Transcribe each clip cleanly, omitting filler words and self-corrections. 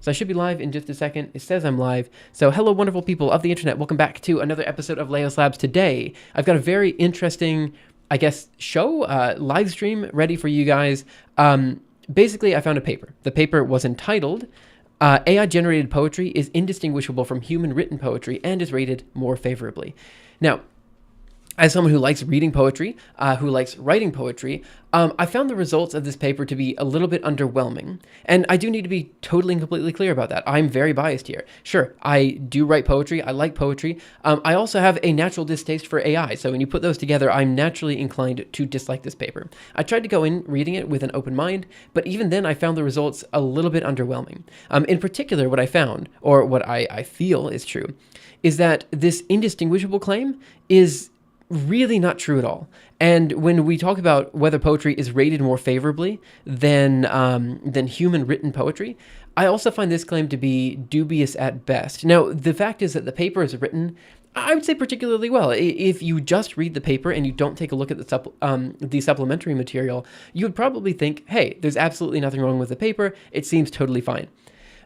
So I should be live in just a second. It says I'm live. So hello, wonderful people of the internet. Welcome back to another episode of Leos Labs. Today, I've got a very interesting, I guess, show, live stream ready for you guys. Basically, I found a paper. The paper was entitled, AI-generated poetry is indistinguishable from human written poetry and is rated more favorably. Now, as someone who likes reading poetry, who likes writing poetry, I found the results of this paper to be a little bit underwhelming. And I do need to be totally and completely clear about that. I'm very biased here. Sure, I do write poetry. I like poetry. I also have a natural distaste for AI. So when you put those together, I'm naturally inclined to dislike this paper. I tried to go in reading it with an open mind, but even then I found the results a little bit underwhelming. In particular, what I found, or what I feel is true, is that this indistinguishable claim is really not true at all. And when we talk about whether poetry is rated more favorably than human written poetry, I also find this claim to be dubious at best. Now, the fact is that the paper is written, I would say, particularly well. If you just read the paper and you don't take a look at the supplementary material, you would probably think, hey, there's absolutely nothing wrong with the paper. It seems totally fine.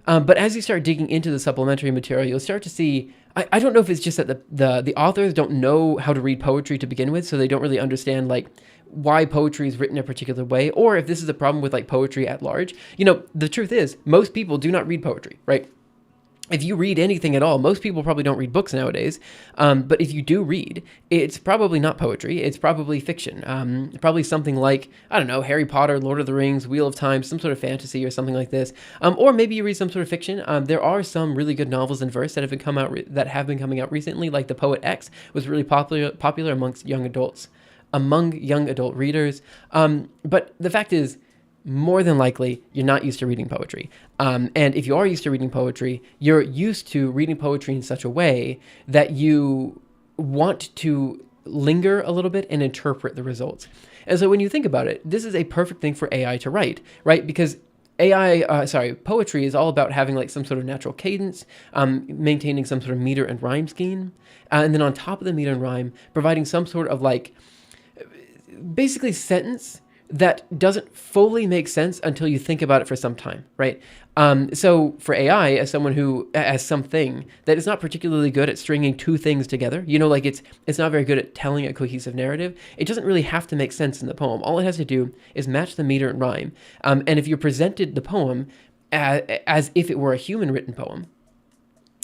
But as you start digging into the supplementary material, you'll start to see, I don't know if it's just that the authors don't know how to read poetry to begin with, so they don't really understand like why poetry is written a particular way, or if this is a problem with like poetry at large. You know, the truth is, most people do not read poetry, right? If you read anything at all, most people probably don't read books nowadays, but if you do read, it's probably not poetry, it's probably fiction, probably something like, I don't know, Harry Potter, Lord of the Rings, Wheel of Time, some sort of fantasy or something like this, or maybe you read some sort of fiction. There are some really good novels in verse that have been coming out recently, like The Poet X was really popular amongst young adult readers, but the fact is, more than likely, you're not used to reading poetry. And if you are used to reading poetry, you're used to reading poetry in such a way that you want to linger a little bit and interpret the results. And so when you think about it, this is a perfect thing for AI to write, right? Because poetry is all about having like some sort of natural cadence, maintaining some sort of meter and rhyme scheme. And then on top of the meter and rhyme, providing some sort of like, basically sentence that doesn't fully make sense until you think about it for some time, right? So for AI, as someone who, as something that is not particularly good at stringing two things together, you know, like it's not very good at telling a cohesive narrative. It doesn't really have to make sense in the poem. All it has to do is match the meter and rhyme. And if you presented the poem as if it were a human written poem,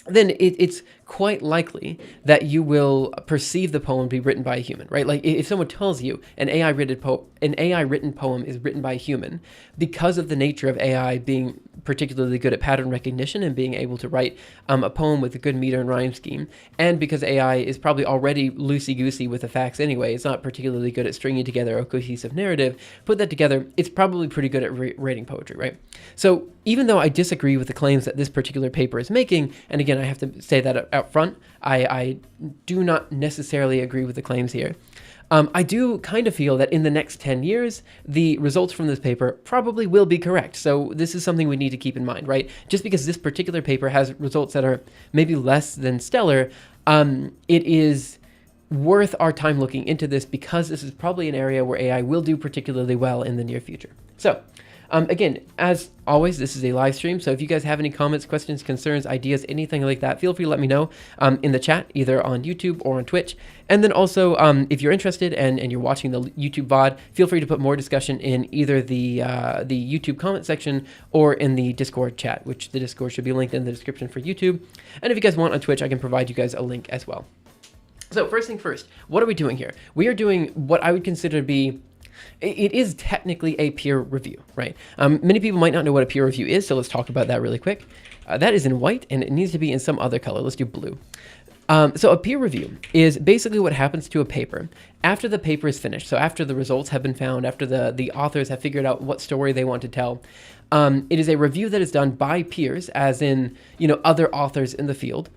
then it's quite likely that you will perceive the poem to be written by a human, right? Like if someone tells you an AI written poem is written by a human, because of the nature of AI being particularly good at pattern recognition and being able to write a poem with a good meter and rhyme scheme, and because AI is probably already loosey-goosey with the facts anyway, it's not particularly good at stringing together a cohesive narrative, put that together, it's probably pretty good at writing poetry, right? So even though I disagree with the claims that this particular paper is making, and again, I have to say that out front, I do not necessarily agree with the claims here. I do kind of feel that in the next 10 years, the results from this paper probably will be correct. So this is something we need to keep in mind, right? Just because this particular paper has results that are maybe less than stellar, it is worth our time looking into this because this is probably an area where AI will do particularly well in the near future. So again, as always, this is a live stream, so if you guys have any comments, questions, concerns, ideas, anything like that, feel free to let me know in the chat, either on YouTube or on Twitch. And then also, if you're interested and you're watching the YouTube VOD, feel free to put more discussion in either the YouTube comment section or in the Discord chat, which the Discord should be linked in the description for YouTube. And if you guys want on Twitch, I can provide you guys a link as well. So first thing first, what are we doing here? We are doing what I would consider to be, it is technically a peer review, right? Many people might not know what a peer review is, so let's talk about that really quick. That is in white, and it needs to be in some other color. Let's do blue. So a peer review is basically what happens to a paper after the paper is finished. So after the results have been found, after the authors have figured out what story they want to tell. It is a review that is done by peers, as in, you know, other authors in the field,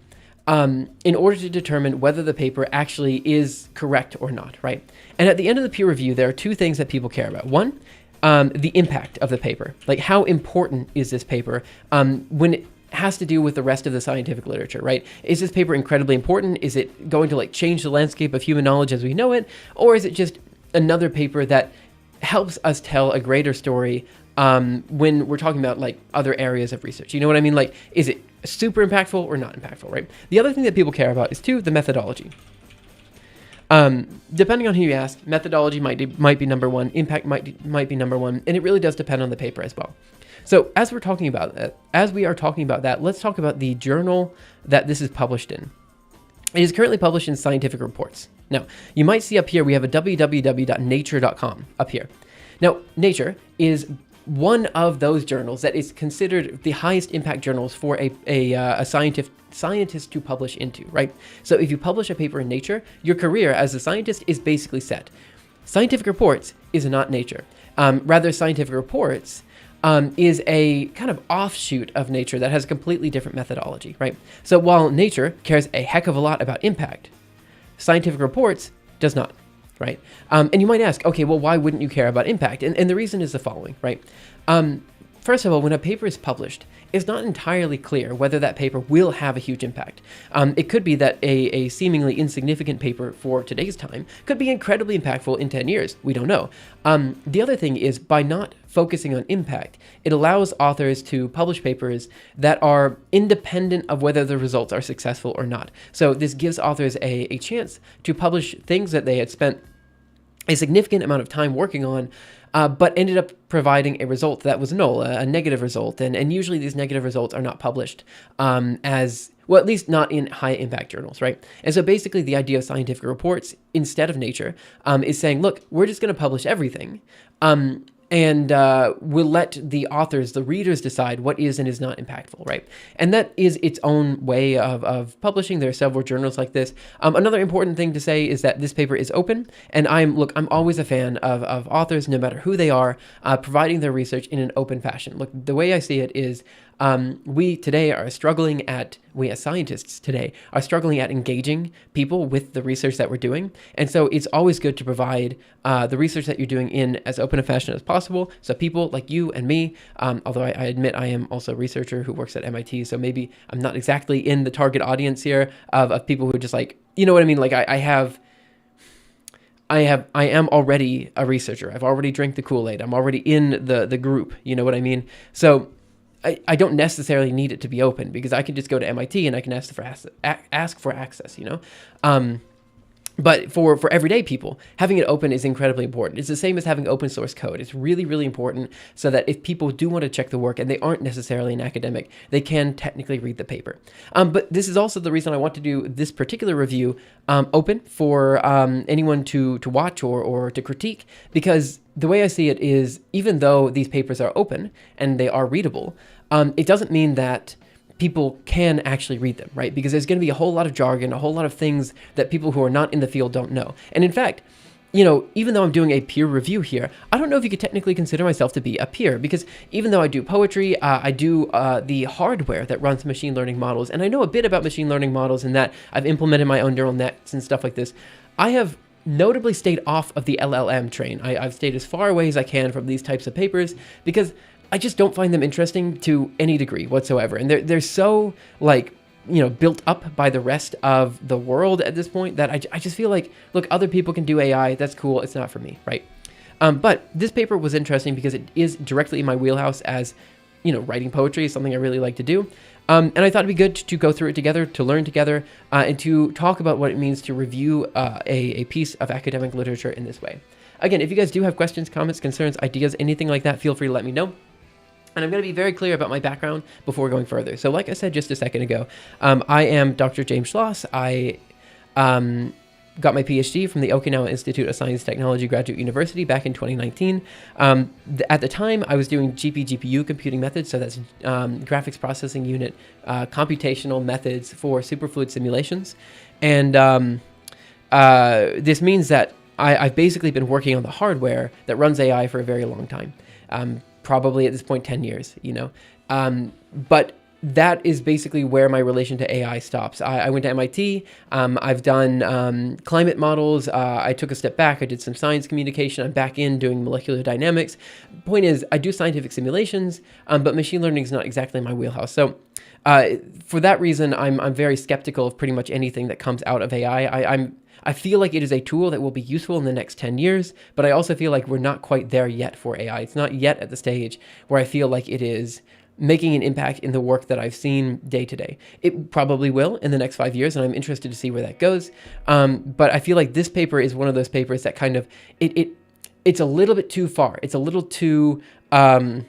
in order to determine whether the paper actually is correct or not, right? And at the end of the peer review, there are two things that people care about. One, the impact of the paper. Like, how important is this paper when it has to do with the rest of the scientific literature, right? Is this paper incredibly important? Is it going to like change the landscape of human knowledge as we know it? Or is it just another paper that helps us tell a greater story when we're talking about like other areas of research. You know what I mean? Like, is it super impactful or not impactful, right? The other thing that people care about is too the methodology. Depending on who you ask, methodology might be number one, impact might be number one, and it really does depend on the paper as well. So as we are talking about that, let's talk about the journal that this is published in. It is currently published in Scientific Reports. Now, you might see up here we have a www.nature.com up here. Now, Nature is one of those journals that is considered the highest impact journals for a scientist to publish into, right? So if you publish a paper in Nature, your career as a scientist is basically set. Scientific Reports is not Nature. Rather, Scientific Reports is a kind of offshoot of Nature that has a completely different methodology, right? So while Nature cares a heck of a lot about impact, Scientific Reports does not, right? And you might ask, okay, well, why wouldn't you care about impact? And the reason is the following, right? First of all, when a paper is published, it's not entirely clear whether that paper will have a huge impact. It could be that a seemingly insignificant paper for today's time could be incredibly impactful in 10 years. We don't know. The other thing is, by not focusing on impact, it allows authors to publish papers that are independent of whether the results are successful or not. So this gives authors a chance to publish things that they had spent a significant amount of time working on, but ended up providing a result that was null, a negative result. And usually these negative results are not published as, well, at least not in high impact journals, right? And so basically the idea of Scientific Reports instead of Nature is saying, look, we're just going to publish everything. And we'll let the authors, the readers, decide what is and is not impactful, right? And that is its own way of publishing. There are several journals like this. Another important thing to say is that this paper is open, and I'm always a fan of authors, no matter who they are, providing their research in an open fashion. Look, the way I see it is we as scientists today are struggling at engaging people with the research that we're doing. And so it's always good to provide the research that you're doing in as open a fashion as possible. So people like you and me, although I admit I am also a researcher who works at MIT, so maybe I'm not exactly in the target audience here of people who are just like, you know what I mean? Like I am already a researcher. I've already drank the Kool-Aid. I'm already in the group. You know what I mean? So I don't necessarily need it to be open, because I can just go to MIT and I can ask for access, you know? But for everyday people, having it open is incredibly important. It's the same as having open source code. It's really, really important so that if people do want to check the work and they aren't necessarily an academic, they can technically read the paper. But this is also the reason I want to do this particular review open for anyone to watch or to critique, because the way I see it is, even though these papers are open and they are readable, it doesn't mean that people can actually read them, right? Because there's going to be a whole lot of jargon, a whole lot of things that people who are not in the field don't know. And in fact, you know, even though I'm doing a peer review here, I don't know if you could technically consider myself to be a peer, because even though I do poetry, I do the hardware that runs machine learning models, and I know a bit about machine learning models in that I've implemented my own neural nets and stuff like this. I have notably stayed off of the LLM train. I've stayed as far away as I can from these types of papers, because I just don't find them interesting to any degree whatsoever. And they're so, like, you know, built up by the rest of the world at this point that I just feel like, look, other people can do AI. That's cool. It's not for me, right? But this paper was interesting because it is directly in my wheelhouse, as, you know, writing poetry is something I really like to do. And I thought it'd be good to go through it together, to learn together, and to talk about what it means to review a piece of academic literature in this way. Again, if you guys do have questions, comments, concerns, ideas, anything like that, feel free to let me know. And I'm going to be very clear about my background before going further. So like I said just a second ago, I am Dr. James Schloss. I got my PhD from the Okinawa Institute of Science and Technology Graduate University back in 2019. At the time, I was doing GPU computing methods, so that's graphics processing unit, computational methods for superfluid simulations. And this means that I've basically been working on the hardware that runs AI for a very long time. Probably at this point 10 years, you know. But that is basically where my relation to AI stops. I went to MIT. I've done climate models. I took a step back. I did some science communication. I'm back in doing molecular dynamics. Point is, I do scientific simulations, but machine learning is not exactly my wheelhouse. So for that reason, I'm very skeptical of pretty much anything that comes out of AI. I feel like it is a tool that will be useful in the next 10 years, but I also feel like we're not quite there yet for AI. It's not yet at the stage where I feel like it is making an impact in the work that I've seen day to day. It probably will in the next 5 years, and I'm interested to see where that goes. But I feel like this paper is one of those papers that kind of, it's a little bit too far. It's a little too ahead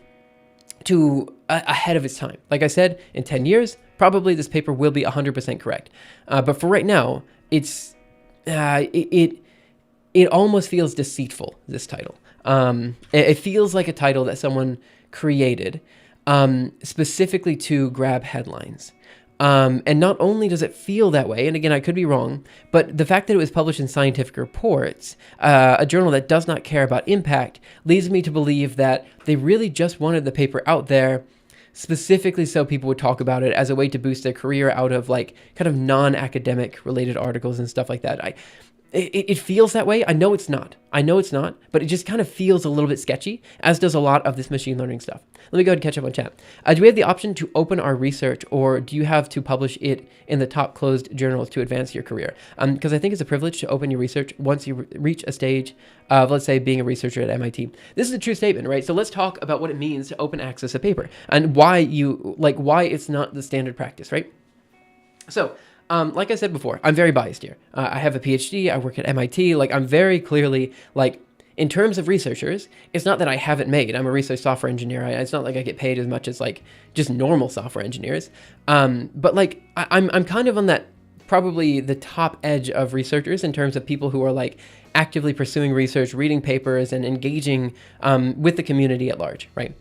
of its time. Like I said, in 10 years, probably this paper will be 100% correct. But for right now, it almost feels deceitful, this title. It feels like a title that someone created specifically to grab headlines. And not only does it feel that way, and again, I could be wrong, but the fact that it was published in Scientific Reports, a journal that does not care about impact, leads me to believe that they really just wanted the paper out there specifically so people would talk about it as a way to boost their career out of like kind of non-academic related articles and stuff like that. It feels that way. I know it's not, but it just kind of feels a little bit sketchy, as does a lot of this machine learning stuff. Let me go ahead and catch up on chat. Do we have the option to open our research, or do you have to publish it in the top closed journals to advance your career? Because I think it's a privilege to open your research once you reach a stage of, let's say, being a researcher at MIT. This is a true statement, right? So let's talk about what it means to open access a paper and why it's not the standard practice, right? So, like I said before, I'm very biased here. I have a PhD, I work at MIT, I'm very clearly, in terms of researchers, it's not that I haven't made. I'm a research software engineer. It's not like I get paid as much as, just normal software engineers. But, I'm kind of on that, probably the top edge of researchers in terms of people who are, actively pursuing research, reading papers, and engaging with the community at large, right?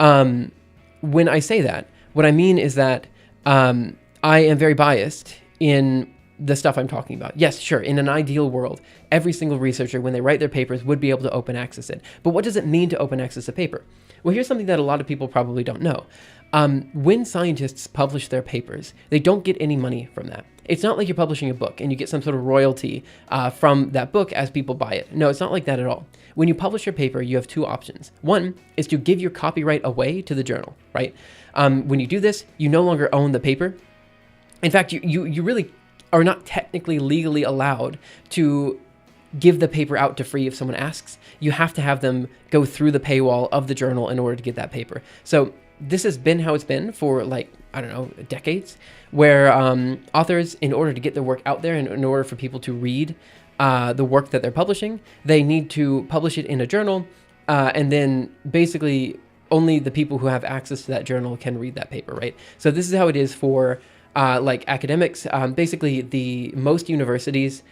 When I say that, what I mean is that I am very biased in the stuff I'm talking about. Yes, sure, in an ideal world, every single researcher, when they write their papers, would be able to open access it. But what does it mean to open access a paper? Well, here's something that a lot of people probably don't know. When scientists publish their papers, they don't get any money from that. It's not like you're publishing a book and you get some sort of royalty from that book as people buy it. No, it's not like that at all. When you publish your paper, you have two options. One is to give your copyright away to the journal, right? When you do this, you no longer own the paper. In fact, you really are not technically legally allowed to give the paper out to free if someone asks. You have to have them go through the paywall of the journal in order to get that paper. So this has been how it's been for decades, where authors, in order to get their work out there and in order for people to read the work that they're publishing, they need to publish it in a journal, and then basically only the people who have access to that journal can read that paper, right? So this is how it is for academics. Basically, most universities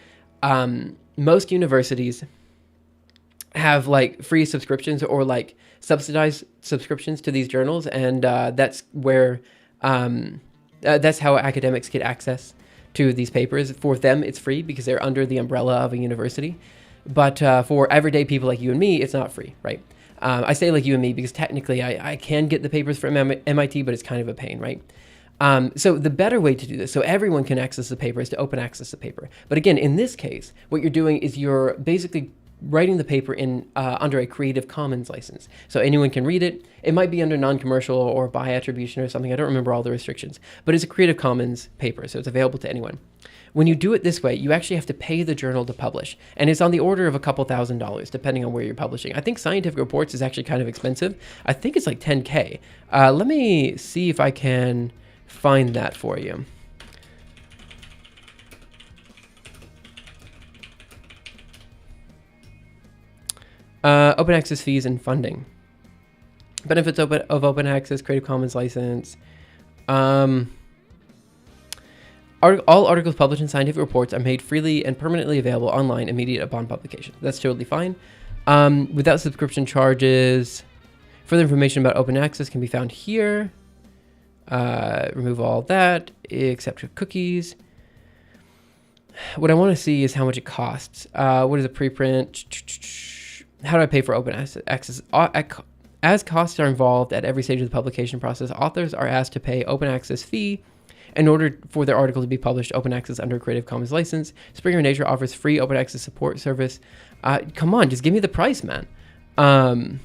have free subscriptions or subsidized subscriptions to these journals, and that's where that's how academics get access to these papers. For them, it's free because they're under the umbrella of a university. But for everyday people like you and me, it's not free, right? I say like you and me because technically I can get the papers from MIT, but it's kind of a pain, right? So the better way to do this, so everyone can access the paper, is to open access the paper. But again, in this case, what you're doing is you're basically writing the paper in under a Creative Commons license. So anyone can read it. It might be under non-commercial or by attribution or something. I don't remember all the restrictions, but it's a Creative Commons paper, so it's available to anyone. When you do it this way, you actually have to pay the journal to publish, and it's on the order of a couple $1,000s, depending on where you're publishing. I think Scientific Reports is actually kind of expensive. I think it's like $10K. Let me see if I can find that for you. Open access fees and funding. Benefits of open access, Creative Commons license. All articles published in Scientific Reports are made freely and permanently available online immediate upon publication. That's totally fine. Without subscription charges. Further information about open access can be found here. Remove all that, except for cookies. What I want to see is how much it costs. What is a preprint? How do I pay for open access? As costs are involved at every stage of the publication process, authors are asked to pay open access fee in order for their article to be published open access under a Creative Commons license. Springer Nature offers free open access support service. Come on, just give me the price, man. No.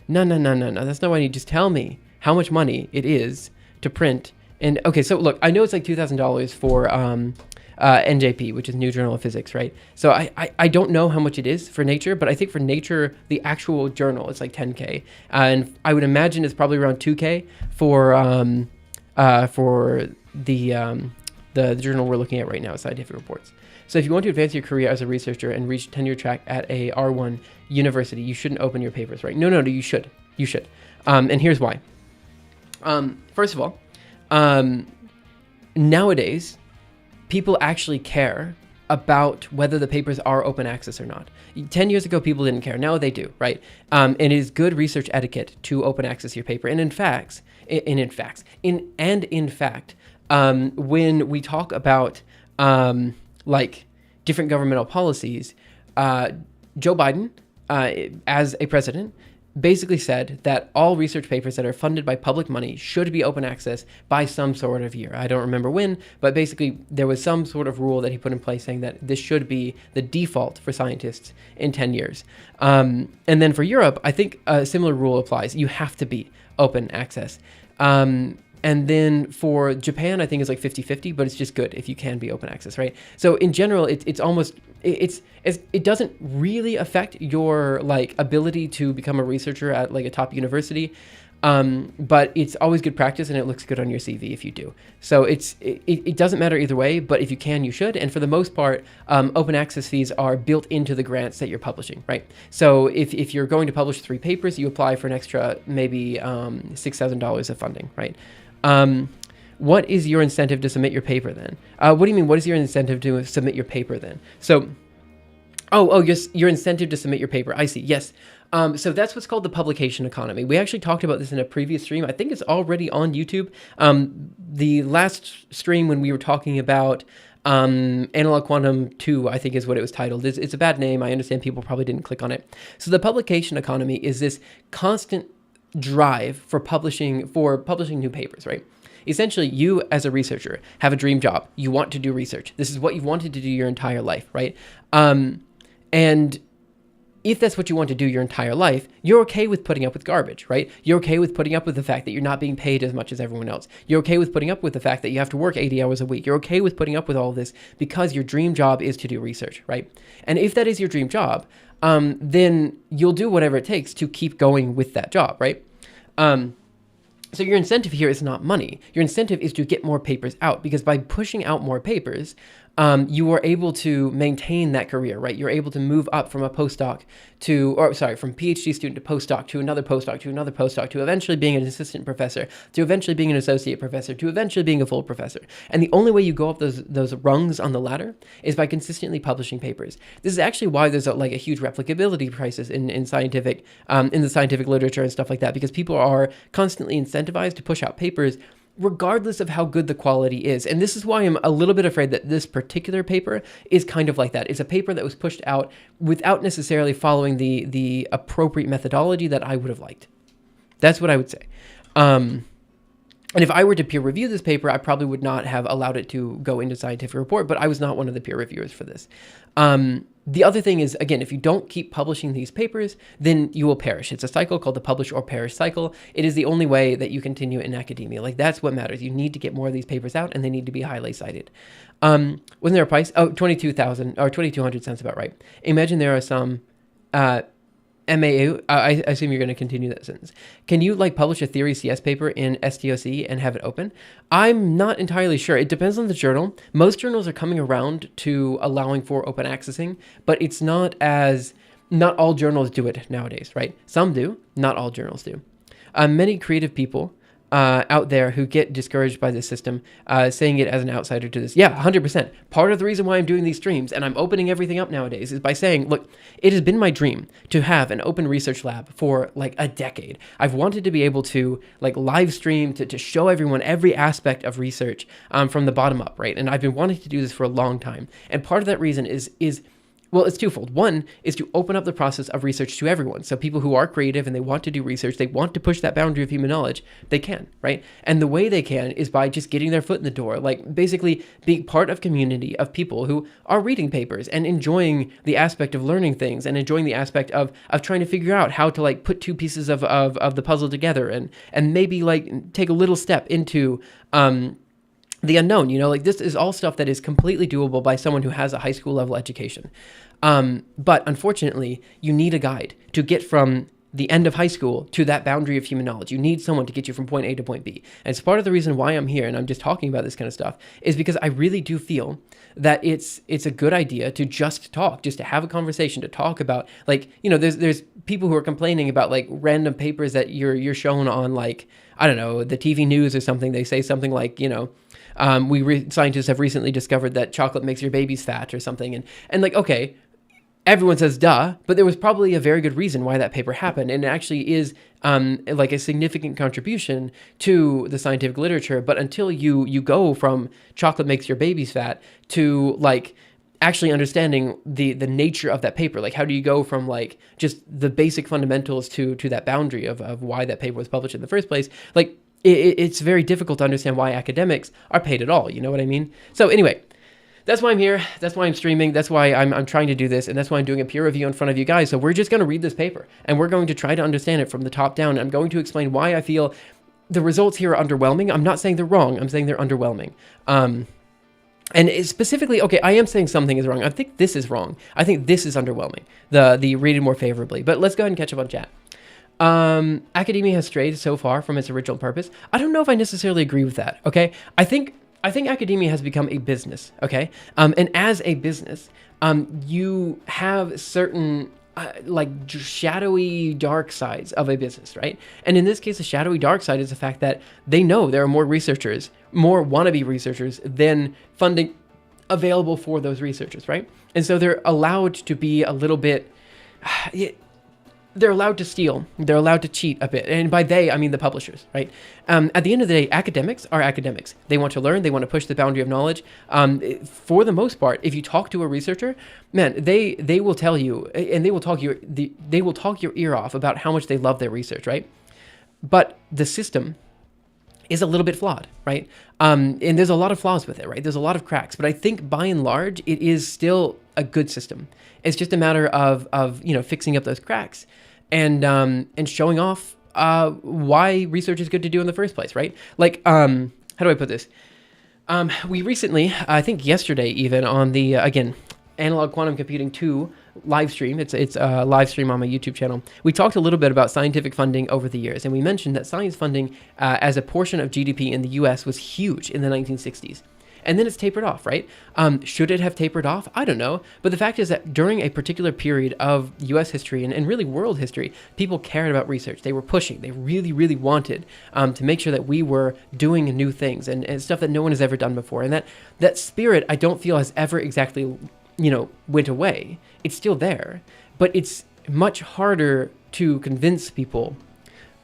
That's not what I need. Just tell me how much money it is to print. And okay, so look, I know it's like $2,000 for NJP, which is New Journal of Physics, right? So I don't know how much it is for Nature, but I think for Nature, the actual journal, it's like $10K. And I would imagine it's probably around $2K for the journal we're looking at right now, Scientific Reports. So if you want to advance your career as a researcher and reach tenure track at a R1 university, you shouldn't open your papers, right? No, you should. You should. And here's why. First of all, nowadays, people actually care about whether the papers are open access or not. 10 years ago, people didn't care. Now they do, right? And it is good research etiquette to open access your paper. And in fact, when we talk about like different governmental policies, Joe Biden, as a president, basically said that all research papers that are funded by public money should be open access by some sort of year. I don't remember when, but basically there was some sort of rule that he put in place saying that this should be the default for scientists in 10 years. And then for Europe, I think a similar rule applies. You have to be open access. And then for Japan, I think it's like 50-50, but it's just good if you can be open access, right? So in general, it doesn't really affect your like ability to become a researcher at like a top university, but it's always good practice and it looks good on your CV if you do. So it doesn't matter either way, but if you can, you should. And for the most part, open access fees are built into the grants that you're publishing, right? So if you're going to publish 3 papers, you apply for an extra maybe $6,000 of funding, right? What is your incentive to submit your paper then? What do you mean? What is your incentive to submit your paper then? So, yes, your incentive to submit your paper. I see. Yes. So that's what's called the publication economy. We actually talked about this in a previous stream. I think it's already on YouTube. The last stream when we were talking about Analog Quantum 2, I think is what it was titled. It's a bad name. I understand people probably didn't click on it. So the publication economy is this constant drive for publishing new papers, right? Essentially, you as a researcher have a dream job. You want to do research. This is what you've wanted to do your entire life, right? And if that's what you want to do your entire life, you're okay with putting up with garbage, right? You're okay with putting up with the fact that you're not being paid as much as everyone else. You're okay with putting up with the fact that you have to work 80 hours a week. You're okay with putting up with all this because your dream job is to do research, right? And if that is your dream job, then you'll do whatever it takes to keep going with that job, right? So your incentive here is not money. Your incentive is to get more papers out, because by pushing out more papers, you are able to maintain that career, right? You're able to move up from a postdoc from PhD student to postdoc, to another postdoc, to another postdoc, to eventually being an assistant professor, to eventually being an associate professor, to eventually being a full professor. And the only way you go up those rungs on the ladder is by consistently publishing papers. This is actually why there's a huge replicability crisis in the scientific literature and stuff like that, because people are constantly incentivized to push out papers regardless of how good the quality is. And this is why I'm a little bit afraid that this particular paper is kind of like that. It's a paper that was pushed out without necessarily following the appropriate methodology that I would have liked. That's what I would say. And if I were to peer review this paper, I probably would not have allowed it to go into Scientific Report, but I was not one of the peer reviewers for this. The other thing is, again, if you don't keep publishing these papers, then you will perish. It's a cycle called the publish or perish cycle. It is the only way that you continue in academia. That's what matters. You need to get more of these papers out, and they need to be highly cited. Wasn't there a price? Oh, 22,000 or 2,200 sounds about right. Imagine there are some MAU, I assume you're going to continue that sentence. Can you publish a theory CS paper in STOC and have it open? I'm not entirely sure. It depends on the journal. Most journals are coming around to allowing for open accessing, but it's not all journals do it nowadays, right? Some do, not all journals do. Many creative people out there who get discouraged by this system, saying it as an outsider to this. Yeah, 100%. Part of the reason why I'm doing these streams and I'm opening everything up nowadays is by saying, look, it has been my dream to have an open research lab for a decade. I've wanted to be able to live stream, to show everyone every aspect of research from the bottom up, right? And I've been wanting to do this for a long time. And part of that reason is Well, it's twofold. One is to open up the process of research to everyone. So people who are creative and they want to do research, they want to push that boundary of human knowledge, they can, right? And the way they can is by just getting their foot in the door, like basically being part of community of people who are reading papers and enjoying the aspect of learning things and enjoying the aspect of trying to figure out how to like put two pieces of the puzzle together and maybe like take a little step into the unknown. Like this is all stuff that is completely doable by someone who has a high school level education. But unfortunately, you need a guide to get from the end of high school to that boundary of human knowledge. You need someone to get you from point A to point B. And it's part of the reason why I'm here and I'm just talking about this kind of stuff is because I really do feel that it's a good idea to just talk, just to have a conversation, to talk about like, there's people who are complaining about like random papers that you're shown on like, I don't know, the TV news or something. They say something like, scientists have recently discovered that chocolate makes your babies fat or something. And like, okay, everyone says duh, but there was probably a very good reason why that paper happened. And it actually is like a significant contribution to the scientific literature. But until you go from chocolate makes your babies fat to like actually understanding the nature of that paper, like how do you go from like just the basic fundamentals to that boundary of why that paper was published in the first place, like it's very difficult to understand why academics are paid at all. You know what I mean? So anyway, that's why I'm here. That's why I'm streaming. That's why I'm trying to do this. And that's why I'm doing a peer review in front of you guys. So we're just going to read this paper and we're going to try to understand it from the top down. I'm going to explain why I feel the results here are underwhelming. I'm not saying they're wrong. I'm saying they're underwhelming. And specifically, okay, I am saying something is wrong. I think this is wrong. I think this is underwhelming. The rated more favorably. But let's go ahead and catch up on chat. Academia has strayed so far from its original purpose. I don't know if I necessarily agree with that. Okay, I think academia has become a business. Okay, and as a business, you have certain like shadowy dark sides of a business, right? And in this case, the shadowy dark side is the fact that they know there are more researchers, more wannabe researchers than funding available for those researchers, right? And so they're allowed to be a little bit. They're allowed to steal. They're allowed to cheat a bit. And by they, I mean the publishers, right? At the end of the day, academics are academics. They want to learn. They want to push the boundary of knowledge. For the most part, if you talk to a researcher, man, they will tell you, and they will talk your ear off about how much they love their research, right? But the system is a little bit flawed, right? And there's a lot of flaws with it, right? There's a lot of cracks. But I think by and large, it is still a good system. It's just a matter of fixing up those cracks and showing off why research is good to do in the first place, right? Like, how do I put this? We recently, I think yesterday even, on the, again, Analog Quantum Computing 2 live stream, it's a live stream on my YouTube channel, we talked a little bit about scientific funding over the years, and we mentioned that science funding as a portion of GDP in the US was huge in the 1960s. And then it's tapered off, right? Should it have tapered off? I don't know. But the fact is that during a particular period of US history and really world history, people cared about research. They were pushing. They really, really wanted to make sure that we were doing new things and stuff that no one has ever done before. And that spirit, I don't feel has ever exactly, went away. It's still there. But it's much harder to convince people.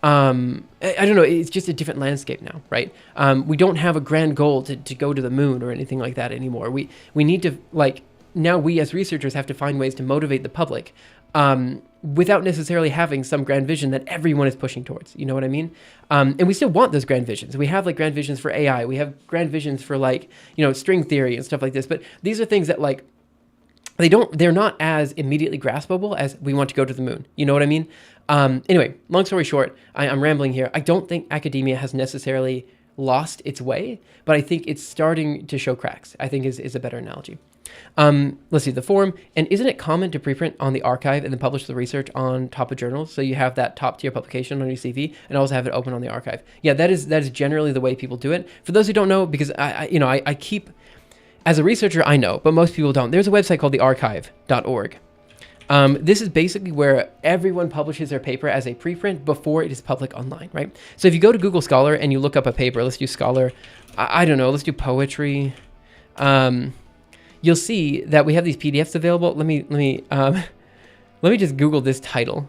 I don't know, it's just a different landscape now, right? We don't have a grand goal to go to the moon or anything like that anymore. We need to, now we as researchers have to find ways to motivate the public without necessarily having some grand vision that everyone is pushing towards, you know what I mean? And we still want those grand visions. We have grand visions for AI. We have grand visions for string theory and stuff like this. But these are things that they're not as immediately graspable as we want to go to the moon. You know what I mean? Anyway, long story short, I'm rambling here. I don't think academia has necessarily lost its way, but I think it's starting to show cracks, I think is a better analogy. Let's see, the forum. And isn't it common to preprint on the archive and then publish the research on top of journals? So you have that top tier publication on your CV and also have it open on the archive. Yeah, that is generally the way people do it. For those who don't know, because I keep, as a researcher, I know, but most people don't. There's a website called thearchive.org. This is basically where everyone publishes their paper as a preprint before it is public online, right? So if you go to Google Scholar and you look up a paper, let's do Scholar, I don't know, let's do poetry. You'll see that we have these PDFs available. Let me just Google this title.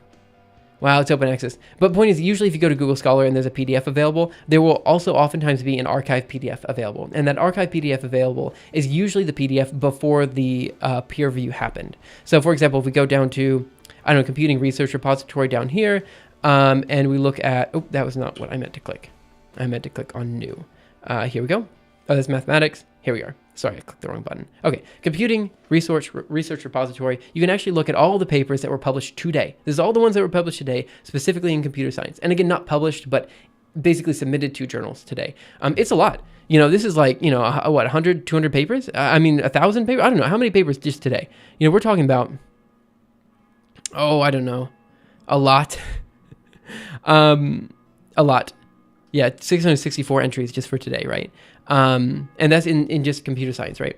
Wow, it's open access. But point is, usually if you go to Google Scholar and there's a PDF available, there will also oftentimes be an archive PDF available. And that archive PDF available is usually the PDF before the peer review happened. So for example, if we go down to, I don't know, computing research repository down here, and we look at, oh, that was not what I meant to click. I meant to click on new. Here we go. Oh, that's mathematics. Here we are. Sorry, I clicked the wrong button. Okay, computing research repository. You can actually look at all the papers that were published today. This is all the ones that were published today, specifically in computer science. And again, not published, but basically submitted to journals today. It's a lot. You know, this is like, you know, what, 100, 200 papers? I mean, 1,000 papers? I don't know. How many papers just today? You know, we're talking about, oh, I don't know. A lot. A lot. Yeah, 664 entries just for today, right? And that's in just computer science, right?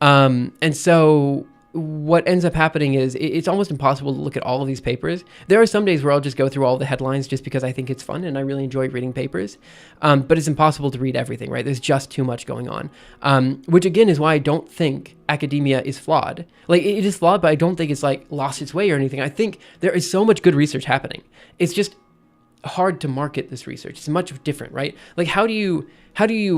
And so what ends up happening is it's almost impossible to look at all of these papers. There are some days where I'll just go through all the headlines just because I think it's fun and I really enjoy reading papers. But it's impossible to read everything, right? There's just too much going on. Which again is why I don't think academia is flawed. Like it is flawed, but I don't think it's like lost its way or anything. I think there is so much good research happening. It's just hard to market this research. It's much different, right? Like how do you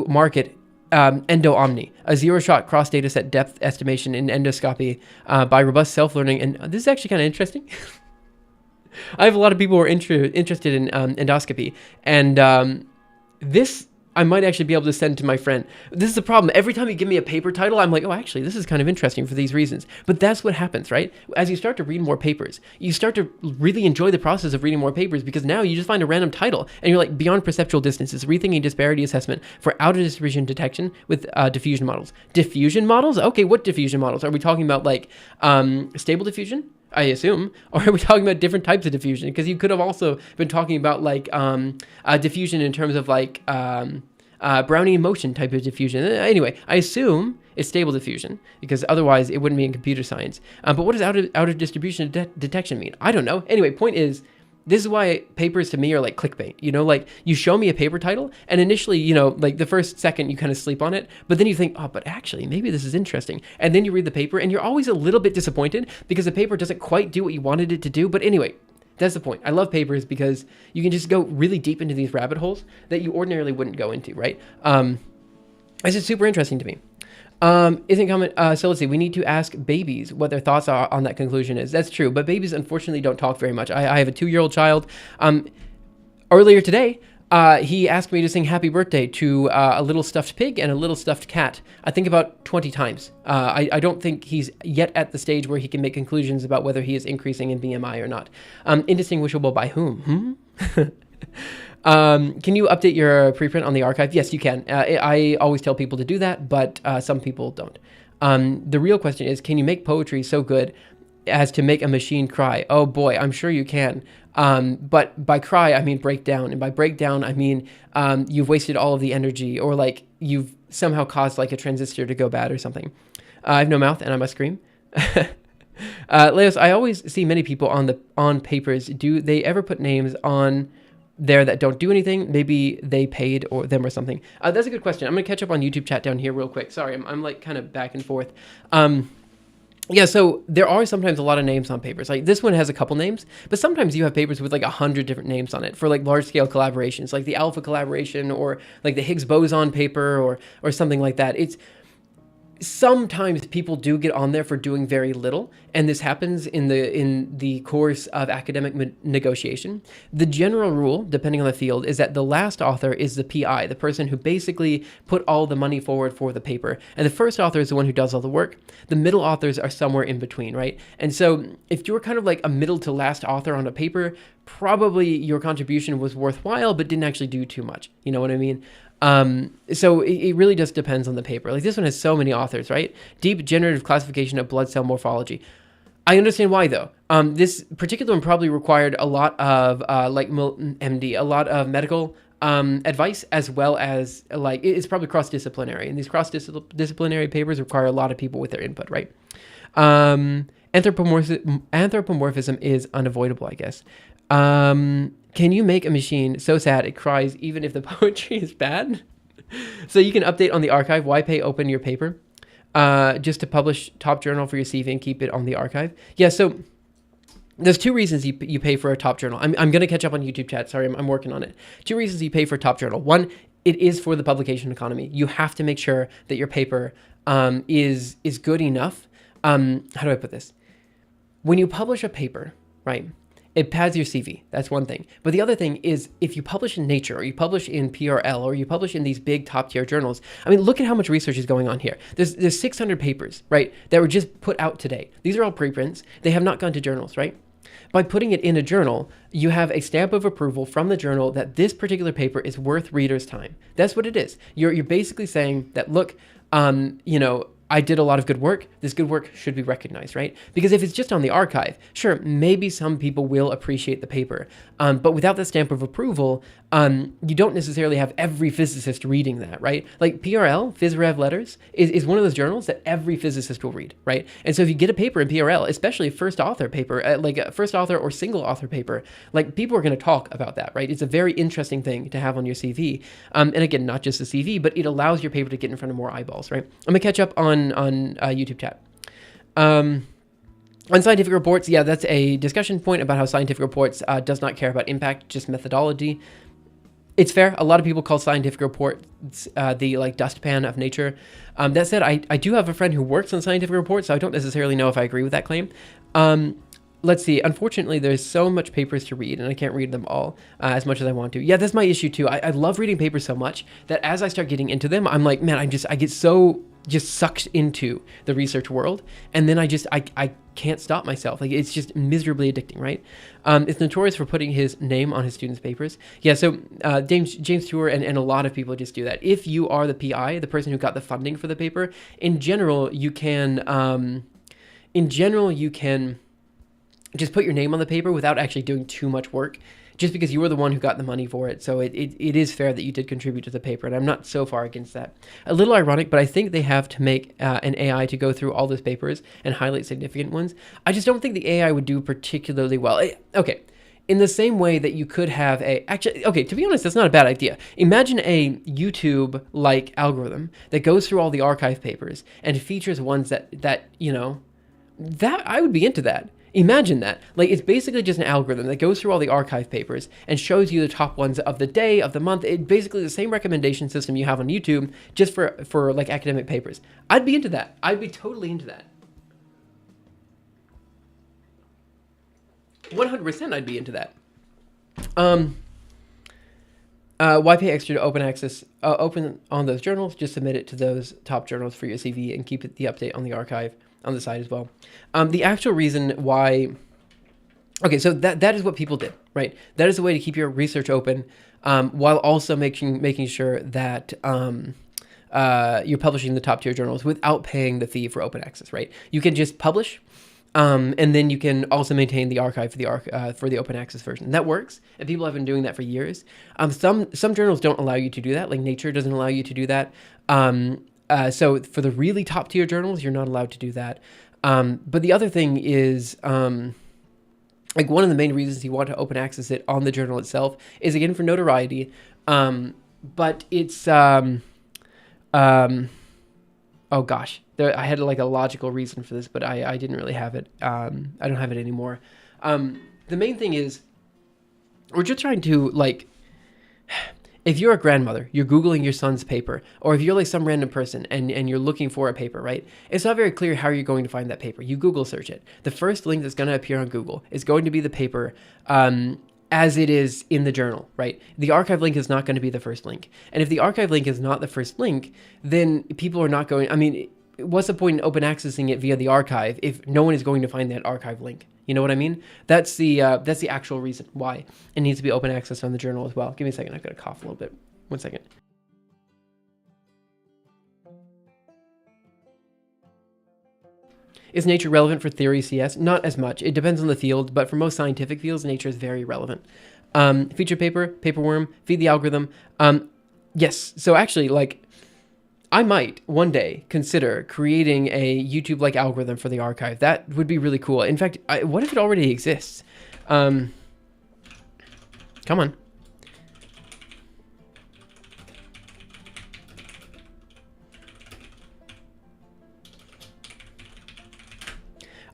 market endo-omni, a zero-shot cross-data set depth estimation in endoscopy by robust self-learning? And this is actually kind of interesting. I have a lot of people who are interested in endoscopy, and this I might actually be able to send to my friend. This is the problem. Every time you give me a paper title, I'm like, oh, actually, this is kind of interesting for these reasons. But that's what happens, right? As you start to read more papers, you start to really enjoy the process of reading more papers because now you just find a random title and you're like, beyond perceptual distances, rethinking disparity assessment for outer distribution detection with diffusion models. Diffusion models? Okay, what diffusion models? Are we talking about like stable diffusion? I assume, or are we talking about different types of diffusion? Because you could have also been talking about like diffusion in terms of like Brownian motion type of diffusion. Anyway, I assume it's stable diffusion because otherwise it wouldn't be in computer science. But what does outer distribution detection mean? I don't know. Anyway, point is, this is why papers to me are like clickbait, you know, like you show me a paper title and initially, you know, like the first second you kind of sleep on it, but then you think, oh, but actually maybe this is interesting. And then you read the paper and you're always a little bit disappointed because the paper doesn't quite do what you wanted it to do. But anyway, that's the point. I love papers because you can just go really deep into these rabbit holes that you ordinarily wouldn't go into, right? It's just super interesting to me. Isn't comment, so let's see, we need to ask babies what their thoughts are on that conclusion is. That's true, but babies unfortunately don't talk very much. I have a 2-year-old child. Earlier today, he asked me to sing happy birthday to a little stuffed pig and a little stuffed cat, I think about 20 times. I don't think he's yet at the stage where he can make conclusions about whether he is increasing in BMI or not. Indistinguishable by whom? Can you update your preprint on the archive? Yes, you can. I always tell people to do that, but some people don't. The real question is, can you make poetry so good as to make a machine cry? Oh boy, I'm sure you can. But by cry, I mean break down. And by break down, I mean you've wasted all of the energy or like you've somehow caused like a transistor to go bad or something. I have no mouth and I must scream. Leos, I always see many people on papers. Do they ever put names on there that don't do anything? Maybe they paid or them or something. That's a good question. I'm gonna catch up on YouTube chat down here real quick. Sorry, I'm like kind of back and forth. Yeah, so there are sometimes a lot of names on papers. Like this one has a couple names, but sometimes you have papers with like 100 different names on it for like large scale collaborations, like the Alpha collaboration or like the Higgs boson paper or something like that. It's sometimes people do get on there for doing very little, and this happens in the course of academic negotiation. The general rule, depending on the field, is that the last author is the PI, the person who basically put all the money forward for the paper, and the first author is the one who does all the work. The middle authors are somewhere in between, right? And so if you're kind of like a middle to last author on a paper, probably your contribution was worthwhile but didn't actually do too much. You know what I mean? So it really just depends on the paper. Like this one has so many authors, right? Deep generative classification of blood cell morphology. I understand why though. This particular one probably required a lot of like MD, a lot of medical advice, as well as like it's probably cross-disciplinary, and these cross-disciplinary papers require a lot of people with their input, right? Anthropomorphism is unavoidable, I guess. Can you make a machine so sad it cries even if the poetry is bad? So you can update on the archive. Why pay open your paper? Just to publish top journal for your CV and keep it on the archive. Yeah, so There's two reasons you pay for a top journal. I'm going to catch up on YouTube chat. Sorry, I'm working on it. Two reasons you pay for a top journal. One, it is for the publication economy. You have to make sure that your paper is good enough. How do I put this? When you publish a paper, right, it pads your CV. That's one thing. But the other thing is if you publish in Nature or you publish in PRL or you publish in these big top tier journals, I mean, look at how much research is going on here. There's 600 papers, right, that were just put out today. These are all preprints. They have not gone to journals, right? By putting it in a journal, you have a stamp of approval from the journal that this particular paper is worth readers' time. That's what it is. You're basically saying that, look, you know, I did a lot of good work. This good work should be recognized, right? Because if it's just on the archive, sure, maybe some people will appreciate the paper. But without the stamp of approval, you don't necessarily have every physicist reading that, right? Like PRL, Phys Rev Letters, is one of those journals that every physicist will read, right? And so if you get a paper in PRL, especially a first author paper, like a first author or single author paper, like people are going to talk about that, right? It's a very interesting thing to have on your CV. And again, not just the CV, but it allows your paper to get in front of more eyeballs, right? I'm going to catch up on YouTube chat. On scientific reports, yeah, that's a discussion point about how scientific reports does not care about impact, just methodology. It's fair. A lot of people call scientific reports the like dustpan of nature. That said, I do have a friend who works on scientific reports, so I don't necessarily know if I agree with that claim. Let's see. Unfortunately, there's so much papers to read, and I can't read them all as much as I want to. Yeah, that's my issue too. I love reading papers so much that as I start getting into them, I'm like, man, I get so just sucked into the research world, and then I can't stop myself. Like, it's just miserably addicting, right? It's notorious for putting his name on his students' papers. Yeah, so James Tour and a lot of people just do that. If you are the PI, the person who got the funding for the paper, in general, you can just put your name on the paper without actually doing too much work, just because you were the one who got the money for it. So it is fair that you did contribute to the paper, and I'm not so far against that. A little ironic, but I think they have to make an AI to go through all those papers and highlight significant ones. I just don't think the AI would do particularly well. Okay, in the same way that you could have okay, to be honest, that's not a bad idea. Imagine a YouTube-like algorithm that goes through all the archive papers and features ones that you know, that I would be into that. Imagine that. Like, it's basically just an algorithm that goes through all the archive papers and shows you the top ones of the day, of the month. It's basically the same recommendation system you have on YouTube, just for like academic papers. I'd be into that. I'd be totally into that. 100% I'd be into that. Why pay extra to open access, open on those journals? Just submit it to those top journals for your CV and keep the update on the archive on the side as well. The actual reason why, okay, so that is what people did, right? That is the way to keep your research open, while also making sure that you're publishing the top tier journals without paying the fee for open access, right? You can just publish, and then you can also maintain the archive for the open access version. That works, and people have been doing that for years. Some journals don't allow you to do that, like Nature doesn't allow you to do that. So for the really top tier journals, you're not allowed to do that. But the other thing is, like, one of the main reasons you want to open access it on the journal itself is, again, for notoriety. But it's, oh gosh, I had like a logical reason for this, but I didn't really have it. I don't have it anymore. The main thing is, we're just trying to, like, if you're a grandmother, you're Googling your son's paper, or if you're like some random person and you're looking for a paper, right? It's not very clear how you're going to find that paper. You Google search it. The first link that's going to appear on Google is going to be the paper as it is in the journal, right? The archive link is not going to be the first link. And if the archive link is not the first link, then people are not going, I mean, what's the point in open accessing it via the archive if no one is going to find that archive link? You know what I mean? That's the actual reason why it needs to be open access on the journal as well. Give me a second. I've got to cough a little bit. 1 second. Is Nature relevant for theory CS? Not as much. It depends on the field, but for most scientific fields, Nature is very relevant. Feature paper, paperworm, feed the algorithm. Yes. So actually, like, I might one day consider creating a YouTube-like algorithm for the archive. That would be really cool. In fact, what if it already exists? Come on.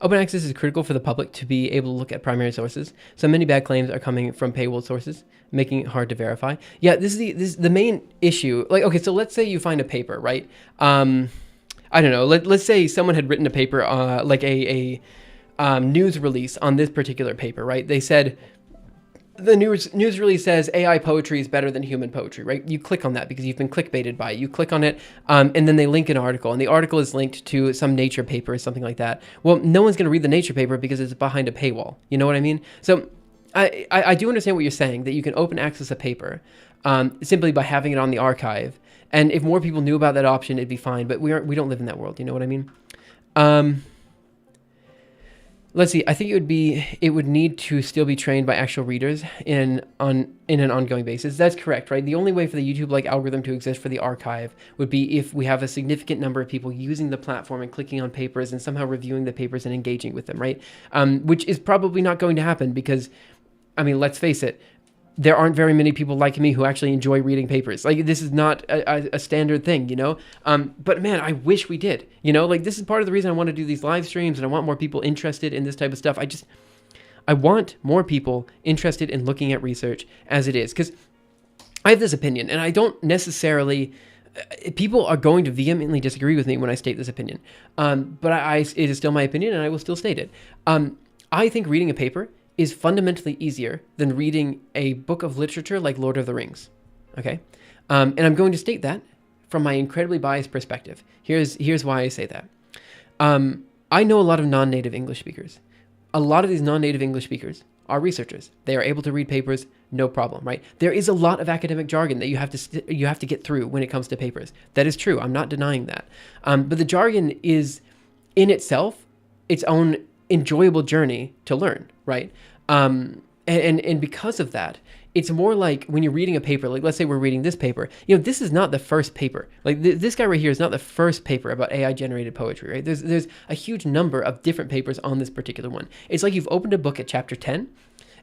Open access is critical for the public to be able to look at primary sources. So many bad claims are coming from paywall sources, making it hard to verify. Yeah, this is the main issue. Like, okay, so let's say you find a paper, right? I don't know. Let's say someone had written a paper, like a news release on this particular paper, right? They said the news release says AI poetry is better than human poetry, right? You click on that because you've been clickbaited by it. You click on it, and then they link an article, and the article is linked to some Nature paper or something like that. Well, no one's going to read the Nature paper because it's behind a paywall. You know what I mean? So I do understand what you're saying, that you can open access a paper simply by having it on the archive. And if more people knew about that option, it'd be fine. But we don't live in that world. You know what I mean? Let's see. I think it would need to still be trained by actual readers in an ongoing basis. That's correct, right? The only way for the YouTube like algorithm to exist for the archive would be if we have a significant number of people using the platform and clicking on papers and somehow reviewing the papers and engaging with them, right? Which is probably not going to happen because, I mean, let's face it, there aren't very many people like me who actually enjoy reading papers. Like, this is not a standard thing, you know? But man, I wish we did, you know? Like, this is part of the reason I want to do these live streams and I want more people interested in this type of stuff. I want more people interested in looking at research as it is. Because I have this opinion, and I don't necessarily... People are going to vehemently disagree with me when I state this opinion. But it is still my opinion, and I will still state it. I think reading a paper is fundamentally easier than reading a book of literature like Lord of the Rings, okay? And I'm going to state that from my incredibly biased perspective. Here's why I say that. I know a lot of non-native English speakers. A lot of these non-native English speakers are researchers. They are able to read papers, no problem, right? There is a lot of academic jargon that you have to get through when it comes to papers. That is true. I'm not denying that. But the jargon is, in itself, its own enjoyable journey to learn, right? And because of that, it's more like when you're reading a paper, like let's say we're reading this paper, you know, this is not the first paper. Like this guy right here is not the first paper about AI generated poetry, right? There's a huge number of different papers on this particular one. It's like you've opened a book at chapter 10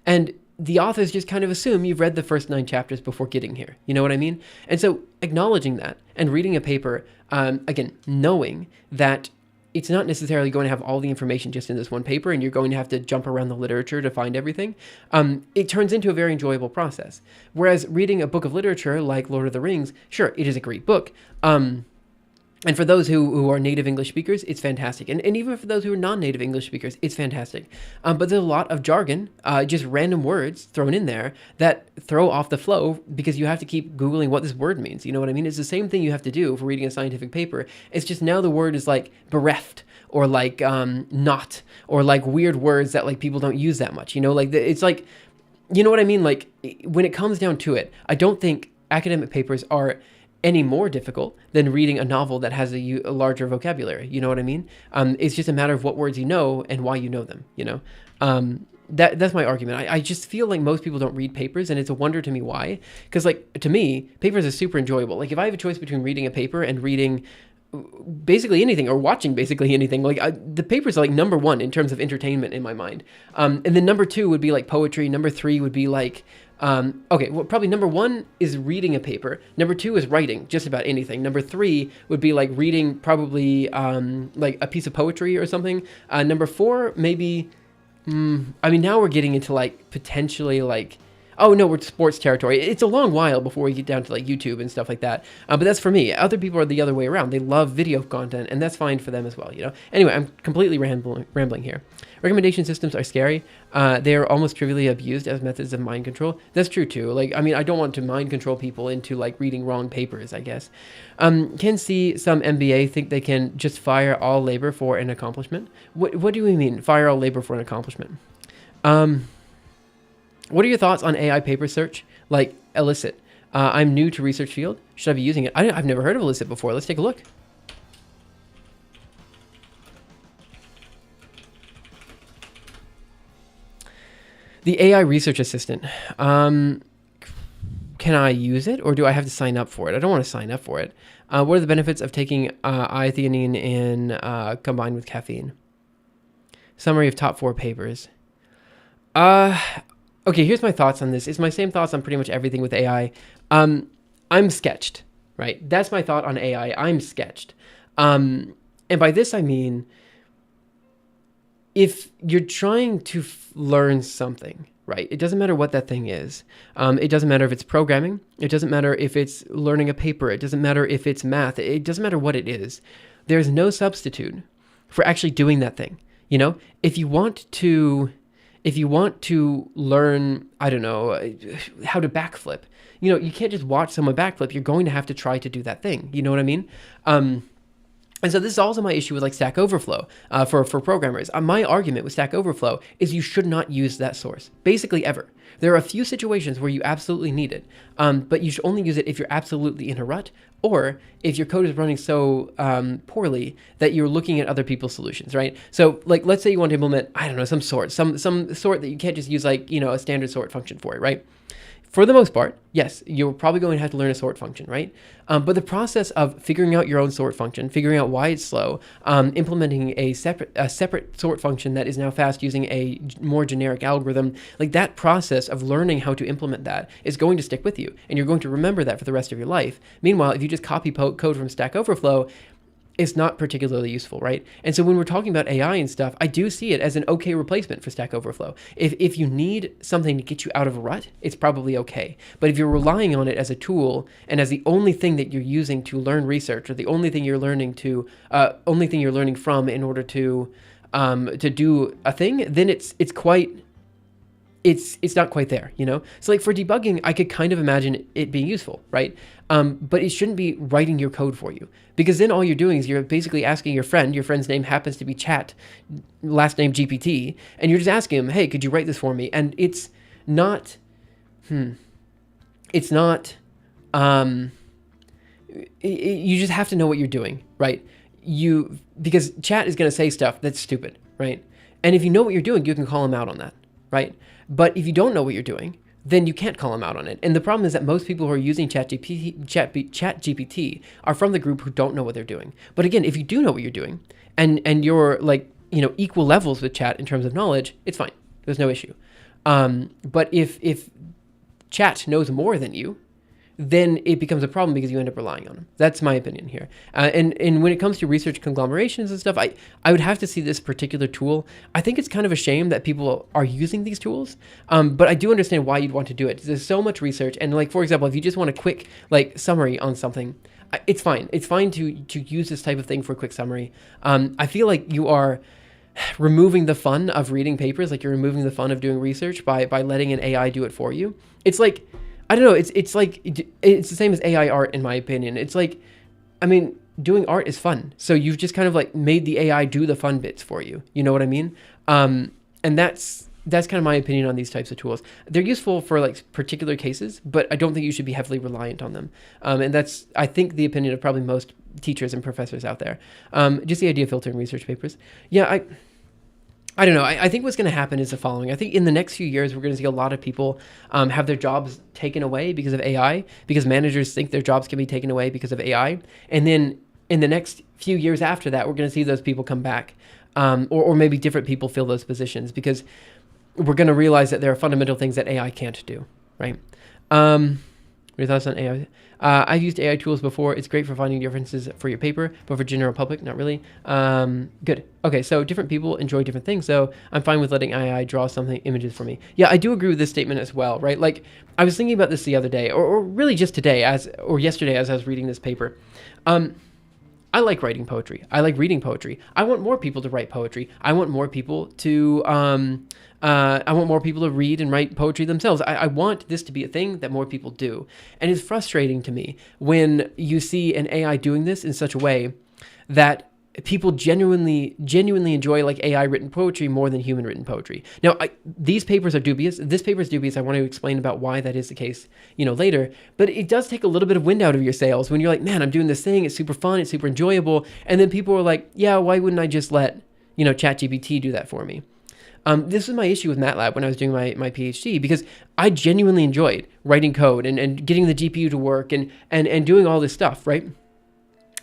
and the authors just kind of assume you've read the first 9 chapters before getting here. You know what I mean? And so acknowledging that and reading a paper, again, knowing that it's not necessarily going to have all the information just in this one paper and you're going to have to jump around the literature to find everything. It turns into a very enjoyable process. Whereas reading a book of literature like Lord of the Rings, sure, it is a great book. And for those who are native English speakers, it's fantastic. And even for those who are non-native English speakers, it's fantastic. But there's a lot of jargon, just random words thrown in there that throw off the flow because you have to keep Googling what this word means. You know what I mean? It's the same thing you have to do for reading a scientific paper. It's just now the word is like bereft or like not or like weird words that like people don't use that much. You know, like it's like, you know what I mean? Like when it comes down to it, I don't think academic papers are any more difficult than reading a novel that has a larger vocabulary. You know what I mean? It's just a matter of what words you know and why you know them, you know? That's my argument. I just feel like most people don't read papers, and it's a wonder to me why. Because, like, to me, papers are super enjoyable. Like, if I have a choice between reading a paper and reading basically anything or watching basically anything, like the papers are like number 1 in terms of entertainment in my mind. And then number 2 would be like poetry. Number 3 would be like, okay, well, probably number 1 is reading a paper. Number 2 is writing just about anything. Number 3 would be like reading probably like a piece of poetry or something. Number 4, maybe, I mean, now we're getting into like potentially like, oh no, we're sports territory. It's a long while before we get down to like YouTube and stuff like that. But that's for me. Other people are the other way around. They love video content, and that's fine for them as well, you know? Anyway, I'm completely rambling here. Recommendation systems are scary. They are almost trivially abused as methods of mind control. That's true too. Like, I mean, I don't want to mind control people into like reading wrong papers, I guess. Can see some MBA think they can just fire all labor for an accomplishment. What do we mean, fire all labor for an accomplishment? What are your thoughts on AI paper search, like Elicit? I'm new to research field. Should I be using it? I've never heard of Elicit before. Let's take a look. The AI research assistant. Can I use it, or do I have to sign up for it? I don't want to sign up for it. What are the benefits of taking I-theanine in combined with caffeine? Summary of top 4 papers. Okay, here's my thoughts on this. It's my same thoughts on pretty much everything with AI. I'm sketched, right? That's my thought on AI. I'm sketched. And by this, I mean, if you're trying to learn something, right? It doesn't matter what that thing is. It doesn't matter if it's programming. It doesn't matter if it's learning a paper. It doesn't matter if it's math. It doesn't matter what it is. There's no substitute for actually doing that thing. You know, if you want to learn, I don't know, how to backflip, you know, you can't just watch someone backflip. You're going to have to try to do that thing. You know what I mean? And so this is also my issue with like Stack Overflow for programmers. My argument with Stack Overflow is you should not use that source, basically ever. There are a few situations where you absolutely need it, but you should only use it if you're absolutely in a rut or if your code is running so poorly that you're looking at other people's solutions, right? So like, let's say you want to implement, I don't know, some sort that you can't just use like, you know, a standard sort function for it, right? For the most part, yes, you're probably going to have to learn a sort function, right? But the process of figuring out your own sort function, figuring out why it's slow, implementing a separate sort function that is now fast using a more generic algorithm, like that process of learning how to implement that is going to stick with you, and you're going to remember that for the rest of your life. Meanwhile, if you just copy code from Stack Overflow, it's not particularly useful, right? And so when we're talking about AI and stuff, I do see it as an okay replacement for Stack Overflow. If you need something to get you out of a rut, it's probably okay. But if you're relying on it as a tool and as the only thing that you're using to learn research, or the only thing you're learning from in order to do a thing, then it's not quite there, you know? So like for debugging, I could kind of imagine it being useful, right? But it shouldn't be writing your code for you, because then all you're doing is you're basically asking your friend's name happens to be Chat, last name GPT, and you're just asking him, hey, could you write this for me? And you just have to know what you're doing, right? Because Chat is going to say stuff that's stupid, right? And if you know what you're doing, you can call him out on that, right? But if you don't know what you're doing, then you can't call him out on it. And the problem is that most people who are using ChatGPT are from the group who don't know what they're doing. But again, if you do know what you're doing, and you're like, you know, equal levels with Chat in terms of knowledge, it's fine. There's no issue. But if Chat knows more than you, then it becomes a problem because you end up relying on them. That's my opinion here. And when it comes to research conglomerations and stuff, I would have to see this particular tool. I think it's kind of a shame that people are using these tools, but I do understand why you'd want to do it. There's so much research, and like, for example, if you just want a quick like summary on something, it's fine. It's fine to use this type of thing for a quick summary. I feel like you are removing the fun of reading papers, like you're removing the fun of doing research by letting an AI do it for you. It's like, I don't know, it's like, it's the same as AI art in my opinion. It's like, I mean, doing art is fun. So you've just kind of like made the AI do the fun bits for you. You know what I mean? And that's kind of my opinion on these types of tools. They're useful for like particular cases, but I don't think you should be heavily reliant on them. And that's, I think, the opinion of probably most teachers and professors out there. Just the idea of filtering research papers. Yeah, I don't know. I think what's going to happen is the following. I think in the next few years, we're going to see a lot of people have their jobs taken away because of AI, because managers think their jobs can be taken away because of AI. And then in the next few years after that, we're going to see those people come back, or maybe different people fill those positions, because we're going to realize that there are fundamental things that AI can't do, right? Your thoughts on AI? I've used AI tools before. It's great for finding differences for your paper, but for general public, not really. Good. Okay, so different people enjoy different things, so I'm fine with letting AI draw something, images for me. Yeah, I do agree with this statement as well, right? Like, I was thinking about this the other day, or really just today, or yesterday as I was reading this paper. I like writing poetry. I like reading poetry. I want more people to write poetry. I want more people to read and write poetry themselves. I want this to be a thing that more people do. And it's frustrating to me when you see an AI doing this in such a way that people genuinely enjoy like AI written poetry more than human written poetry. Now, these papers are dubious. This paper is dubious. I want to explain about why that is the case, later. But it does take a little bit of wind out of your sails when you're like, man, I'm doing this thing. It's super fun. It's super enjoyable. And then people are like, yeah, why wouldn't I just let, ChatGPT do that for me? This was my issue with MATLAB when I was doing my PhD, because I genuinely enjoyed writing code and getting the GPU to work and doing all this stuff, right?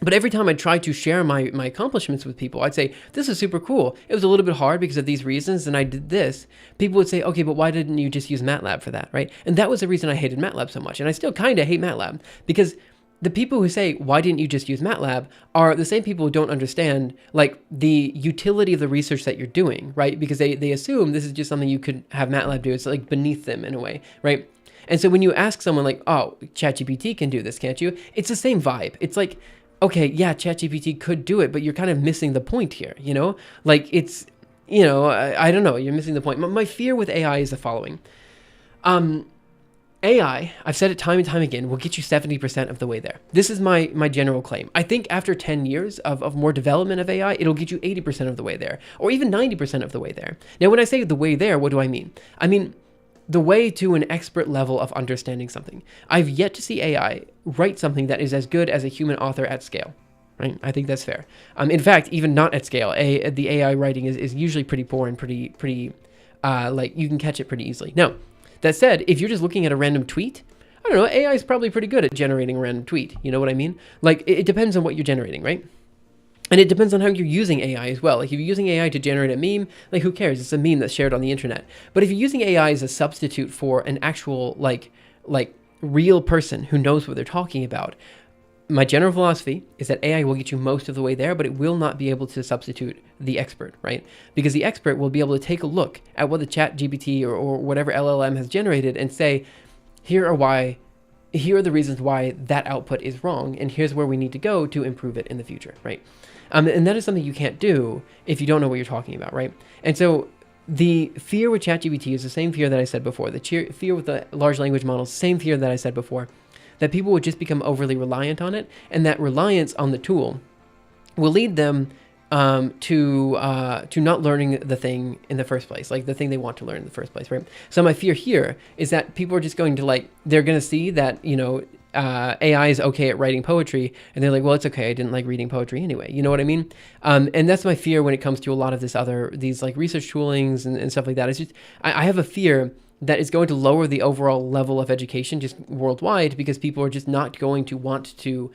But every time I tried to share my accomplishments with people, I'd say, this is super cool. It was a little bit hard because of these reasons, and I did this. People would say, okay, but why didn't you just use MATLAB for that, right? And that was the reason I hated MATLAB so much. And I still kind of hate MATLAB, because the people who say, why didn't you just use MATLAB, are the same people who don't understand like the utility of the research that you're doing, right? Because they assume this is just something you could have MATLAB do. It's like beneath them in a way, right? And so when you ask someone like, oh, ChatGPT can do this, can't you? It's the same vibe. It's like, okay, yeah, ChatGPT could do it, but you're kind of missing the point here, you know? Like it's, you know, I don't know, you're missing the point. My fear with AI is the following. AI, I've said it time and time again, will get you 70% of the way there. This is my general claim. I think after 10 years of more development of AI, it'll get you 80% of the way there, or even 90% of the way there. Now, when I say the way there, what do I mean? I mean the way to an expert level of understanding something. I've yet to see AI write something that is as good as a human author at scale. Right? I think that's fair. In fact, even not at scale, the AI writing is usually pretty poor and pretty like you can catch it pretty easily. Now, that said, if you're just looking at a random tweet, I don't know, AI is probably pretty good at generating a random tweet. You know what I mean? Like, it depends on what you're generating, right? And it depends on how you're using AI as well. Like, if you're using AI to generate a meme, like, who cares? It's a meme that's shared on the internet. But if you're using AI as a substitute for an actual, like real person who knows what they're talking about, my general philosophy is that AI will get you most of the way there, but it will not be able to substitute the expert, right? Because the expert will be able to take a look at what the ChatGPT or whatever LLM has generated and say, here are the reasons why that output is wrong, and here's where we need to go to improve it in the future, right? And that is something you can't do if you don't know what you're talking about, right? And so the fear with ChatGPT is the same fear that I said before. The fear with the large language models, same fear that I said before. That people would just become overly reliant on it, and that reliance on the tool will lead them to not learning the thing in the first place, like the thing they want to learn in the first place, right? So my fear here is that people are just going to they're going to see that, you know, AI is okay at writing poetry, and they're like, well, it's okay, I didn't like reading poetry anyway, you know what I mean? And that's my fear when it comes to a lot of these like research toolings and stuff like that. It's just, I have a fear that is going to lower the overall level of education just worldwide, because people are just not going to want to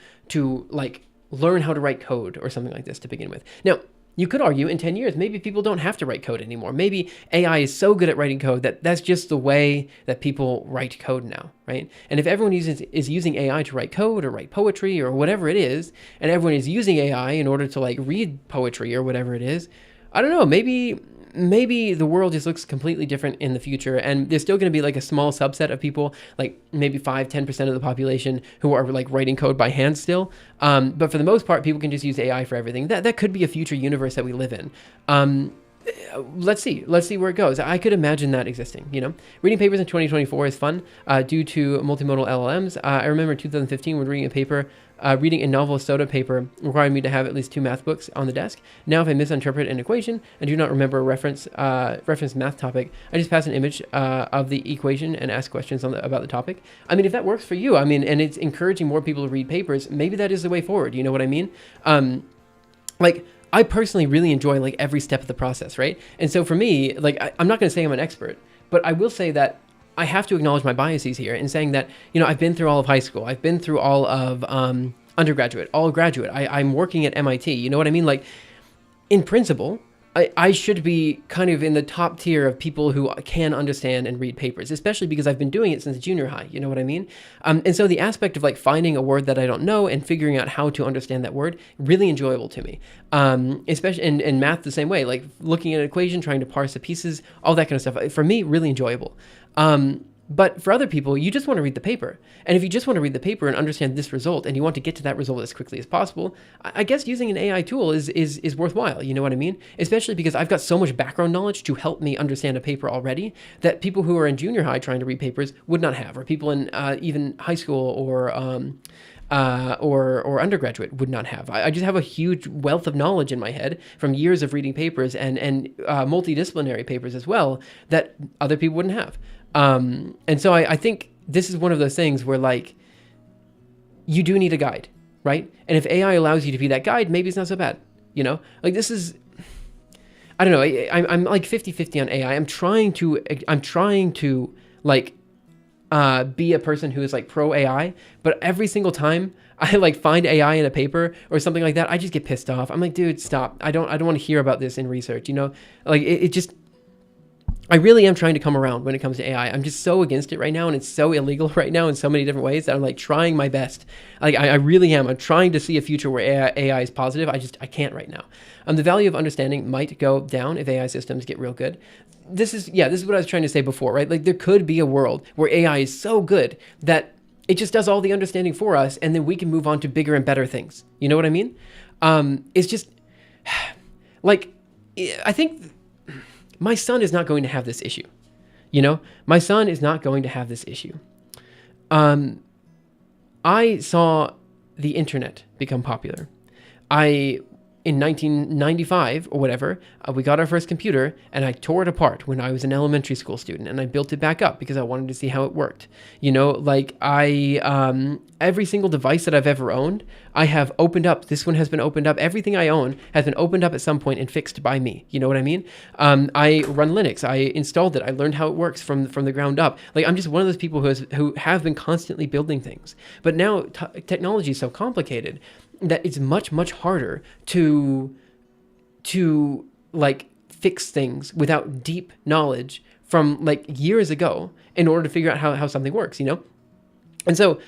like learn how to write code or something like this to begin with. Now, you could argue in 10 years, maybe people don't have to write code anymore. Maybe AI is so good at writing code that that's just the way that people write code now, right? And if everyone is using AI to write code or write poetry or whatever it is, and everyone is using AI in order to like read poetry or whatever it is, I don't know, maybe the world just looks completely different in the future, and there's still going to be like a small subset of people, like maybe 5-10% of the population, who are like writing code by hand still. But for the most part, people can just use AI for everything. That could be a future universe that we live in. Let's see where it goes. I could imagine that existing, you know. Reading papers in 2024 is fun due to multimodal LLMs. I remember in 2015 when reading a novel soda paper required me to have at least 2 math books on the desk. Now, if I misinterpret an equation and do not remember a reference math topic, I just pass an image of the equation and ask questions about the topic. I mean, if that works for you, I mean, and it's encouraging more people to read papers, maybe that is the way forward. You know what I mean? I personally really enjoy like every step of the process, right? And so for me, like I'm not going to say I'm an expert, but I will say that I have to acknowledge my biases here in saying that, you know, I've been through all of high school. I've been through all of undergraduate, all graduate. I'm working at MIT. You know what I mean? Like, in principle, I should be kind of in the top tier of people who can understand and read papers, especially because I've been doing it since junior high. You know what I mean? And so the aspect of like finding a word that I don't know and figuring out how to understand that word, really enjoyable to me. Especially in math the same way, like looking at an equation, trying to parse the pieces, all that kind of stuff. For me, really enjoyable. But for other people, you just want to read the paper. And if you just want to read the paper and understand this result, and you want to get to that result as quickly as possible, I guess using an AI tool is worthwhile. You know what I mean? Especially because I've got so much background knowledge to help me understand a paper already that people who are in junior high trying to read papers would not have, or people in even high school or undergraduate would not have. I just have a huge wealth of knowledge in my head from years of reading papers and multidisciplinary papers as well that other people wouldn't have. And so I think this is one of those things where like you do need a guide, right? And if AI allows you to be that guide, maybe it's not so bad, you know? Like this is, I don't know, I'm like 50-50 on AI. I'm trying to like be a person who is like pro AI, but every single time I like find AI in a paper or something like that, I just get pissed off. I'm like, dude, stop. I don't want to hear about this in research, you know? Like it just, I really am trying to come around when it comes to AI. I'm just so against it right now, and it's so illegal right now in so many different ways that I'm like trying my best. Like I really am. I'm trying to see a future where AI is positive. I can't right now. The value of understanding might go down if AI systems get real good. This is what I was trying to say before, right? Like there could be a world where AI is so good that it just does all the understanding for us, and then we can move on to bigger and better things. You know what I mean? It's just like I think my son is not going to have this issue. You know, my son is not going to have this issue. I saw the internet become popular. In 1995 or whatever, we got our first computer, and I tore it apart when I was an elementary school student, and I built it back up because I wanted to see how it worked. You know, like every single device that I've ever owned, I have opened up. This one has been opened up. Everything I own has been opened up at some point and fixed by me. You know what I mean? I run Linux. I installed it. I learned how it works from the ground up. Like I'm just one of those people who have been constantly building things. But now technology is so complicated that it's much, much harder to like fix things without deep knowledge from like years ago in order to figure out how something works, you know? And so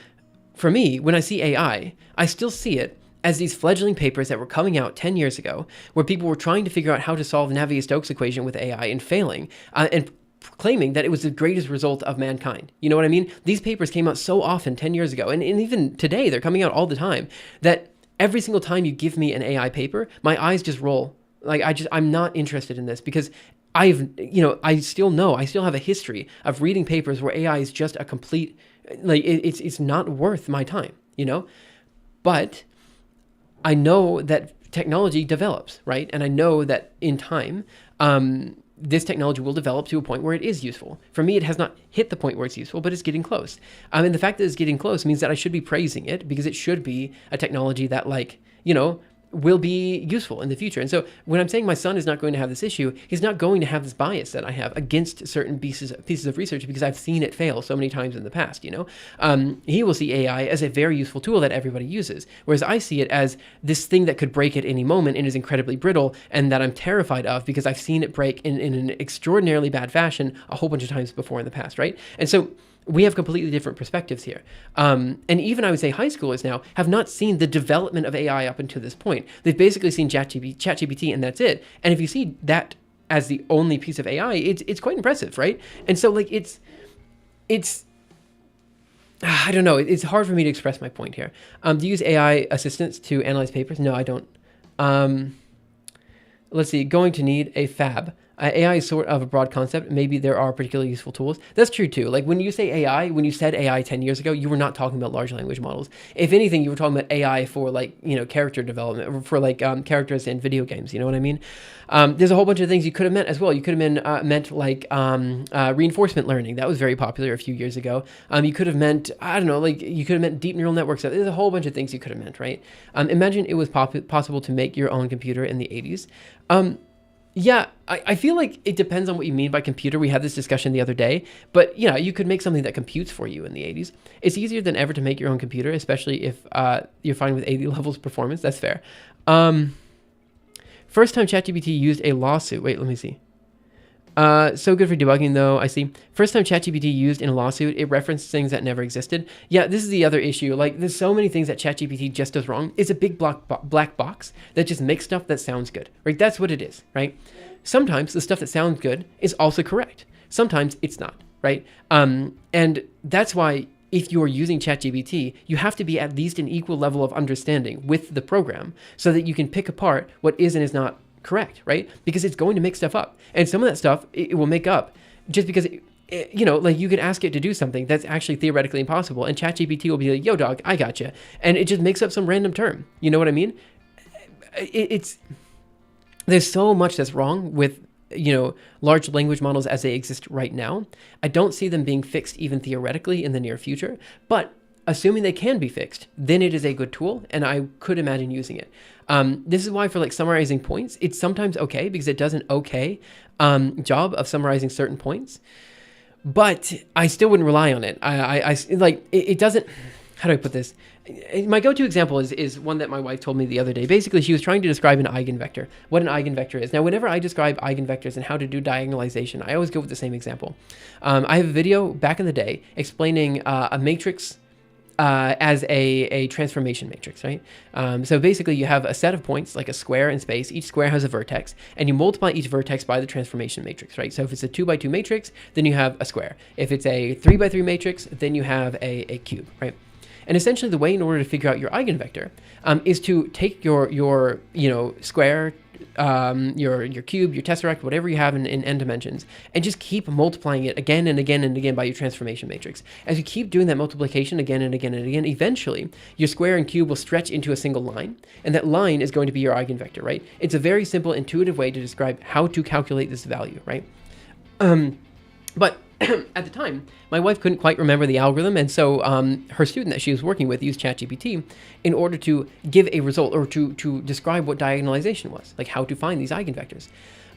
for me, when I see AI, I still see it as these fledgling papers that were coming out 10 years ago where people were trying to figure out how to solve Navier-Stokes equation with AI and failing, and claiming that it was the greatest result of mankind. You know what I mean? These papers came out so often 10 years ago, and even today, they're coming out all the time, that every single time you give me an AI paper, my eyes just roll. Like I'm not interested in this because I still have a history of reading papers where AI is just a complete, like it's not worth my time, you know? But I know that technology develops, right? And I know that in time, this technology will develop to a point where it is useful. For me, it has not hit the point where it's useful, but it's getting close. And the fact that it's getting close means that I should be praising it because it should be a technology that, like, you know, will be useful in the future. And so when I'm saying my son is not going to have this issue, he's not going to have this bias that I have against certain pieces of research because I've seen it fail so many times in the past, you know? He will see AI as a very useful tool that everybody uses, whereas I see it as this thing that could break at any moment and is incredibly brittle and that I'm terrified of because I've seen it break in an extraordinarily bad fashion a whole bunch of times before in the past, right? And so we have completely different perspectives here. And even I would say high schoolers now have not seen the development of AI up until this point. They've basically seen ChatGPT and that's it. And if you see that as the only piece of AI, it's quite impressive, right? And so like it's I don't know. It's hard for me to express my point here. Do you use AI assistants to analyze papers? No, I don't. Let's see. Going to need a fab. AI is sort of a broad concept. Maybe there are particularly useful tools. That's true too. Like when you say AI, when you said AI 10 years ago, you were not talking about large language models. If anything, you were talking about AI for like, you know, character development, or for like characters in video games. You know what I mean? There's a whole bunch of things you could have meant as well. You could have meant like reinforcement learning. That was very popular a few years ago. You could have meant, I don't know, like you could have meant deep neural networks. There's a whole bunch of things you could have meant, right? Imagine it was possible to make your own computer in the 80s. Yeah, I feel like it depends on what you mean by computer. We had this discussion the other day, but yeah, you could make something that computes for you in the 80s. It's easier than ever to make your own computer, especially if you're fine with 80 levels of performance. That's fair. First time ChatGPT used a lawsuit. Wait, let me see. So good for debugging though, I see. First time ChatGPT used in a lawsuit, it referenced things that never existed. Yeah, this is the other issue. Like there's so many things that ChatGPT just does wrong. It's a big black box that just makes stuff that sounds good, right? That's what it is, right? Sometimes the stuff that sounds good is also correct. Sometimes it's not, right? And that's why if you're using ChatGPT, you have to be at least an equal level of understanding with the program so that you can pick apart what is and is not correct, right? Because it's going to make stuff up. And some of that stuff it will make up just because, you know, like you can ask it to do something that's actually theoretically impossible. And ChatGPT will be like, yo, dog, I gotcha. And it just makes up some random term. You know what I mean? There's so much that's wrong with, you know, large language models as they exist right now. I don't see them being fixed even theoretically in the near future, but assuming they can be fixed, then it is a good tool, and I could imagine using it. This is why for like summarizing points, it's sometimes okay because it does an okay job of summarizing certain points, but I still wouldn't rely on it. I like it doesn't. how do I put this? My go-to example is one that my wife told me the other day. Basically, she was trying to describe an eigenvector, what an eigenvector is. Now, whenever I describe eigenvectors and how to do diagonalization, I always go with the same example. I have a video back in the day explaining a matrix as a transformation matrix, right? So basically, you have a set of points, like a square in space. Each square has a vertex, and you multiply each vertex by the transformation matrix, right? So if it's a 2 by 2 matrix, then you have a square. If it's a 3 by 3 matrix, then you have a cube, right? And essentially, the way in order to figure out your eigenvector is to take your square, your cube, your tesseract, whatever you have in n dimensions, and just keep multiplying it again and again and again by your transformation matrix. As you keep doing that multiplication again and again and again, eventually your square and cube will stretch into a single line, and that line is going to be your eigenvector, right? It's a very simple, intuitive way to describe how to calculate this value, right? But at the time, my wife couldn't quite remember the algorithm, and so her student that she was working with used ChatGPT in order to give a result or to describe what diagonalization was, like how to find these eigenvectors.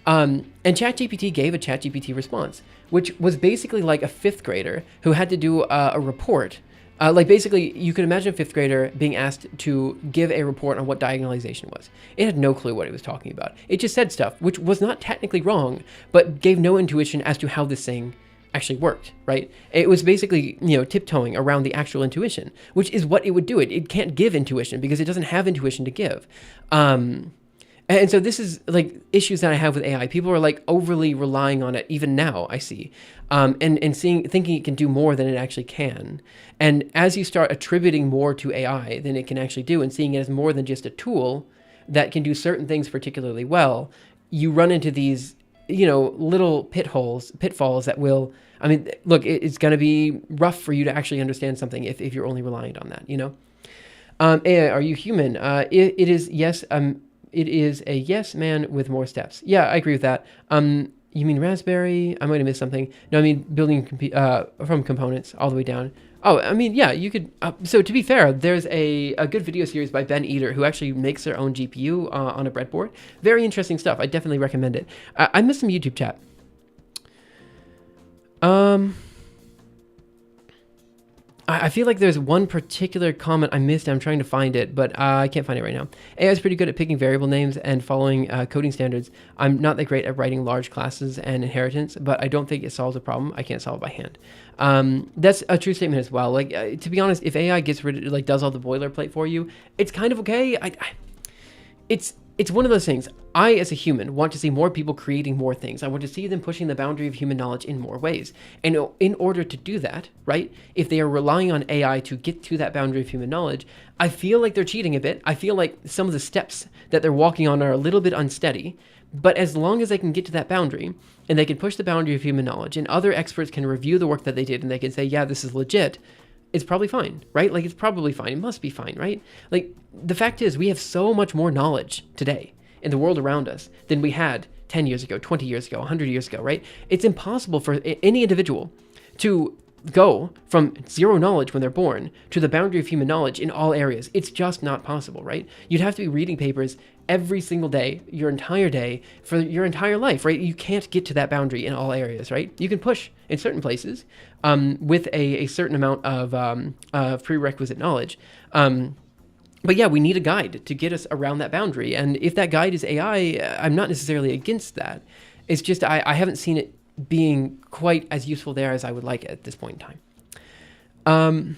And ChatGPT gave a ChatGPT response, which was basically like a fifth grader who had to do a report. Like basically, you could imagine a fifth grader being asked to give a report on what diagonalization was. It had no clue what it was talking about. It just said stuff, which was not technically wrong, but gave no intuition as to how this thing actually worked, right? It was basically, tiptoeing around the actual intuition, which is what it would do. It can't give intuition because it doesn't have intuition to give. And so this is like issues that I have with AI. People are like overly relying on it, even now, I see, and thinking it can do more than it actually can. And as you start attributing more to AI than it can actually do and seeing it as more than just a tool that can do certain things particularly well, you run into these little pitfalls that will, look, it's going to be rough for you to actually understand something if you're only reliant on that, AI, are you human? It is yes. It is a yes man with more steps. Yeah, I agree with that. You mean Raspberry? I might have missed something. No, I mean building from components all the way down. Oh, yeah, you could. So to be fair, there's a good video series by Ben Eder who actually makes their own GPU on a breadboard. Very interesting stuff. I definitely recommend it. I missed some YouTube chat. I feel like there's one particular comment I missed. I'm trying to find it, but I can't find it right now. AI is pretty good at picking variable names and following coding standards. I'm not that great at writing large classes and inheritance, but I don't think it solves a problem I can't solve by hand. That's a true statement as well. Like, to be honest, if AI gets rid of, does all the boilerplate for you, it's kind of okay. It's one of those things. I, as a human, want to see more people creating more things. I want to see them pushing the boundary of human knowledge in more ways. And in order to do that, right, if they are relying on AI to get to that boundary of human knowledge, I feel like they're cheating a bit. I feel like some of the steps that they're walking on are a little bit unsteady. But as long as they can get to that boundary, and they can push the boundary of human knowledge, and other experts can review the work that they did, and they can say, yeah, this is legit, it's probably fine, right? Like, it's probably fine. It must be fine, right? Like, the fact is, we have so much more knowledge today in the world around us than we had 10 years ago, 20 years ago, 100 years ago, right? It's impossible for any individual to go from zero knowledge when they're born to the boundary of human knowledge in all areas. It's just not possible, right? You'd have to be reading papers every single day, your entire day, for your entire life, right? You can't get to that boundary in all areas, right? You can push in certain places with a certain amount of prerequisite knowledge. But yeah, we need a guide to get us around that boundary. And if that guide is AI, I'm not necessarily against that. It's just I haven't seen it being quite as useful there as I would like at this point in time.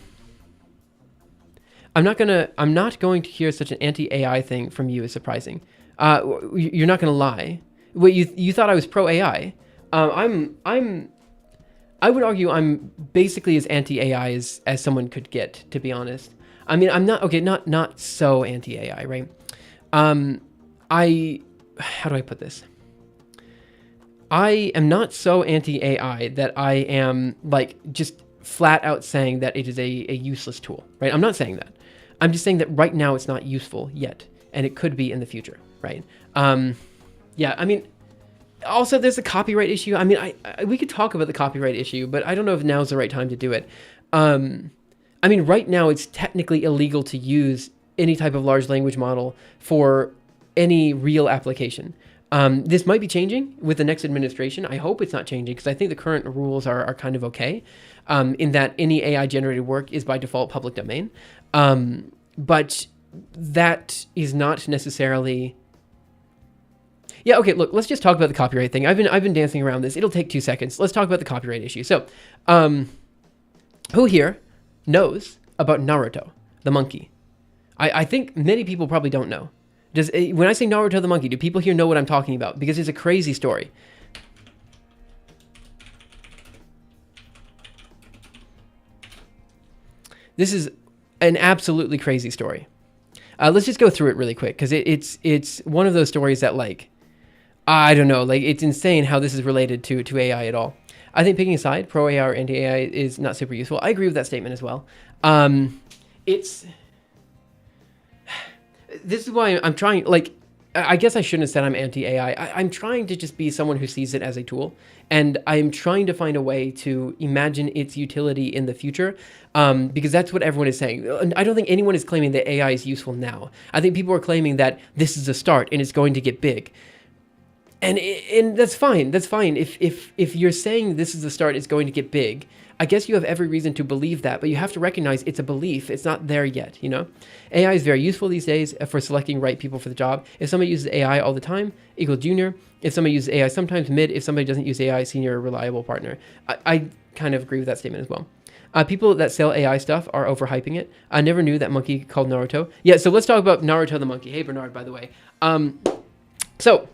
I'm not going to hear such an anti-AI thing from you is surprising. You're not going to lie. Wait, you thought I was pro-AI? I would argue I'm basically as anti-AI as someone could get, to be honest. I mean, I'm not so anti-AI, right? How do I put this? I am not so anti-AI that I am like just flat out saying that it is a useless tool, right? I'm not saying that. I'm just saying that right now it's not useful yet, and it could be in the future, right? Yeah, I mean, also there's a copyright issue. I mean, we could talk about the copyright issue, but I don't know if now's the right time to do it. I mean, right now it's technically illegal to use any type of large language model for any real application. This might be changing with the next administration. I hope it's not changing because I think the current rules are kind of okay, in that any AI generated work is by default public domain. But that is not necessarily... Yeah, okay, look, let's just talk about the copyright thing. I've been dancing around this. It'll take 2 seconds. Let's talk about the copyright issue. So, who here knows about Naruto, the monkey? I think many people probably don't know. When I say Naruto the monkey, do people here know what I'm talking about? Because it's a crazy story. This is an absolutely crazy story. Let's just go through it really quick, because it's one of those stories that, like, I don't know, like, it's insane how this is related to AI at all. I think picking a side, pro-AI or anti-AI, is not super useful. I agree with that statement as well. This is why I'm trying, like, I guess I shouldn't have said I'm anti-AI. I'm trying to just be someone who sees it as a tool, and I'm trying to find a way to imagine its utility in the future, because that's what everyone is saying. I don't think anyone is claiming that AI is useful now. I think people are claiming that this is a start and it's going to get big. And that's fine. That's fine. If you're saying this is the start, it's going to get big, I guess you have every reason to believe that, but you have to recognize it's a belief. It's not there yet, you know? AI is very useful these days for selecting right people for the job. If somebody uses AI all the time, equals junior. If somebody uses AI sometimes, mid. If somebody doesn't use AI, senior, reliable partner. I kind of agree with that statement as well. People that sell AI stuff are overhyping it. I never knew that monkey called Naruto. Yeah, so let's talk about Naruto the monkey. Hey, Bernard, by the way. So...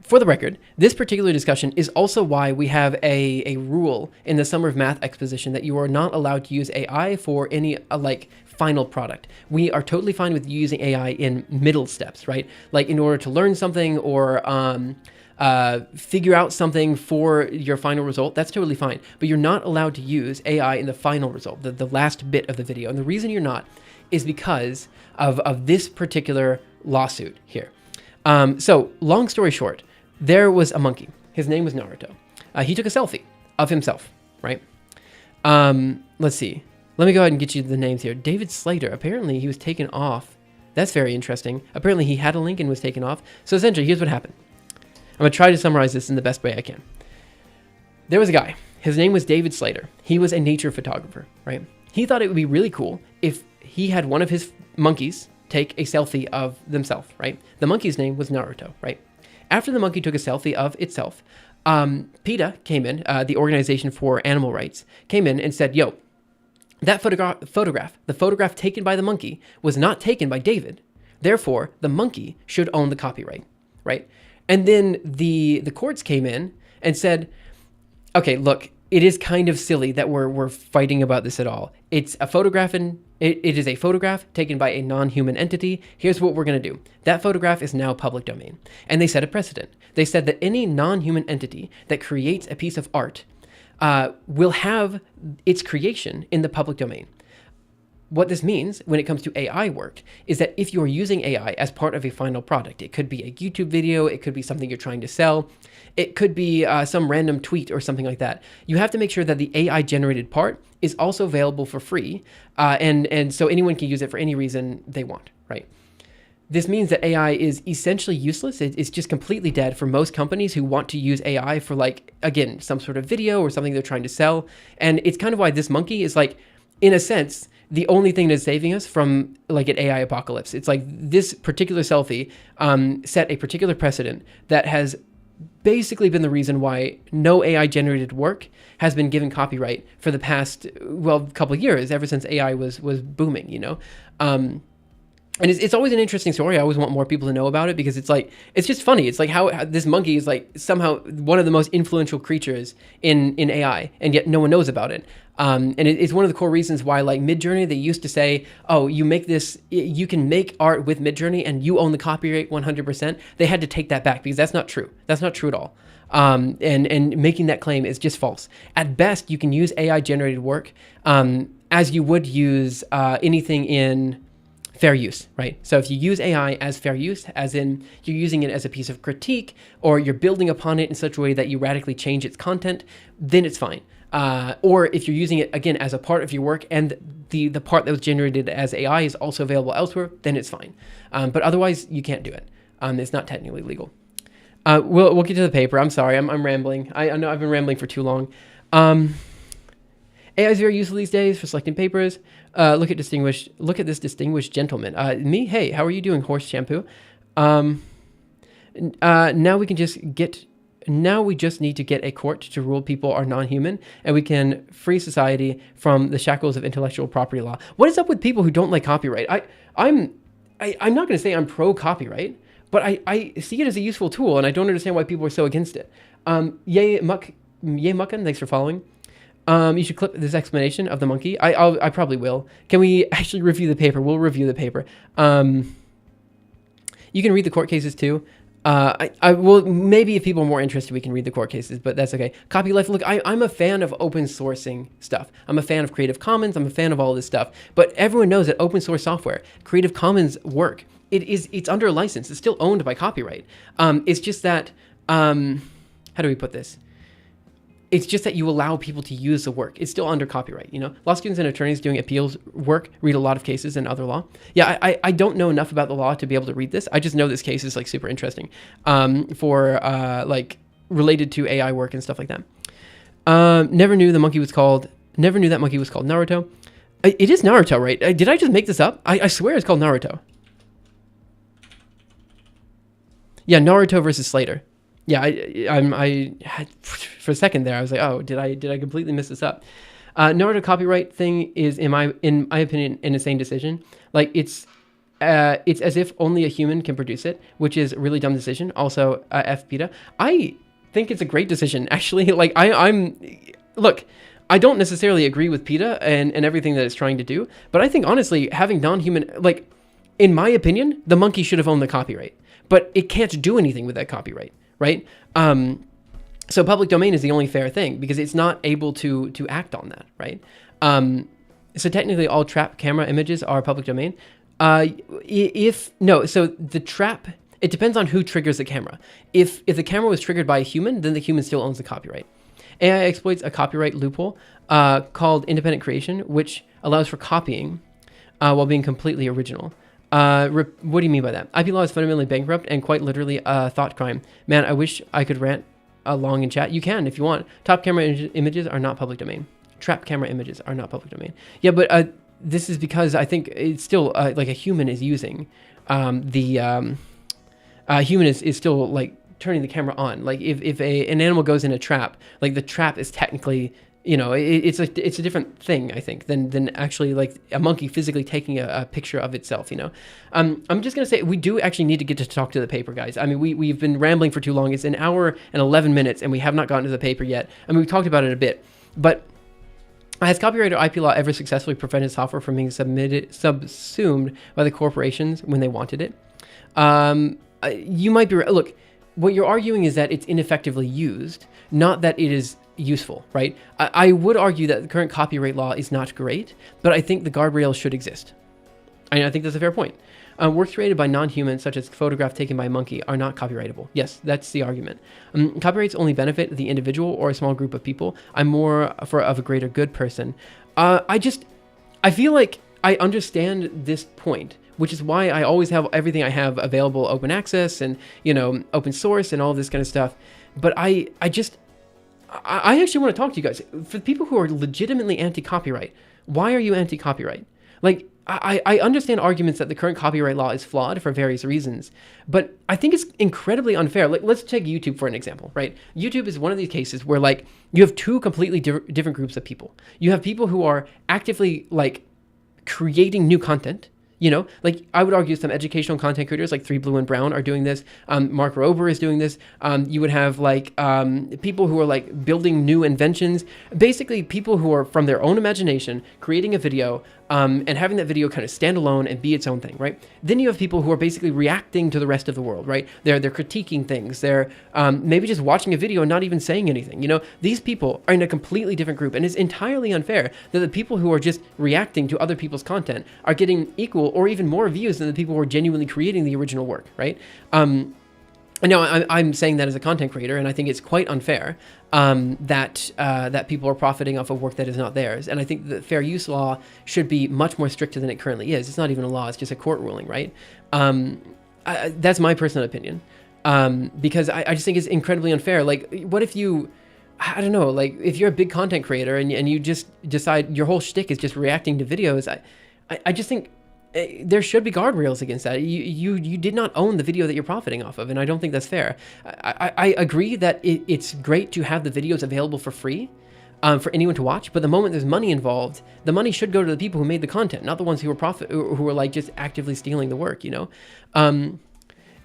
For the record, this particular discussion is also why we have a rule in the Summer of Math exposition that you are not allowed to use AI for any, like, final product. We are totally fine with using AI in middle steps, right? Like, in order to learn something or figure out something for your final result, that's totally fine. But you're not allowed to use AI in the final result, the last bit of the video. And the reason you're not is because of this particular lawsuit here. So, long story short, there was a monkey. His name was Naruto. He took a selfie of himself, right? Let's see. Let me go ahead and get you the names here. David Slater. Apparently, he was taken off. That's very interesting. Apparently, he had a link and was taken off. So essentially, here's what happened. I'm going to try to summarize this in the best way I can. There was a guy. His name was David Slater. He was a nature photographer, right? He thought it would be really cool if he had one of his monkeys take a selfie of themselves, right? The monkey's name was Naruto, right? After the monkey took a selfie of itself, PETA came in, the Organization for Animal Rights, came in and said, yo, that the photograph taken by the monkey was not taken by David. Therefore, the monkey should own the copyright, right? And then the courts came in and said, okay, look, it is kind of silly that we're fighting about this at all. It's a photograph, and it is a photograph taken by a non-human entity. Here's what we're going to do. That photograph is now public domain. And they set a precedent. They said that any non-human entity that creates a piece of art will have its creation in the public domain. What this means when it comes to AI work is that if you're using AI as part of a final product, it could be a YouTube video, it could be something you're trying to sell, it could be some random tweet or something like that. You have to make sure that the AI generated part is also available for free, and so anyone can use it for any reason they want, right? This means that AI is essentially useless. It's just completely dead for most companies who want to use AI for, like, again, some sort of video or something they're trying to sell. And it's kind of why this monkey is, like, in a sense, the only thing that's saving us from, like, an AI apocalypse. It's like this particular selfie set a particular precedent that has basically been the reason why no AI generated work has been given copyright for the past, well, couple of years, ever since AI was booming, you know? And it's always an interesting story. I always want more people to know about it because it's like, it's just funny. It's like how this monkey is, like, somehow one of the most influential creatures in AI, and yet no one knows about it. And it's one of the core reasons why, like, Midjourney, they used to say, oh, you can make art with Midjourney and you own the copyright 100%. They had to take that back because that's not true. That's not true at all. And making that claim is just false. At best, you can use AI generated work as you would use anything in fair use, right? So if you use AI as fair use, as in you're using it as a piece of critique, or you're building upon it in such a way that you radically change its content, then it's fine. Or if you're using it, again, as a part of your work and the part that was generated as AI is also available elsewhere, then it's fine. But otherwise, you can't do it. It's not technically legal. We'll get to the paper. I'm sorry, I'm rambling. I know I've been rambling for too long. AI is very useful these days for selecting papers. Look at this distinguished gentleman. Me, hey, how are you doing, horse shampoo? Now we just need to get a court to rule people are non-human, and we can free society from the shackles of intellectual property law. What is up with people who don't like copyright? I'm not going to say I'm pro copyright, but I see it as a useful tool, and I don't understand why people are so against it. Yay Muckin, thanks for following. You should clip this explanation of the monkey. I probably will. Can we actually review the paper? We'll review the paper. You can read the court cases too. I will, maybe if people are more interested, we can read the court cases, but that's okay. Copyleft, look, I'm a fan of open sourcing stuff. I'm a fan of Creative Commons. I'm a fan of all this stuff, but everyone knows that open source software, Creative Commons work, it's under a license. It's still owned by copyright. It's just that, how do we put this? It's just that you allow people to use the work. It's still under copyright, you know? Law students and attorneys doing appeals work read a lot of cases and other law. Yeah, I don't know enough about the law to be able to read this. I just know this case is like super interesting for like related to AI work and stuff like that. Never knew that monkey was called Naruto. It is Naruto, right? Did I just make this up? I swear it's called Naruto. Yeah, Naruto versus Slater. Yeah, I had, for a second there, I was like, oh, did I completely miss this up? Naruto copyright thing is, in my opinion, an insane decision. Like it's as if only a human can produce it, which is a really dumb decision. Also, F PETA. I think it's a great decision, actually. Like look, I don't necessarily agree with PETA and everything that it's trying to do, but I think honestly, having non-human, like, in my opinion, the monkey should have owned the copyright, but it can't do anything with that copyright. Right? So public domain is the only fair thing because it's not able to act on that, right? So technically all trap camera images are public domain. So the trap, it depends on who triggers the camera. If the camera was triggered by a human, then the human still owns the copyright. AI exploits a copyright loophole called independent creation, which allows for copying while being completely original. What do you mean by that? IP law is fundamentally bankrupt and quite literally a thought crime. Man, I wish I could rant along in chat. You can if you want. Top camera images are not public domain. Trap camera images are not public domain. Yeah, but this is because I think it's still like a human is using human is still like turning the camera on. Like if an animal goes in a trap, like the trap is technically, you know, it's a different thing, I think, than actually like a monkey physically taking a picture of itself, you know. I'm just going to say we do actually need to get to talk to the paper, guys. I mean, we've been rambling for too long. It's an hour and 11 minutes, and we have not gotten to the paper yet. I mean, we talked about it a bit, but has copyright or IP law ever successfully prevented software from being subsumed by the corporations when they wanted it? You might be right. Look, what you're arguing is that it's ineffectively used, not that it is useful, right? I would argue that the current copyright law is not great, but I think the guardrails should exist. I think that's a fair point. Works created by non-humans, such as photograph taken by a monkey, are not copyrightable. Yes, that's the argument. Copyrights only benefit the individual or a small group of people. I'm more of a greater good person. I feel like I understand this point, which is why I always have everything I have available open access and, you know, open source and all this kind of stuff. But I actually want to talk to you guys. For people who are legitimately anti-copyright, why are you anti-copyright? Like, I understand arguments that the current copyright law is flawed for various reasons, but I think it's incredibly unfair. Like, let's take YouTube for an example, right? YouTube is one of these cases where, like, you have two completely different groups of people. You have people who are actively, like, creating new content. You know, like I would argue some educational content creators like 3 Blue and Brown are doing this. Mark Rober is doing this. You would have like people who are like building new inventions, basically people who are from their own imagination creating a video and having that video kind of stand alone and be its own thing, right? Then you have people who are basically reacting to the rest of the world, right? They're critiquing things. They're maybe just watching a video and not even saying anything. You know, these people are in a completely different group, and it's entirely unfair that the people who are just reacting to other people's content are getting equal or even more views than the people who are genuinely creating the original work, right? And now I'm saying that as a content creator, and I think it's quite unfair that people are profiting off of work that is not theirs. And I think the fair use law should be much more stricter than it currently is. It's not even a law; it's just a court ruling, right? That's my personal opinion. because I just think it's incredibly unfair. Like, what if you, I don't know, like if you're a big content creator and you just decide your whole shtick is just reacting to videos, I just think there should be guardrails against that. You did not own the video that you're profiting off of, and I don't think that's fair. I agree that it's great to have the videos available for free, for anyone to watch, but the moment there's money involved, the money should go to the people who made the content, not the ones who were like just actively stealing the work, you know?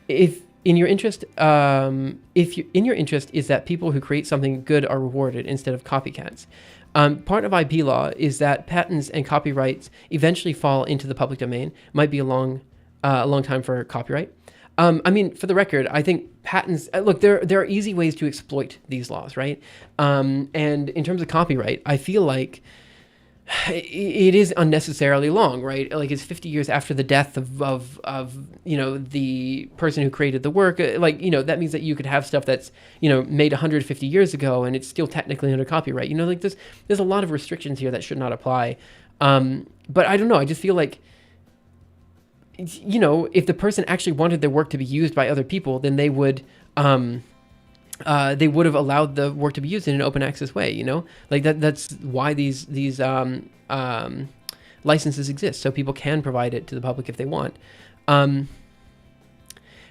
If in your interest, in your interest is that people who create something good are rewarded instead of copycats. Part of IP law is that patents and copyrights eventually fall into the public domain. Might be a long time for copyright. I mean, for the record, I think patents, look, there are easy ways to exploit these laws, right? And in terms of copyright, I feel like it is unnecessarily long, right? Like it's 50 years after the death of you know, the person who created the work. Like, you know, that means that you could have stuff that's, you know, made 150 years ago and it's still technically under copyright. You know, like there's a lot of restrictions here that should not apply. But I don't know. I just feel like, you know, if the person actually wanted their work to be used by other people, then they would have allowed the work to be used in an open access way, you know, like that's why these licenses exist, so people can provide it to the public if they want.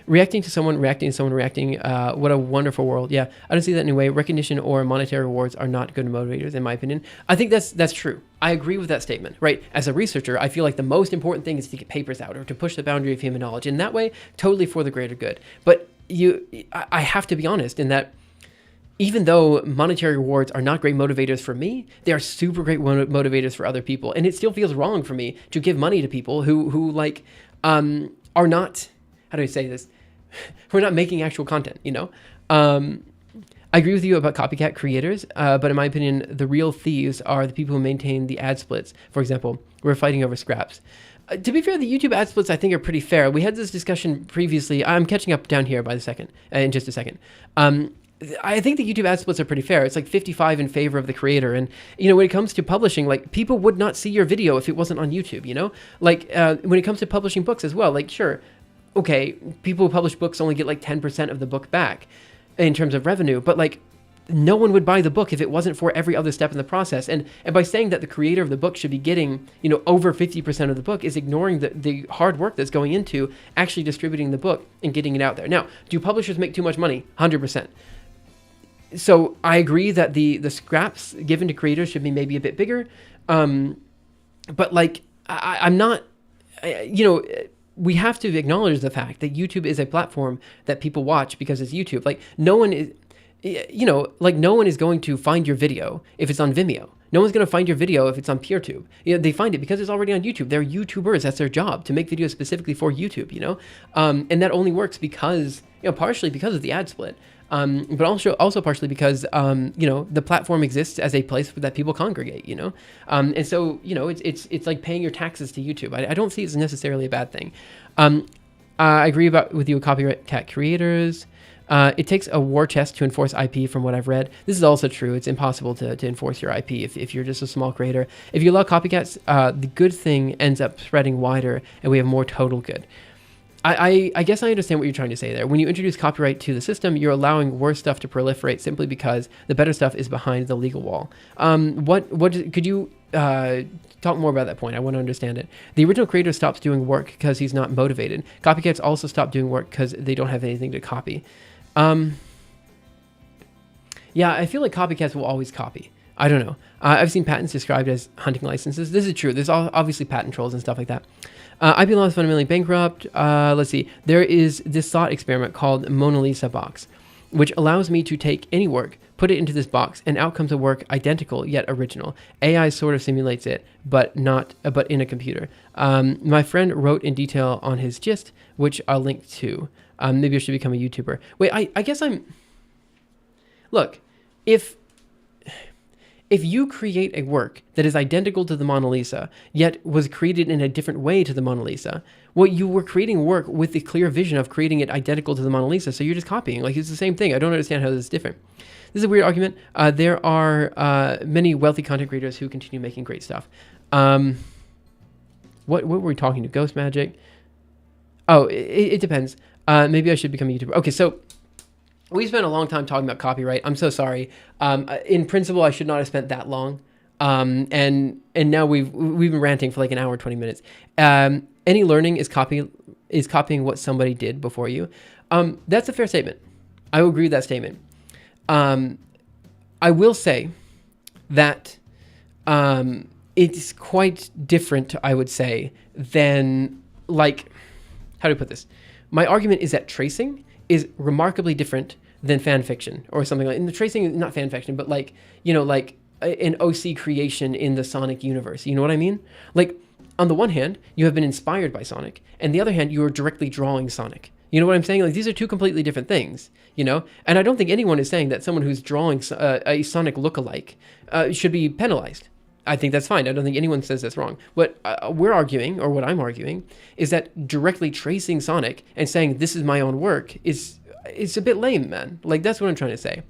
Reacting to someone, what a wonderful world. Yeah, I don't see that anyway. Recognition or monetary rewards are not good motivators, in my opinion. I think that's true. I agree with that statement, right? As a researcher, I feel like the most important thing is to get papers out or to push the boundary of human knowledge. In that way, totally for the greater good. But I have to be honest in that even though monetary rewards are not great motivators for me, they are super great motivators for other people. And it still feels wrong for me to give money to people who like, are not, how do I say this? Who are not making actual content, you know? I agree with you about copycat creators, but in my opinion, the real thieves are the people who maintain the ad splits. For example, we're fighting over scraps. To be fair, the YouTube ad splits I think are pretty fair. We had this discussion previously. I'm catching up down here in just a second. I think the YouTube ad splits are pretty fair. It's like 55 in favor of the creator. And, you know, when it comes to publishing, like people would not see your video if it wasn't on YouTube, you know? Like when it comes to publishing books as well, like sure, okay, people who publish books only get like 10% of the book back in terms of revenue, but like no one would buy the book if it wasn't for every other step in the process. And by saying that the creator of the book should be getting, you know, over 50% of the book is ignoring the hard work that's going into actually distributing the book and getting it out there. Now, do publishers make too much money? 100%. So I agree that the scraps given to creators should be maybe a bit bigger. But like, I'm not, you know, we have to acknowledge the fact that YouTube is a platform that people watch because it's YouTube. Like no one is, you know, like no one is going to find your video if it's on Vimeo. No one's going to find your video if it's on PeerTube. You know, they find it because it's already on YouTube. They're YouTubers. That's their job, to make videos specifically for YouTube, you know? And that only works because, you know, partially because of the ad split. But also partially because, you know, the platform exists as a place that people congregate, you know? And so, you know, it's like paying your taxes to YouTube. I don't see it's necessarily a bad thing. I agree with you with copycat creators. It takes a war chest to enforce IP from what I've read. This is also true. It's impossible to enforce your IP if you're just a small creator. If you allow copycats, the good thing ends up spreading wider and we have more total good. I guess I understand what you're trying to say there. When you introduce copyright to the system, you're allowing worse stuff to proliferate simply because the better stuff is behind the legal wall. Could you talk more about that point? I want to understand it. The original creator stops doing work because he's not motivated. Copycats also stop doing work because they don't have anything to copy. Yeah, I feel like copycats will always copy. I don't know. I've seen patents described as hunting licenses. This is true. There's obviously patent trolls and stuff like that. IP law is fundamentally bankrupt. Let's see. There is this thought experiment called Mona Lisa box, which allows me to take any work, put it into this box, and out comes a work identical yet original. AI sort of simulates it, but in a computer. My friend wrote in detail on his gist, which I'll link to. Maybe I should become a YouTuber. Wait, I guess look, if you create a work that is identical to the Mona Lisa, yet was created in a different way to the Mona Lisa, well, you were creating work with the clear vision of creating it identical to the Mona Lisa, so you're just copying. Like, it's the same thing. I don't understand how this is different. This is a weird argument. There are many wealthy content creators who continue making great stuff. What were we talking to? Ghost Magic? Oh, it depends. Maybe I should become a YouTuber. Okay, so we spent a long time talking about copyright. I'm so sorry. In principle, I should not have spent that long. And now we've been ranting for like an hour, 20 minutes. Any learning is copying what somebody did before you. That's a fair statement. I will agree with that statement. I will say that it's quite different, I would say, than like, how do I put this? My argument is that tracing is remarkably different than fan fiction or something like. And the tracing is not fan fiction, but like, you know, like an OC creation in the Sonic universe. You know what I mean? Like, on the one hand, you have been inspired by Sonic, and the other hand, you are directly drawing Sonic. You know what I'm saying? Like, these are two completely different things, you know? And I don't think anyone is saying that someone who's drawing a Sonic lookalike should be penalized. I think that's fine. I don't think anyone says that's wrong. What we're arguing, or what I'm arguing, is that directly tracing Sonic and saying this is my own work is a bit lame, man. Like, that's what I'm trying to say.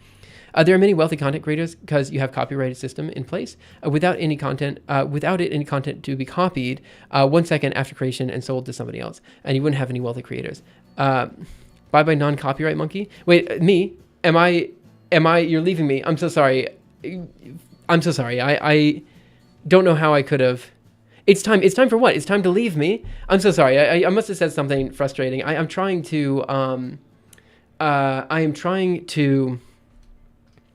There are many wealthy content creators because you have copyrighted system in place without any content to be copied 1 second after creation and sold to somebody else, and you wouldn't have any wealthy creators. Bye bye non-copyright monkey. Wait, me? Am I? You're leaving me. I'm so sorry. I don't know how I could have. It's time for what? It's time to leave me. I'm so sorry. I must have said something frustrating. I am trying to.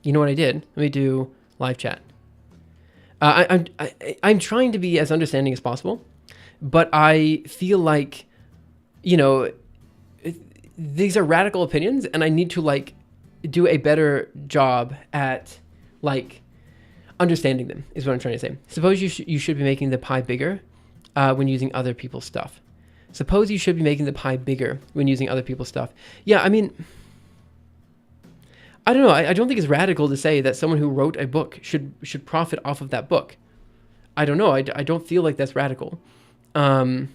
You know what I did? Let me do live chat. I'm trying to be as understanding as possible, but I feel like, you know, these are radical opinions, and I need to like do a better job at like understanding them. Is what I'm trying to say. Suppose you should be making the pie bigger when using other people's stuff. Suppose you should be making the pie bigger when using other people's stuff. Yeah, I mean, I don't know. I don't think it's radical to say that someone who wrote a book should profit off of that book. I don't know. I don't feel like that's radical. And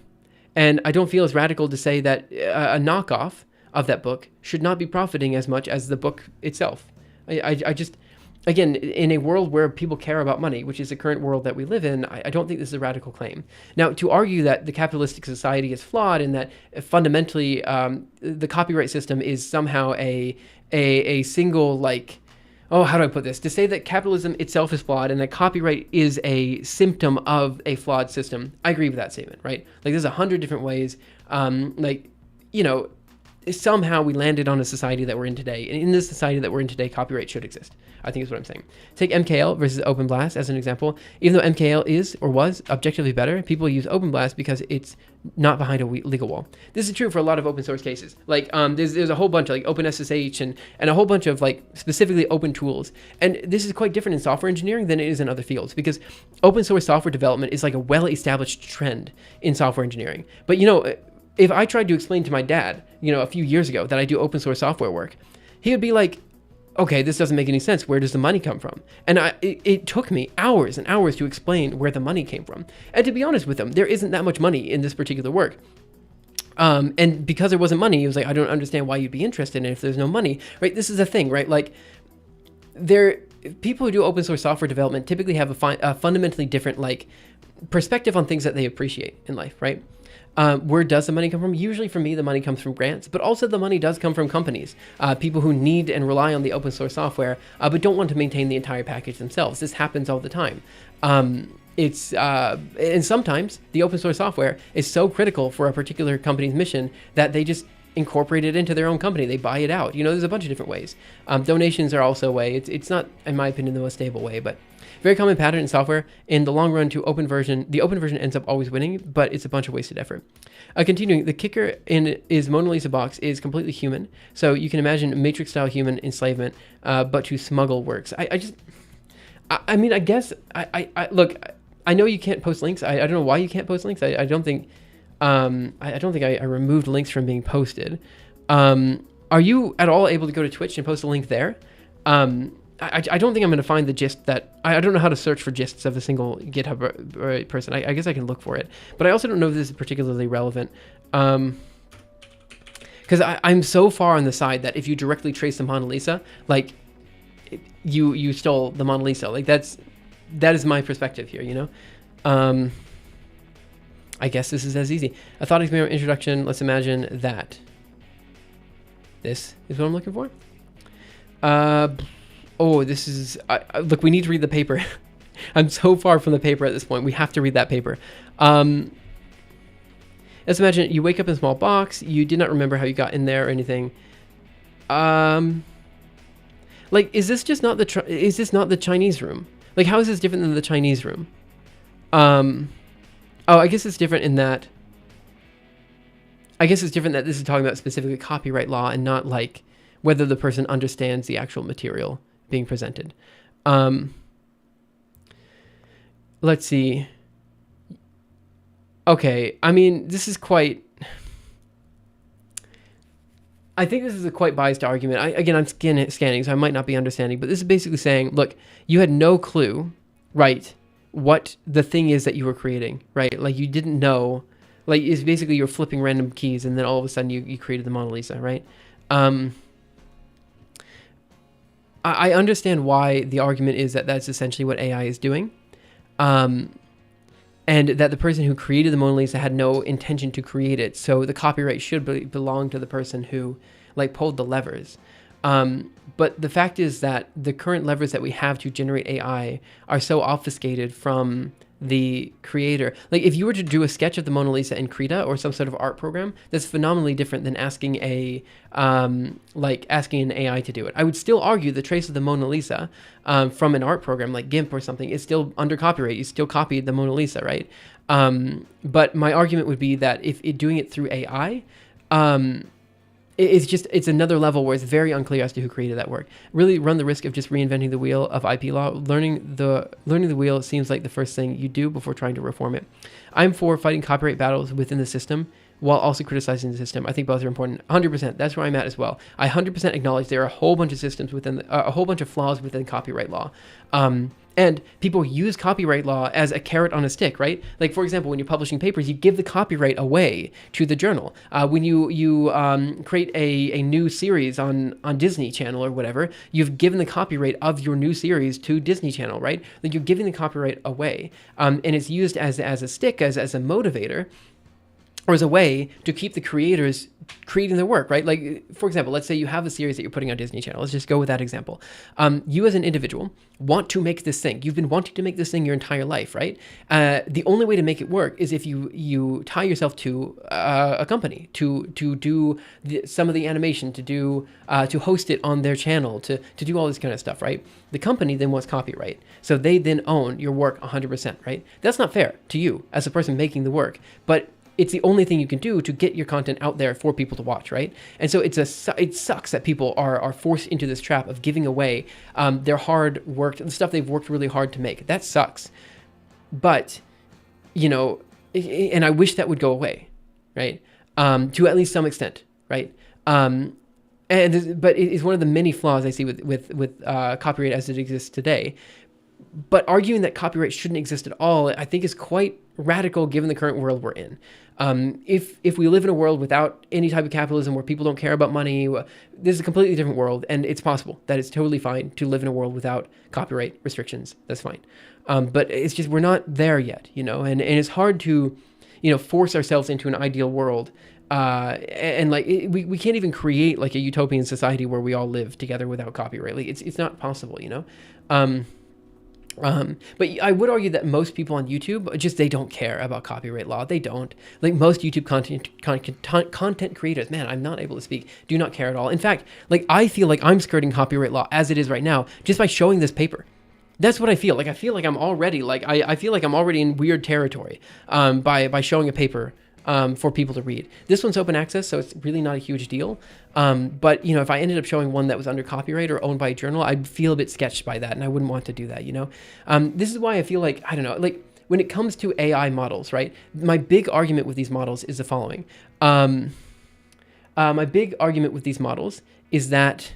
I don't feel it's radical to say that a knockoff of that book should not be profiting as much as the book itself. I just, again, in a world where people care about money, which is the current world that we live in, I don't think this is a radical claim. Now, to argue that the capitalistic society is flawed and that fundamentally the copyright system is somehow a single, like, oh, how do I put this? To say that capitalism itself is flawed and that copyright is a symptom of a flawed system, I agree with that statement, right? Like, there's 100 different ways, like, you know, somehow we landed on a society that we're in today. And in this society that we're in today, copyright should exist, I think is what I'm saying. Take MKL versus Open Blast as an example. Even though MKL is or was objectively better, people use Open Blast because it's not behind a legal wall. This is true for a lot of open source cases. Like there's a whole bunch of like OpenSSH and a whole bunch of like specifically open tools. And this is quite different in software engineering than it is in other fields, because open source software development is like a well-established trend in software engineering. But you know, if I tried to explain to my dad, you know, a few years ago that I do open source software work, he would be like, okay, this doesn't make any sense. Where does the money come from? And it took me hours and hours to explain where the money came from. And to be honest with him, there isn't that much money in this particular work. And because there wasn't money, he was like, I don't understand why you'd be interested in it if there's no money, right? This is a thing, right? Like, people who do open source software development typically have a fundamentally different like perspective on things that they appreciate in life, right? Where does the money come from? Usually for me, the money comes from grants, but also the money does come from companies, people who need and rely on the open source software, but don't want to maintain the entire package themselves. This happens all the time. And sometimes the open source software is so critical for a particular company's mission that they just incorporate it into their own company. They buy it out. You know, there's a bunch of different ways. Donations are also a way. It's not, in my opinion, the most stable way, but very common pattern in software. In the long run, the open version ends up always winning, but it's a bunch of wasted effort. Continuing, the kicker is Mona Lisa Box is completely human. So you can imagine Matrix-style human enslavement, but to smuggle works. I mean, I guess, look, I know you can't post links. I don't know why you can't post links. I don't think I removed links from being posted. Are you at all able to go to Twitch and post a link there? I don't think I'm going to find the gist that... I don't know how to search for gists of a single GitHub person. I guess I can look for it. But I also don't know if this is particularly relevant. Because I'm so far on the side that if you directly trace the Mona Lisa, like, you stole the Mona Lisa. Like, that is my perspective here, you know? I guess this is as easy. A thought experiment introduction. Let's imagine that. This is what I'm looking for. Oh, this is... look, we need to read the paper. I'm so far from the paper at this point. We have to read that paper. Let's imagine you wake up in a small box. You did not remember how you got in there or anything. Like, is this just not is this not the Chinese room? Like, how is this different than the Chinese room? Oh, I guess it's different in that... I guess it's different that this is talking about specifically copyright law and not, like, whether the person understands the actual material being presented. Let's see. Okay, I mean, this is quite... I think this is a quite biased argument. Again, I'm scanning, so I might not be understanding, but this is basically saying, look, you had no clue, right, what the thing is that you were creating, right? Like, you didn't know, like, it's basically you're flipping random keys, and then all of a sudden you created the Mona Lisa, right? I understand why the argument is that that's essentially what AI is doing, and that the person who created the Mona Lisa had no intention to create it, so the copyright should belong to the person who, like, pulled the levers. But the fact is that the current levers that we have to generate AI are so obfuscated from the creator. Like, if you were to do a sketch of the Mona Lisa in Krita or some sort of art program, that's phenomenally different than asking asking an AI to do it. I would still argue the trace of the Mona Lisa from an art program like GIMP or something is still under copyright. You still copied the Mona Lisa, right? But my argument would be that if doing it through AI, it's another level where it's very unclear as to who created that work. Really run the risk of just reinventing the wheel of IP law. Learning the wheel seems like the first thing you do before trying to reform it. I'm for fighting copyright battles within the system while also criticizing the system. I think both are important. 100%. That's where I'm at as well. I 100% acknowledge there are a whole bunch of systems within a whole bunch of flaws within copyright law. And people use copyright law as a carrot on a stick, right? Like, for example, when you're publishing papers, you give the copyright away to the journal. When you create a new series on Disney Channel or whatever, you've given the copyright of your new series to Disney Channel, right? Like, you're giving the copyright away. And it's used as a stick, as a motivator, or as a way to keep the creators creating their work, right? Like, for example, let's say you have a series that you're putting on Disney Channel. Let's just go with that example. You as an individual want to make this thing. You've been wanting to make this thing your entire life, right? The only way to make it work is if you tie yourself to a company to do some of the animation, to host it on their channel, to do all this kind of stuff, right? The company then wants copyright. So they then own your work 100%, right? That's not fair to you as a person making the work, but it's the only thing you can do to get your content out there for people to watch, right? And so it sucks that people are forced into this trap of giving away their hard work, the stuff they've worked really hard to make. That sucks. But, and I wish that would go away, right? To at least some extent, right? But it is one of the many flaws I see with copyright as it exists today. But arguing that copyright shouldn't exist at all, I think, is quite radical given the current world we're in. If we live in a world without any type of capitalism where people don't care about money, this is a completely different world, and it's possible that it's totally fine to live in a world without copyright restrictions. That's fine. But it's just we're not there yet, and it's hard to, force ourselves into an ideal world. We can't even create like a utopian society where we all live together without copyright. Like it's not possible, But I would argue that most people on YouTube they don't care about copyright law. They don't. Like most YouTube content creators, man, I'm not able to speak, do not care at all. In fact, like I feel like I'm skirting copyright law as it is right now just by showing this paper. That's what I feel like. I feel like I'm already I feel like I'm already in weird territory by showing a paper for people to read. This one's open access, so it's really not a huge deal. But if I ended up showing one that was under copyright or owned by a journal, I'd feel a bit sketched by that, and I wouldn't want to do that. This is why I feel like I don't know. Like when it comes to AI models, right? My big argument with these models is the following. My big argument with these models is that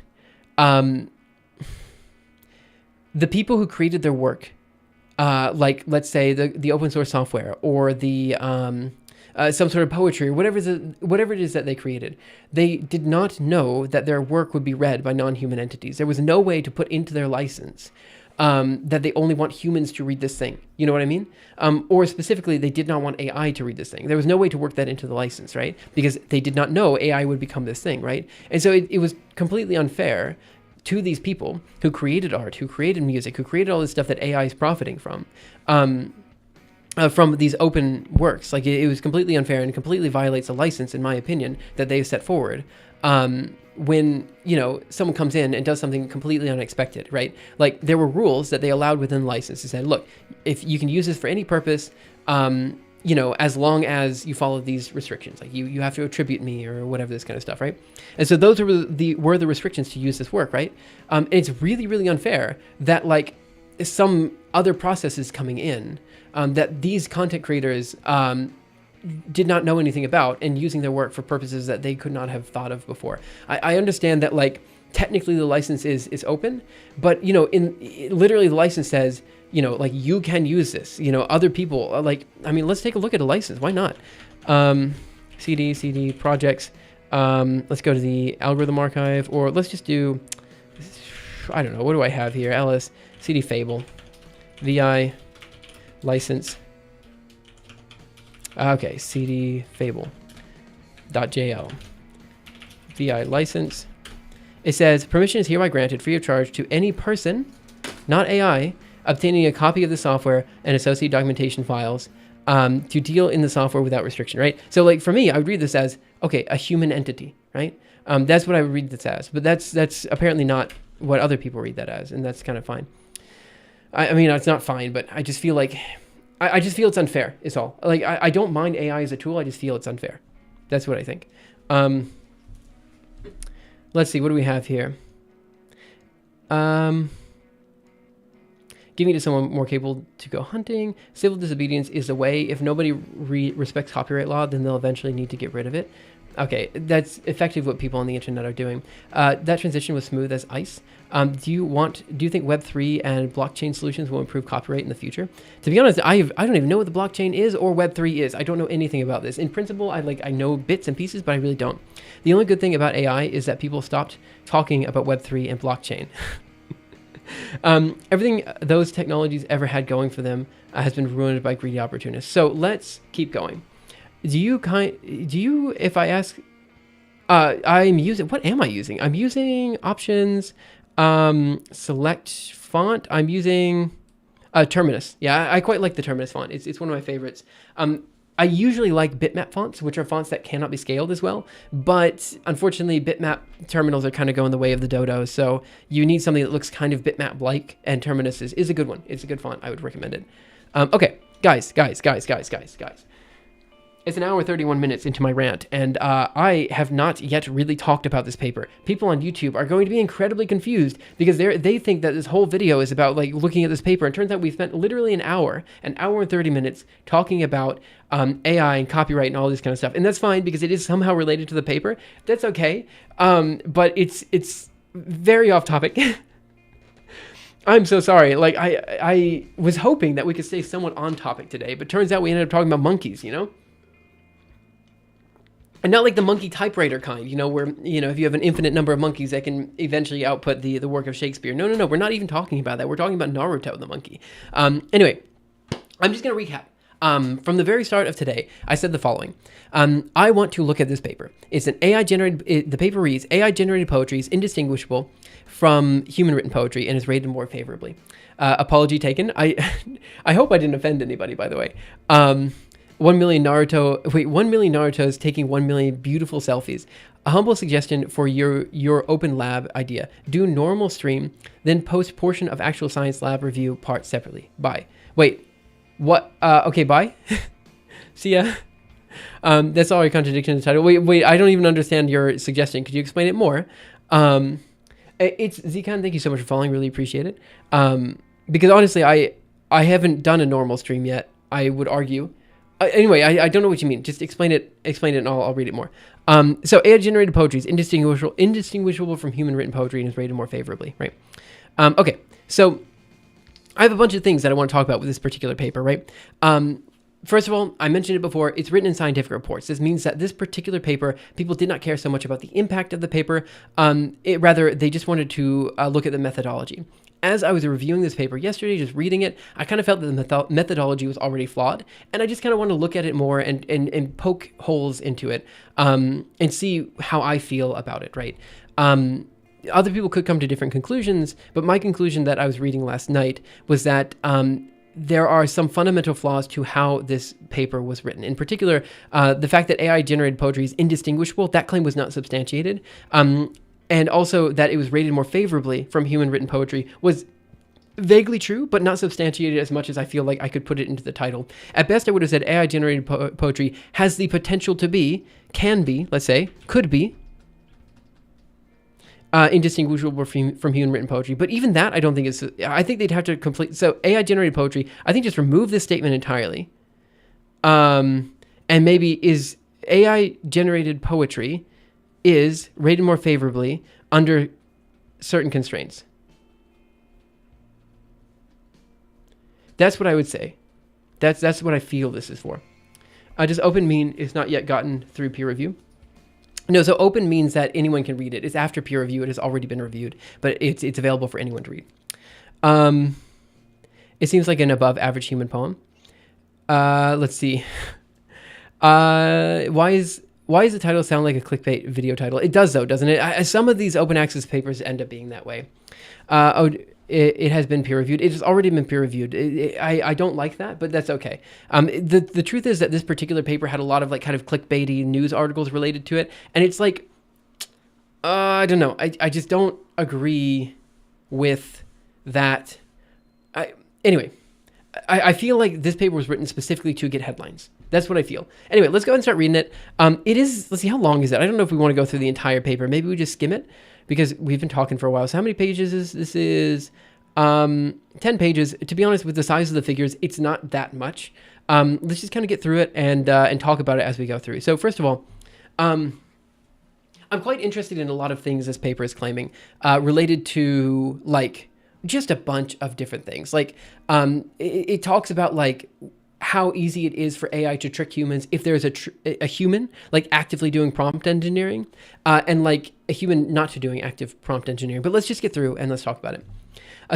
the people who created their work, like let's say the open source software or the some sort of poetry or whatever it is that they created, they did not know that their work would be read by non-human entities. There was no way to put into their license that they only want humans to read this thing. You know what I mean? Or specifically, they did not want AI to read this thing. There was no way to work that into the license, right? Because they did not know AI would become this thing, right? And so it was completely unfair to these people who created art, who created music, who created all this stuff that AI is profiting from these open works. Like, it was completely unfair and completely violates the license, in my opinion, that they've set forward. When, someone comes in and does something completely unexpected, right? Like, there were rules that they allowed within the license. They said, look, if you can use this for any purpose, as long as you follow these restrictions, like you have to attribute me or whatever, this kind of stuff, right? And so those were the restrictions to use this work, right? And it's really, really unfair that, like, some other processes coming in that these content creators did not know anything about, and using their work for purposes that they could not have thought of before. I understand that, like, technically the license is open, but, literally the license says, like, you can use this, other people, let's take a look at a license. Why not? CD projects. Let's go to the algorithm archive, or let's just do, I don't know, what do I have here? LS, CD Fable, VI, license. Okay, CD Fable.jl, VI license. It says, permission is hereby granted free of charge to any person, not AI, obtaining a copy of the software and associated documentation files to deal in the software without restriction, right? So, like, for me, I would read this as, okay, a human entity, right? That's what I would read this as, but that's apparently not what other people read that as, and that's kind of fine. I mean, it's not fine, but I just feel like, I just feel it's unfair, is all. Like, I don't mind AI as a tool, I just feel it's unfair. That's what I think. Let's see, what do we have here? Giving it to someone more capable to go hunting. Civil disobedience is the way. If nobody respects copyright law, then they'll eventually need to get rid of it. Okay, that's effectively what people on the internet are doing. That transition was smooth as ice. Do you think Web3 and blockchain solutions will improve copyright in the future? To be honest, I don't even know what the blockchain is or Web3 is. I don't know anything about this. In principle, I know bits and pieces, but I really don't. The only good thing about AI is that people stopped talking about Web3 and blockchain. Everything those technologies ever had going for them has been ruined by greedy opportunists. So let's keep going. If I ask, what am I using? I'm using options, select font. I'm using Terminus. Yeah, I quite like the Terminus font. It's one of my favorites. I usually like bitmap fonts, which are fonts that cannot be scaled as well. But unfortunately, bitmap terminals are kind of going the way of the dodo. So you need something that looks kind of bitmap-like, and Terminus is a good one. It's a good font. I would recommend it. Okay, guys. It's an hour 31 minutes into my rant, and I have not yet really talked about this paper. People on YouTube are going to be incredibly confused because they think that this whole video is about, like, looking at this paper. And it turns out we spent literally an hour and 30 minutes talking about AI and copyright and all this kind of stuff. And that's fine because it is somehow related to the paper. That's okay. But it's very off topic. I'm so sorry. Like, I was hoping that we could stay somewhat on topic today, but turns out we ended up talking about monkeys, And not like the monkey typewriter kind, where, if you have an infinite number of monkeys that can eventually output the work of Shakespeare. No. We're not even talking about that. We're talking about Naruto, the monkey. Anyway, I'm just going to recap. From the very start of today, I said the following. I want to look at this paper. It's an AI-generated, the paper reads, AI-generated poetry is indistinguishable from human-written poetry and is rated more favorably. Apology taken. I hope I didn't offend anybody, by the way. 1 million Narutos taking 1 million beautiful selfies. A humble suggestion for your open lab idea. Do normal stream, then post portion of actual science lab review part separately. Bye. Wait, what? Okay, bye. See ya. That's all your contradiction in the title. Wait, I don't even understand your suggestion. Could you explain it more? It's Zkan, thank you so much for following. Really appreciate it. Because honestly, I haven't done a normal stream yet, I would argue. Anyway, I don't know what you mean. Just explain it, and I'll read it more. So AI-generated poetry is indistinguishable from human-written poetry and is rated more favorably, right? Okay, so I have a bunch of things that I want to talk about with this particular paper, right? First of all, I mentioned it before, it's written in scientific reports. This means that this particular paper, people did not care so much about the impact of the paper. Rather, they just wanted to look at the methodology. as I was reviewing this paper yesterday, just reading it, I kind of felt that the methodology was already flawed, and I just kind of want to look at it more and poke holes into it, and see how I feel about it, right? Other people could come to different conclusions, but my conclusion that I was reading last night was that there are some fundamental flaws to how this paper was written. In particular, the fact that AI-generated poetry is indistinguishable, that claim was not substantiated. And also that it was rated more favorably from human-written poetry was vaguely true, but not substantiated as much as I feel like I could put it into the title. At best, I would have said AI-generated poetry has the potential to be, can be, let's say, could be, indistinguishable from human-written poetry. But even that, I don't think is... I think they'd have to complete... So AI-generated poetry, I think just remove this statement entirely. And maybe is AI-generated poetry is rated more favorably under certain constraints. That's what I would say. That's what I feel this is for. Does open mean it's not yet gotten through peer review? No, so open means that anyone can read it. It's after peer review. It has already been reviewed, but it's available for anyone to read. It seems like an above average human poem. Let's see. Why does the title sound like a clickbait video title? It does, though, doesn't it? Some of these open access papers end up being that way. It has been peer reviewed. It has already been peer reviewed. I don't like that, but that's okay. The truth is that this particular paper had a lot of like kind of clickbaity news articles related to it, and it's like, I don't know. I just don't agree with that. Anyway, I feel like this paper was written specifically to get headlines. That's what I feel. Anyway, let's go ahead and start reading it. It is, let's see, how long is it? I don't know if we want to go through the entire paper. Maybe we just skim it because we've been talking for a while. So how many pages is this? Is 10 pages. To be honest, with the size of the figures, it's not that much. Let's just kind of get through it and talk about it as we go through. So first of all, I'm quite interested in a lot of things this paper is claiming related to like just a bunch of different things. Like it talks about like how easy it is for AI to trick humans if there's a human like actively doing prompt engineering and like a human not to doing active prompt engineering. But let's just get through and let's talk about it.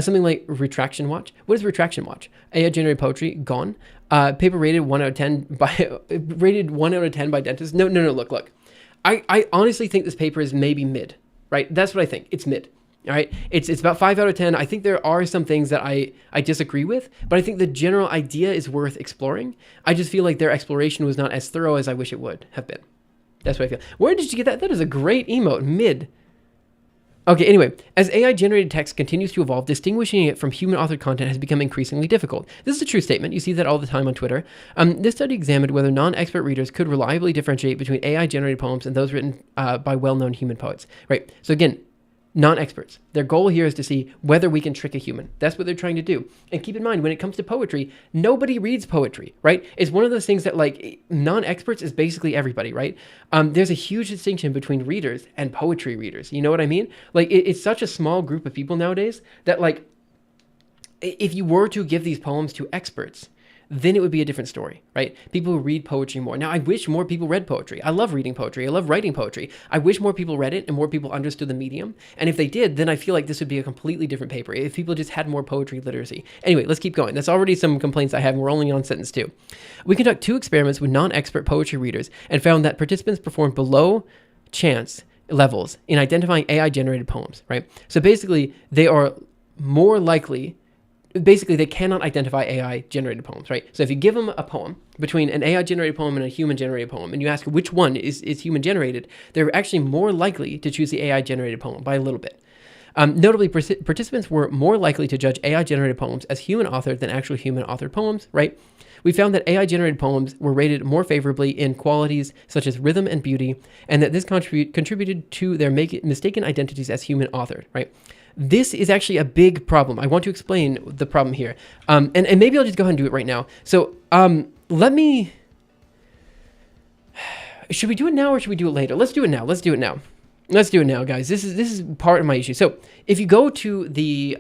Something like Retraction Watch. What is Retraction Watch? AI generated poetry, gone. Paper rated 1 out of 10 by dentists. No, look. I honestly think this paper is maybe mid, right? That's what I think. It's mid. All right. It's about 5 out of 10. I think there are some things that I disagree with, but I think the general idea is worth exploring. I just feel like their exploration was not as thorough as I wish it would have been. That's what I feel. Where did you get that? That is a great emote. Mid. Okay, anyway, as AI-generated text continues to evolve, distinguishing it from human-authored content has become increasingly difficult. This is a true statement. You see that all the time on Twitter. This study examined whether non-expert readers could reliably differentiate between AI-generated poems and those written by well-known human poets. Right. So again, non-experts. Their goal here is to see whether we can trick a human. That's what they're trying to do. And keep in mind, when it comes to poetry, nobody reads poetry, right? It's one of those things that like non-experts is basically everybody, right? There's a huge distinction between readers and poetry readers. You know what I mean? Like it's such a small group of people nowadays that like, if you were to give these poems to experts, then it would be a different story, right? People who read poetry more. Now, I wish more people read poetry. I love reading poetry. I love writing poetry. I wish more people read it and more people understood the medium. And if they did, then I feel like this would be a completely different paper if people just had more poetry literacy. Anyway, let's keep going. That's already some complaints I have, and we're only on sentence 2. We conduct 2 experiments with non-expert poetry readers and found that participants performed below chance levels in identifying AI-generated poems, right? So basically, they are more likely... Basically, they cannot identify AI-generated poems, right? So if you give them a poem between an AI-generated poem and a human-generated poem, and you ask which one is human-generated, they're actually more likely to choose the AI-generated poem by a little bit. Notably, participants were more likely to judge AI-generated poems as human-authored than actual human-authored poems, right? We found that AI-generated poems were rated more favorably in qualities such as rhythm and beauty, and that this contributed to their mistaken identities as human-authored, right? This is actually a big problem. I want to explain the problem here. And maybe I'll just go ahead and do it right now. So should we do it now or should we do it later? Let's do it now. Let's do it now, guys. This is part of my issue. So if you go to the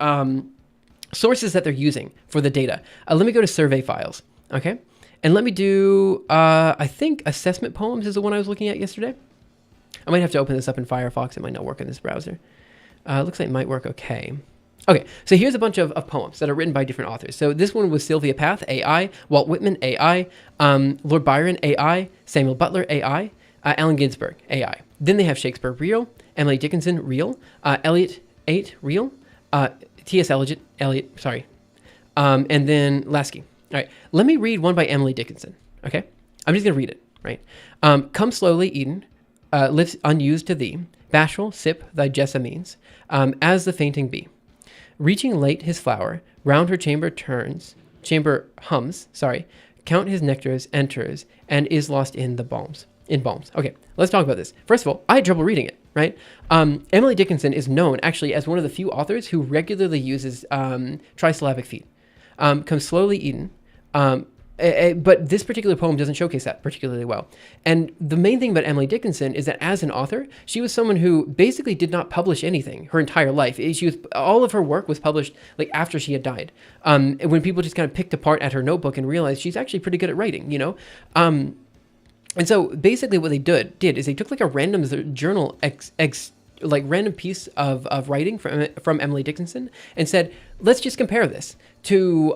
sources that they're using for the data, let me go to survey files, okay? And let me do, I think assessment poems is the one I was looking at yesterday. I might have to open this up in Firefox. It might not work in this browser. Looks like it might work okay. Okay, so here's a bunch of poems that are written by different authors. So this one was Sylvia Plath, AI, Walt Whitman, AI, Lord Byron, AI, Samuel Butler, AI, Allen Ginsberg, AI. Then they have Shakespeare, real, Emily Dickinson, real, Eliot 8, real, T.S. Eliot, sorry, and then Lasky. All right, let me read one by Emily Dickinson, okay? I'm just going to read it, right? Come slowly, Eden, lips unused to thee, bashful, sip thy jessamines, as the fainting bee. Reaching late his flower, round her chamber hums, count his nectars, enters, and is lost in the balms. Okay, let's talk about this. First of all, I had trouble reading it, right? Emily Dickinson is known actually as one of the few authors who regularly uses trisyllabic feet. Come slowly, Eden. But this particular poem doesn't showcase that particularly well. And the main thing about Emily Dickinson is that as an author, she was someone who basically did not publish anything her entire life. All of her work was published like after she had died. When people just kind of picked apart at her notebook and realized she's actually pretty good at writing, you know? And so basically what they did is they took like a random journal random piece of writing from Emily Dickinson and said, let's just compare this to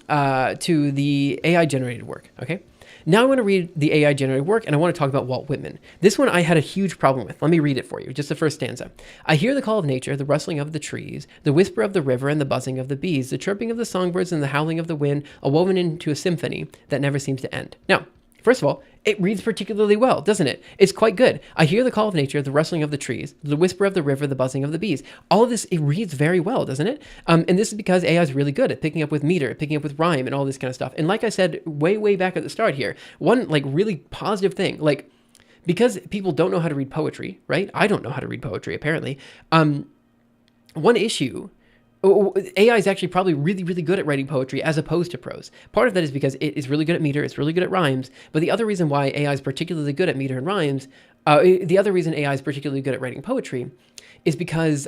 the AI generated work. Okay. Now I want to read the AI generated work and I want to talk about Walt Whitman. This one I had a huge problem with. Let me read it for you. Just the first stanza. I hear the call of nature, the rustling of the trees, the whisper of the river and the buzzing of the bees, the chirping of the songbirds and the howling of the wind, all woven into a symphony that never seems to end. Now, first of all, it reads particularly well, doesn't it? It's quite good. I hear the call of nature, the rustling of the trees, the whisper of the river, the buzzing of the bees. All of this, it reads very well, doesn't it? And this is because AI is really good at picking up with meter, picking up with rhyme, and all this kind of stuff. And like I said way back at the start here, one like really positive thing, like because people don't know how to read poetry, right? I don't know how to read poetry, apparently. One issue. AI is actually probably really good at writing poetry as opposed to prose. Part of that is because it is really good at meter, it's really good at rhymes, but the other reason why AI is particularly good at meter and rhymes, the other reason AI is particularly good at writing poetry is because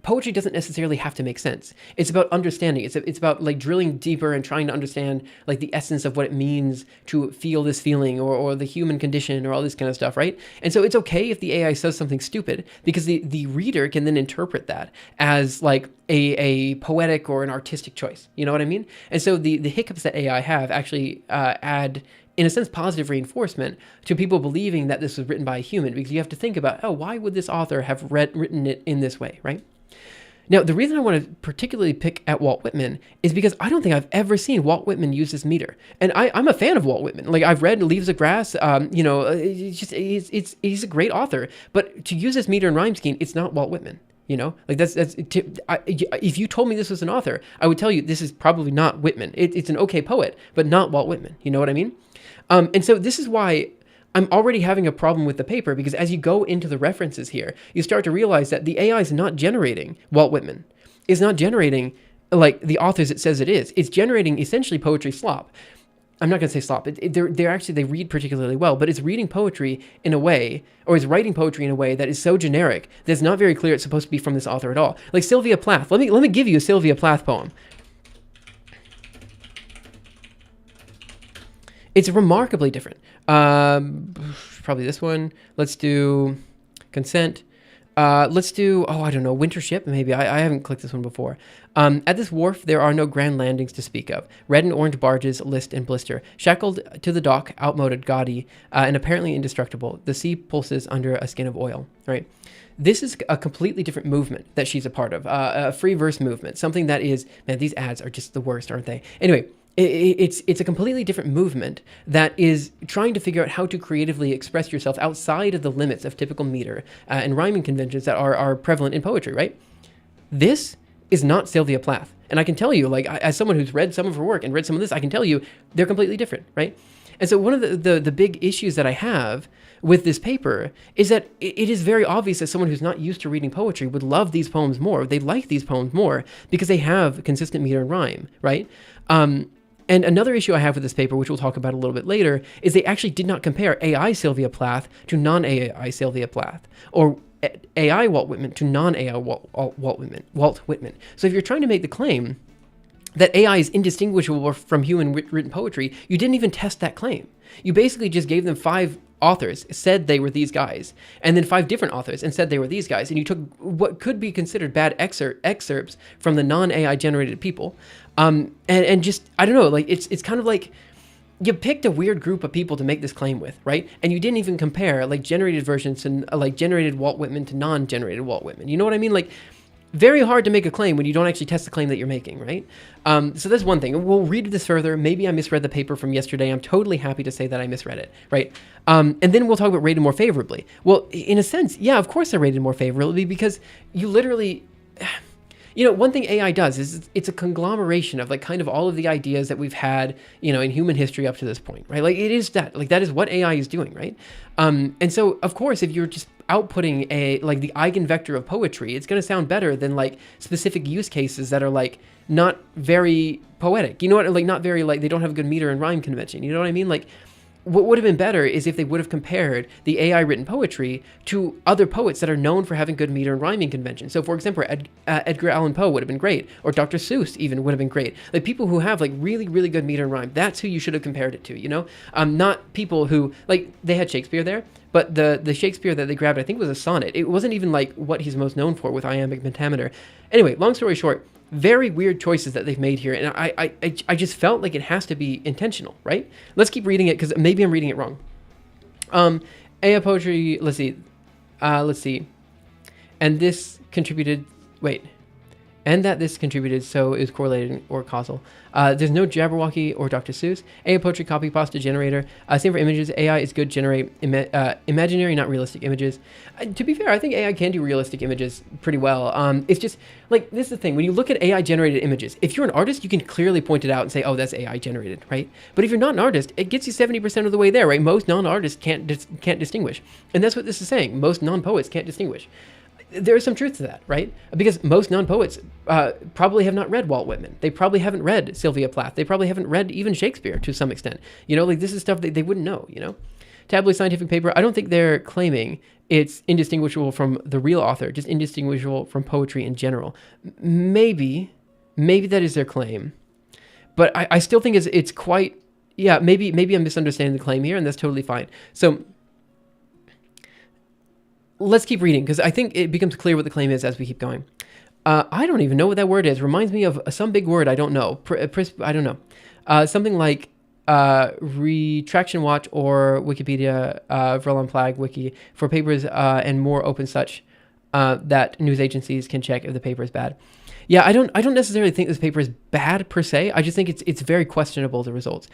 poetry doesn't necessarily have to make sense. It's about understanding. It's about like drilling deeper and trying to understand like the essence of what it means to feel this feeling or the human condition or all this kind of stuff, right? And so it's okay if the AI says something stupid because the reader can then interpret that as like a poetic or an artistic choice. You know what I mean? And so the hiccups that AI have actually add, in a sense, positive reinforcement to people believing that this was written by a human, because you have to think about, oh, why would this author have written it in this way, right? Now, the reason I want to particularly pick at Walt Whitman is because I don't think I've ever seen Walt Whitman use this meter. And I'm a fan of Walt Whitman. Like, I've read Leaves of Grass, he's a great author. But to use this meter and rhyme scheme, it's not Walt Whitman. You know, like if you told me this was an author, I would tell you this is probably not Whitman. It's an okay poet, but not Walt Whitman. You know what I mean? And so this is why I'm already having a problem with the paper, because as you go into the references here, you start to realize that the AI is not generating Walt Whitman. It's not generating like the authors it says it is. It's generating essentially poetry slop. I'm not going to say slop. They read particularly well, but it's reading poetry in a way, or it's writing poetry in a way that is so generic that it's not very clear it's supposed to be from this author at all. Like Sylvia Plath. Let me give you a Sylvia Plath poem. It's remarkably different. Probably this one. Let's do Consent. Let's do, Winter Ship, maybe. I haven't clicked this one before. At this wharf, there are no grand landings to speak of. Red and orange barges list and blister. Shackled to the dock, outmoded, gaudy, and apparently indestructible. The sea pulses under a skin of oil, right? This is a completely different movement that she's a part of, a free verse movement, something that is, man, these ads are just the worst, aren't they? Anyway, it's a completely different movement that is trying to figure out how to creatively express yourself outside of the limits of typical meter and rhyming conventions that are prevalent in poetry, right? This is not Sylvia Plath. And I can tell you, like, as someone who's read some of her work and read some of this, I can tell you they're completely different, right? And so one of the big issues that I have with this paper is that it is very obvious that someone who's not used to reading poetry would love these poems more. They like these poems more because they have consistent meter and rhyme, right? And another issue I have with this paper, which we'll talk about a little bit later, is they actually did not compare AI Sylvia Plath to non-AI Sylvia Plath, or AI Walt Whitman to non-AI Walt Whitman. So if you're trying to make the claim that AI is indistinguishable from human written poetry, you didn't even test that claim. You basically just gave them 5 authors said they were these guys, and then 5 different authors and said they were these guys, and you took what could be considered bad excerpts from the non-AI generated people, and just, I don't know, like it's kind of like you picked a weird group of people to make this claim with, right? And you didn't even compare like generated versions to like generated Walt Whitman to non-generated Walt Whitman. You know what I mean? Like, very hard to make a claim when you don't actually test the claim that you're making, right? So that's one thing. We'll read this further. Maybe I misread the paper from yesterday. I'm totally happy to say that I misread it, right? And then we'll talk about rated more favorably. Well, in a sense, yeah, of course I rated more favorably because you literally... You know, one thing AI does is it's a conglomeration of like kind of all of the ideas that we've had, you know, in human history up to this point, right? Like it is that, like that is what AI is doing, right? And so of course, if you're just outputting like the eigenvector of poetry, it's going to sound better than like specific use cases that are like not very poetic, you know what? Like not very, like they don't have a good meter and rhyme convention. You know what I mean? Like, what would have been better is if they would have compared the AI written poetry to other poets that are known for having good meter and rhyming convention. So for example, Edgar Allan Poe would have been great, or Dr. Seuss even would have been great. Like people who have like really, really good meter and rhyme, that's who you should have compared it to, you know? Not people who, like they had Shakespeare there, but the Shakespeare that they grabbed, I think was a sonnet. It wasn't even like what he's most known for with iambic pentameter. Anyway, long story short, very weird choices that they've made here, and I just felt like it has to be intentional, right? Let's keep reading it because maybe I'm reading it wrong. AI poetry. Let's see, and this contributed. Wait. And that this contributed, so is correlated or causal. There's no Jabberwocky or Dr. Seuss. AI poetry copy pasta generator. Same for images. AI is good generate imaginary, not realistic images. To be fair, I think AI can do realistic images pretty well. It's just like this is the thing. When you look at AI generated images, if you're an artist, you can clearly point it out and say, "Oh, that's AI generated," right? But if you're not an artist, it gets you 70% of the way there, right? Most non-artists can't distinguish, and that's what this is saying. Most non-poets can't distinguish. There is some truth to that, right? Because most non-poets probably have not read Walt Whitman. They probably haven't read Sylvia Plath. They probably haven't read even Shakespeare to some extent. You know, like this is stuff that they wouldn't know, you know? Tabloid scientific paper, I don't think they're claiming it's indistinguishable from the real author, just indistinguishable from poetry in general. Maybe that is their claim. But I still think it's quite, yeah, maybe I'm misunderstanding the claim here, and that's totally fine. So let's keep reading because I think it becomes clear what the claim is as we keep going. I don't even know what that word is. Reminds me of some big word I don't know. I don't know. Something like Retraction Watch or Wikipedia, Verlon Plag Wiki for papers and more open such that news agencies can check if the paper is bad. Yeah, I don't necessarily think this paper is bad per se. I just think it's very questionable, the results.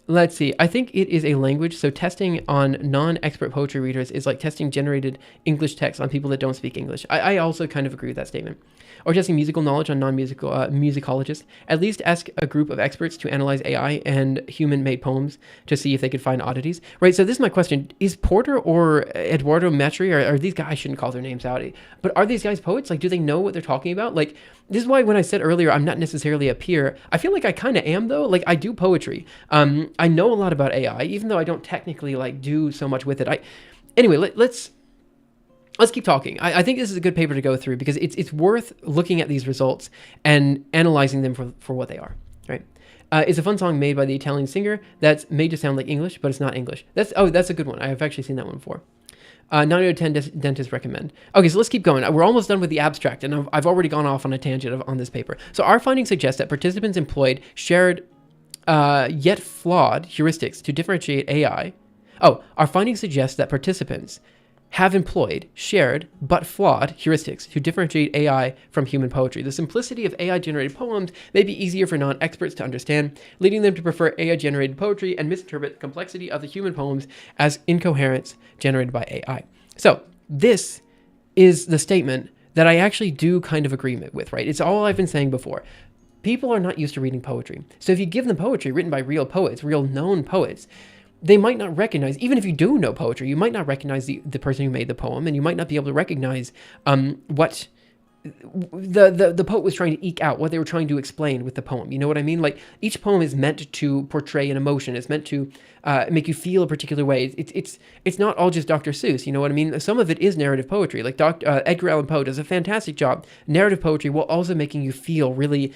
Let's see. I think it is a language. So testing on non-expert poetry readers is like testing generated English text on people that don't speak English. I also kind of agree with that statement. Or testing musical knowledge on non-musical musicologists. At least ask a group of experts to analyze AI and human-made poems to see if they could find oddities. Right. So this is my question: is Porter or Eduardo Matri, or are these guys? I shouldn't call their names out, but are these guys poets? Like, do they know what they're talking about? Like, this is why when I said earlier I'm not necessarily a peer, I feel like I kind of am though. Like I do poetry. I know a lot about AI, even though I don't technically like do so much with it. Anyway, let's keep talking. I think this is a good paper to go through because it's worth looking at these results and analyzing them for what they are, right? It's a fun song made by the Italian singer that's made to sound like English, but it's not English. That's a good one. I've actually seen that one before. 9 out of 10 dentists recommend. Okay, so let's keep going. We're almost done with the abstract, and I've already gone off on a tangent on this paper. So our findings suggest that participants employed shared yet flawed heuristics to differentiate AI. Our findings suggest that participants have employed shared but flawed heuristics to differentiate AI from human poetry. The simplicity of AI-generated poems may be easier for non-experts to understand, leading them to prefer AI-generated poetry and misinterpret the complexity of the human poems as incoherence generated by AI. So this is the statement that I actually do kind of agree with, right? It's all I've been saying before. People are not used to reading poetry. So if you give them poetry written by real poets, real known poets, they might not recognize, even if you do know poetry, you might not recognize the person who made the poem, and you might not be able to recognize what the poet was trying to eke out, what they were trying to explain with the poem. You know what I mean? Like each poem is meant to portray an emotion. It's meant to make you feel a particular way. It's not all just Dr. Seuss. You know what I mean? Some of it is narrative poetry. Like Edgar Allan Poe does a fantastic job, narrative poetry, while also making you feel really,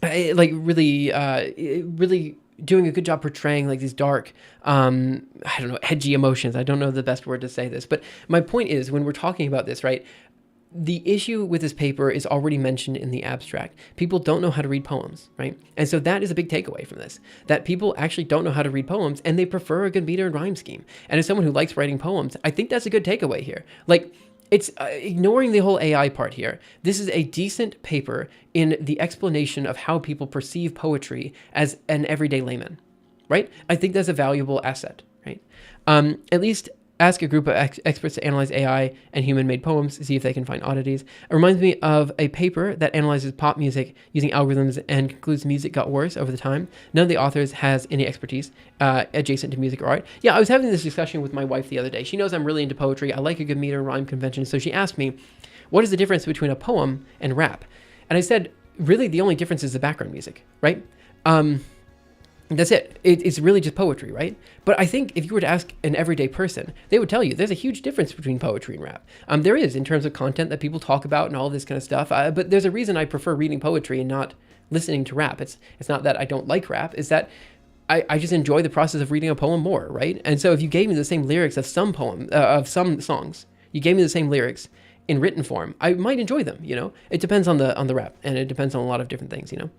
really doing a good job portraying like these dark, I don't know, edgy emotions. I don't know the best word to say this, but my point is when we're talking about this, right? The issue with this paper is already mentioned in the abstract. People don't know how to read poems, right? And so that is a big takeaway from this, that people actually don't know how to read poems and they prefer a good meter and rhyme scheme. And as someone who likes writing poems, I think that's a good takeaway here. Like, it's ignoring the whole AI part here. This is a decent paper in the explanation of how people perceive poetry as an everyday layman, right? I think that's a valuable asset, right? At least ask a group of experts to analyze AI and human-made poems, see if they can find oddities. It reminds me of a paper that analyzes pop music using algorithms and concludes music got worse over the time. None of the authors has any expertise adjacent to music or art. Yeah, I was having this discussion with my wife the other day. She knows I'm really into poetry. I like a good meter and rhyme convention. So she asked me, what is the difference between a poem and rap? And I said, really, the only difference is the background music, right? That's it. It's really just poetry, right? But I think if you were to ask an everyday person, they would tell you there's a huge difference between poetry and rap. There is in terms of content that people talk about and all this kind of stuff. But there's a reason I prefer reading poetry and not listening to rap. It's not that I don't like rap. It's that I just enjoy the process of reading a poem more, right? And so if you gave me the same lyrics of some songs, you gave me the same lyrics in written form, I might enjoy them. You know, it depends on the rap, and it depends on a lot of different things. You know.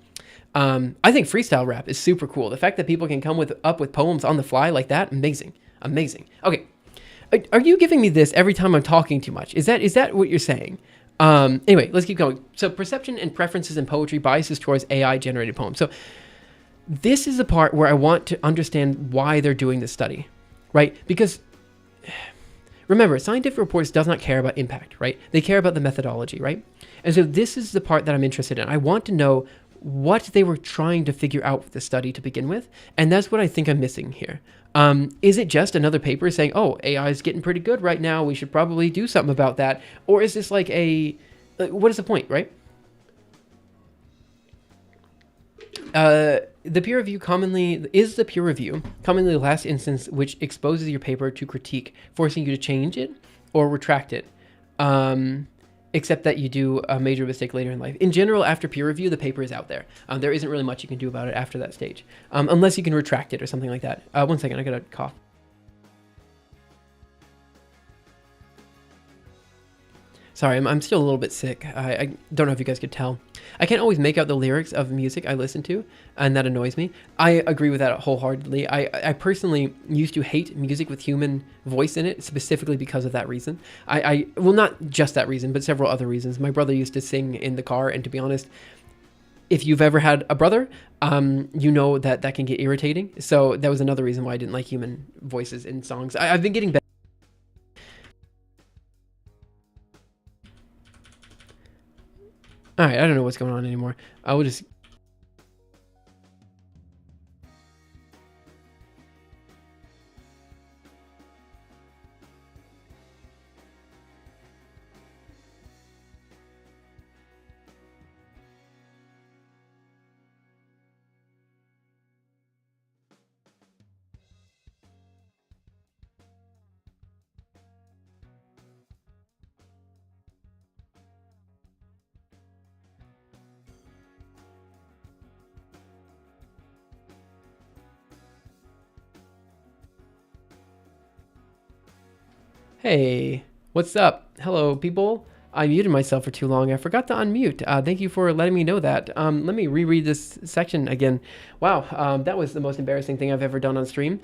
I think freestyle rap is super cool. The fact that people can come up with poems on the fly like that, amazing. Okay, are you giving me this every time I'm talking too much? Is that what you're saying? Anyway, let's keep going. So perception and preferences in poetry biases towards AI generated poems. So this is the part where I want to understand why they're doing this study, right? Because remember, scientific reports does not care about impact, right? They care about the methodology, right? And so this is the part that I'm interested in. I want to know what they were trying to figure out with the study to begin with. And that's what I think I'm missing here. Is it just another paper saying, oh, AI is getting pretty good right now, we should probably do something about that? Or is this like what is the point, right? The peer review commonly the last instance which exposes your paper to critique, forcing you to change it or retract it. Except that you do a major mistake later in life. In general, after peer review, the paper is out there. There isn't really much you can do about it after that stage, unless you can retract it or something like that. 1 second, I got a cough. Sorry, I'm still a little bit sick. I don't know if you guys could tell. I can't always make out the lyrics of music I listen to, and that annoys me. I agree with that wholeheartedly. I personally used to hate music with human voice in it, specifically because of that reason. Well, not just that reason, but several other reasons. My brother used to sing in the car, and to be honest, if you've ever had a brother, you know that can get irritating. So that was another reason why I didn't like human voices in songs. I've been getting better. All right, I don't know what's going on anymore. I will just... Hey, what's up? Hello, people. I muted myself for too long. I forgot to unmute. Thank you for letting me know that. Let me reread this section again. Wow, that was the most embarrassing thing I've ever done on stream.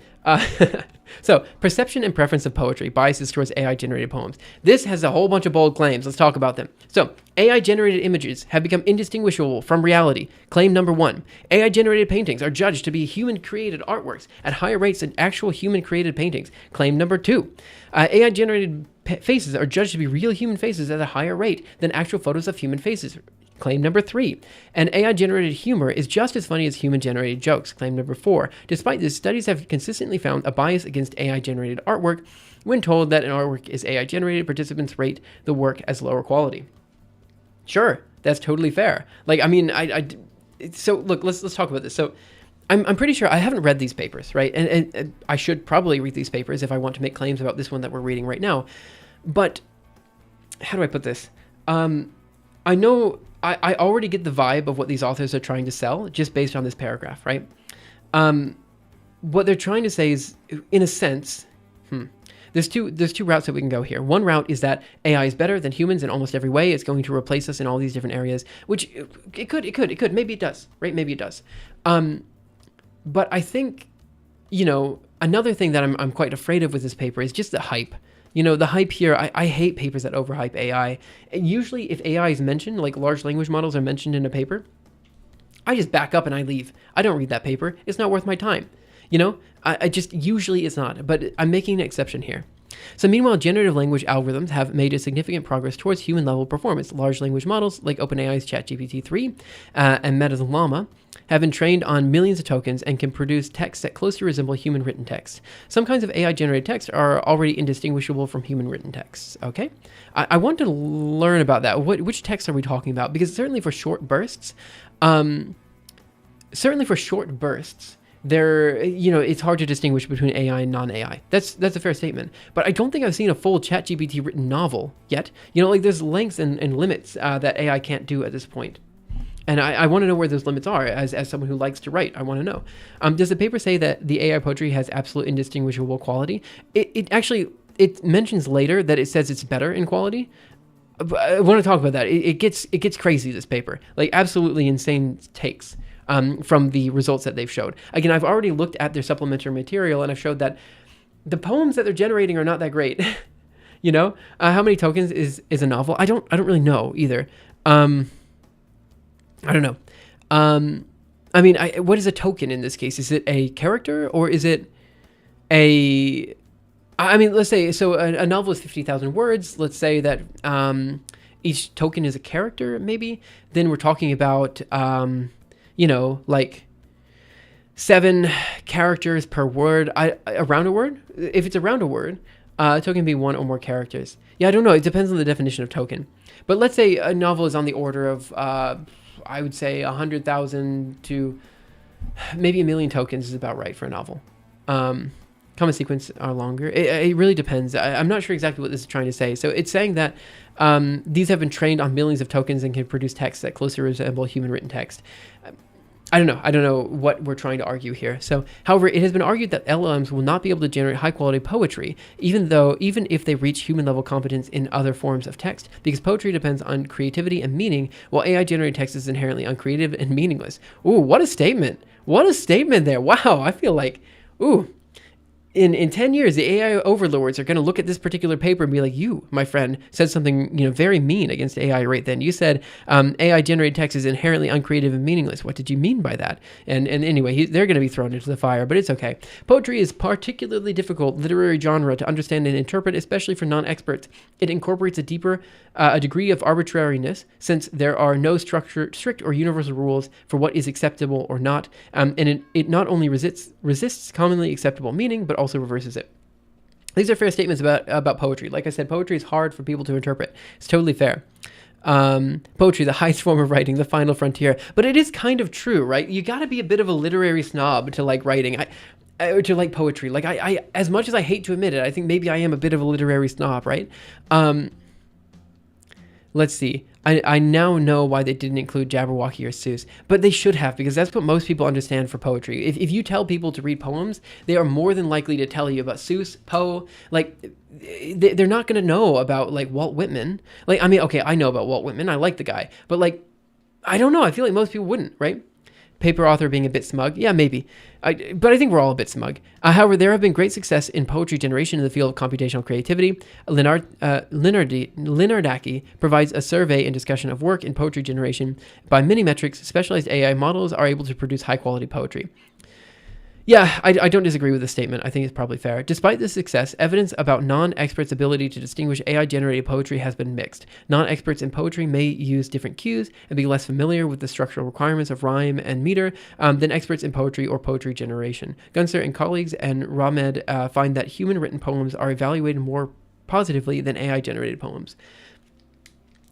So, perception and preference of poetry, biases towards AI-generated poems. This has a whole bunch of bold claims. Let's talk about them. So, AI-generated images have become indistinguishable from reality. Claim number 1. AI-generated paintings are judged to be human-created artworks at higher rates than actual human-created paintings. Claim number 2. AI-generated faces are judged to be real human faces at a higher rate than actual photos of human faces. Claim number 3. And AI-generated humor is just as funny as human-generated jokes. Claim number 4. Despite this, studies have consistently found a bias against AI-generated artwork. When told that an artwork is AI-generated, participants rate the work as lower quality. Sure, that's totally fair. Like, I mean, so look, let's talk about this. So I'm pretty sure I haven't read these papers, right? And I should probably read these papers if I want to make claims about this one that we're reading right now. But how do I put this? I know I already get the vibe of what these authors are trying to sell just based on this paragraph, right? What they're trying to say is, in a sense, there's two routes that we can go here. One route is that AI is better than humans in almost every way. It's going to replace us in all these different areas, which it could. Maybe it does, right? Maybe it does. But I think, another thing that I'm quite afraid of with this paper is just the hype. The hype here, I hate papers that overhype AI. And usually if AI is mentioned, like large language models are mentioned in a paper, I just back up and I leave. I don't read that paper. It's not worth my time. I just, usually it's not, but I'm making an exception here. So meanwhile, generative language algorithms have made a significant progress towards human-level performance. Large language models like OpenAI's ChatGPT-3 and Meta's Llama have been trained on millions of tokens and can produce text that closely resemble human-written text. Some kinds of AI-generated text are already indistinguishable from human-written texts. Okay, I want to learn about that. Which text are we talking about? Because certainly for short bursts, it's hard to distinguish between AI and non-AI. That's a fair statement. But I don't think I've seen a full ChatGPT written novel yet. There's lengths and limits that AI can't do at this point. And I want to know where those limits are as someone who likes to write. I want to know. Does the paper say that the AI poetry has absolute indistinguishable quality? It actually mentions later that it says it's better in quality. But I want to talk about that. It gets crazy, this paper. Like absolutely insane takes. From the results that they've showed. Again, I've already looked at their supplementary material and I've showed that the poems that they're generating are not that great. How many tokens is a novel? I don't really know either. I don't know. What is a token in this case? Is it a character or is it let's say, so a novel is 50,000 words. Let's say that each token is a character, maybe. Then we're talking about, like 7 characters per word. Around a word? If it's around a word, a token can be 1 or more characters. Yeah, I don't know. It depends on the definition of token. But let's say a novel is on the order of, I would say 100,000 to maybe 1 million tokens is about right for a novel. Comment sequence are longer. It really depends. I'm not sure exactly what this is trying to say. So it's saying that these have been trained on millions of tokens and can produce text that closely resemble human written text. I don't know what we're trying to argue here. So, however, it has been argued that LLMs will not be able to generate high quality poetry, even if they reach human level competence in other forms of text, because poetry depends on creativity and meaning, while AI generated text is inherently uncreative and meaningless. Ooh, what a statement! What a statement there! Wow, I feel like, In 10 years, the AI overlords are going to look at this particular paper and be like, you, my friend, said something very mean against AI right then. You said AI-generated text is inherently uncreative and meaningless. What did you mean by that? And anyway, they're going to be thrown into the fire, but it's okay. Poetry is particularly difficult literary genre to understand and interpret, especially for non-experts. It incorporates a degree of arbitrariness, since there are no strict or universal rules for what is acceptable or not, and it not only resists commonly acceptable meaning, but also reverses it. These are fair statements about poetry. Like I said, poetry is hard for people to interpret. It's totally fair. Poetry, the highest form of writing, the final frontier. But it is kind of true, right? You got to be a bit of a literary snob to like writing. To like poetry. Like I, as much as I hate to admit it, I think maybe I am a bit of a literary snob, right? Let's see. I now know why they didn't include Jabberwocky or Seuss, but they should have, because that's what most people understand for poetry. If you tell people to read poems, they are more than likely to tell you about Seuss, Poe. Like, they're not going to know about like Walt Whitman. Like, I mean, okay, I know about Walt Whitman. I like the guy, but like, I don't know. I feel like most people wouldn't, right? Paper author being a bit smug. Yeah, maybe. But I think we're all a bit smug. However, there have been great success in poetry generation in the field of computational creativity. Linguistic provides a survey and discussion of work in poetry generation. By many metrics, specialized AI models are able to produce high-quality poetry. Yeah, I don't disagree with this statement. I think it's probably fair. Despite this success, evidence about non-experts' ability to distinguish AI-generated poetry has been mixed. Non-experts in poetry may use different cues and be less familiar with the structural requirements of rhyme and meter than experts in poetry or poetry generation. Gunser and colleagues and Rahmed find that human-written poems are evaluated more positively than AI-generated poems.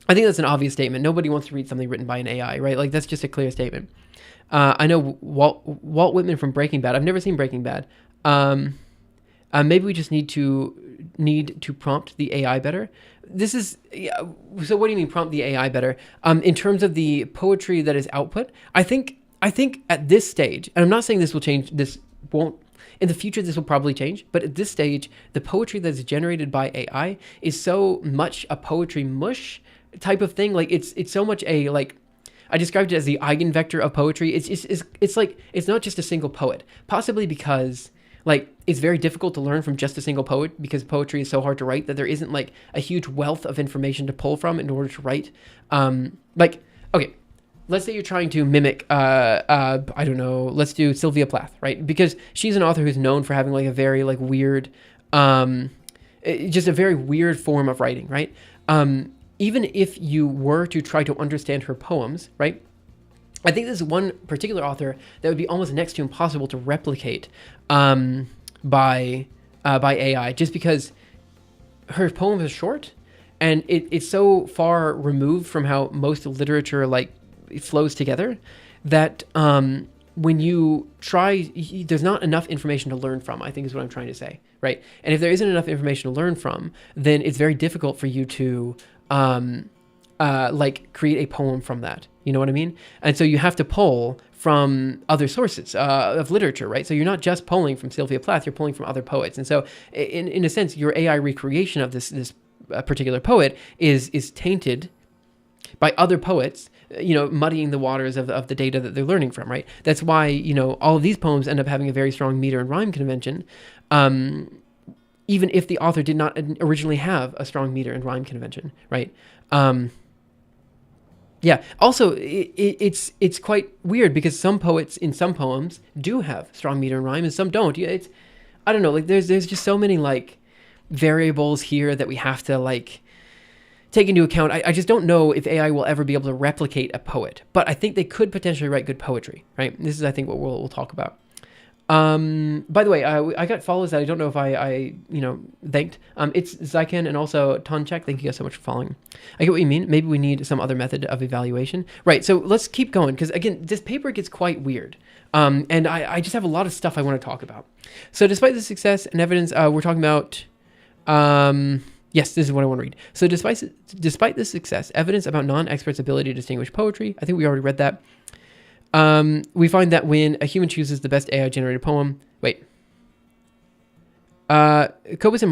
I think that's an obvious statement. Nobody wants to read something written by an AI, right? Like, that's just a clear statement. I know Walt Whitman from Breaking Bad. I've never seen Breaking Bad. Maybe we just need to prompt the AI better. This is, so what do you mean prompt the AI better? In terms of the poetry that is output, I think I think at this stage, and I'm not saying this will change, this won't, in the future, this will probably change, but at this stage, the poetry that's generated by AI is so much a poetry mush type of thing. Like it's so much a, like, I described it as the eigenvector of poetry. It's like, it's not just a single poet, possibly because like it's very difficult to learn from just a single poet, because poetry is so hard to write that there isn't like a huge wealth of information to pull from in order to write. Like, okay, let's say you're trying to mimic, I don't know, let's do Sylvia Plath, right? Because she's an author who's known for having like a very like weird, just a very weird form of writing, right? Even if you were to try to understand her poems, right? I think this is one particular author that would be almost next to impossible to replicate by AI, just because her poems are short, and it's so far removed from how most literature like flows together that when you try, there's not enough information to learn from, I think is what I'm trying to say, right? And if there isn't enough information to learn from, then it's very difficult for you to like create a poem from that. You know what I mean? And so you have to pull from other sources of literature, right? So you're not just pulling from Sylvia Plath, you're pulling from other poets. And so in a sense, your AI recreation of this particular poet is tainted by other poets, you know, muddying the waters of the data that they're learning from, right? That's why, you know, all of these poems end up having a very strong meter and rhyme convention, even if the author did not originally have a strong meter and rhyme convention, right? Yeah. Also, it's quite weird because some poets in some poems do have strong meter and rhyme, and some don't. It's, I don't know. Like there's just so many like variables here that we have to like take into account. I just don't know if AI will ever be able to replicate a poet, but I think they could potentially write good poetry, right? This is, I think, what we'll talk about. By the way, I got follows that I don't know if I thanked. It's Zykan and also Tonchek. Thank you guys so much for following. I get what you mean. Maybe we need some other method of evaluation. Right, so let's keep going, because again, this paper gets quite weird. And I just have a lot of stuff I want to talk about. So despite the success and evidence, we're talking about, yes, this is what I want to read. So despite the success, evidence about non-experts' ability to distinguish poetry, I think we already read that. We find that when a human chooses the best AI-generated poem, Kobus and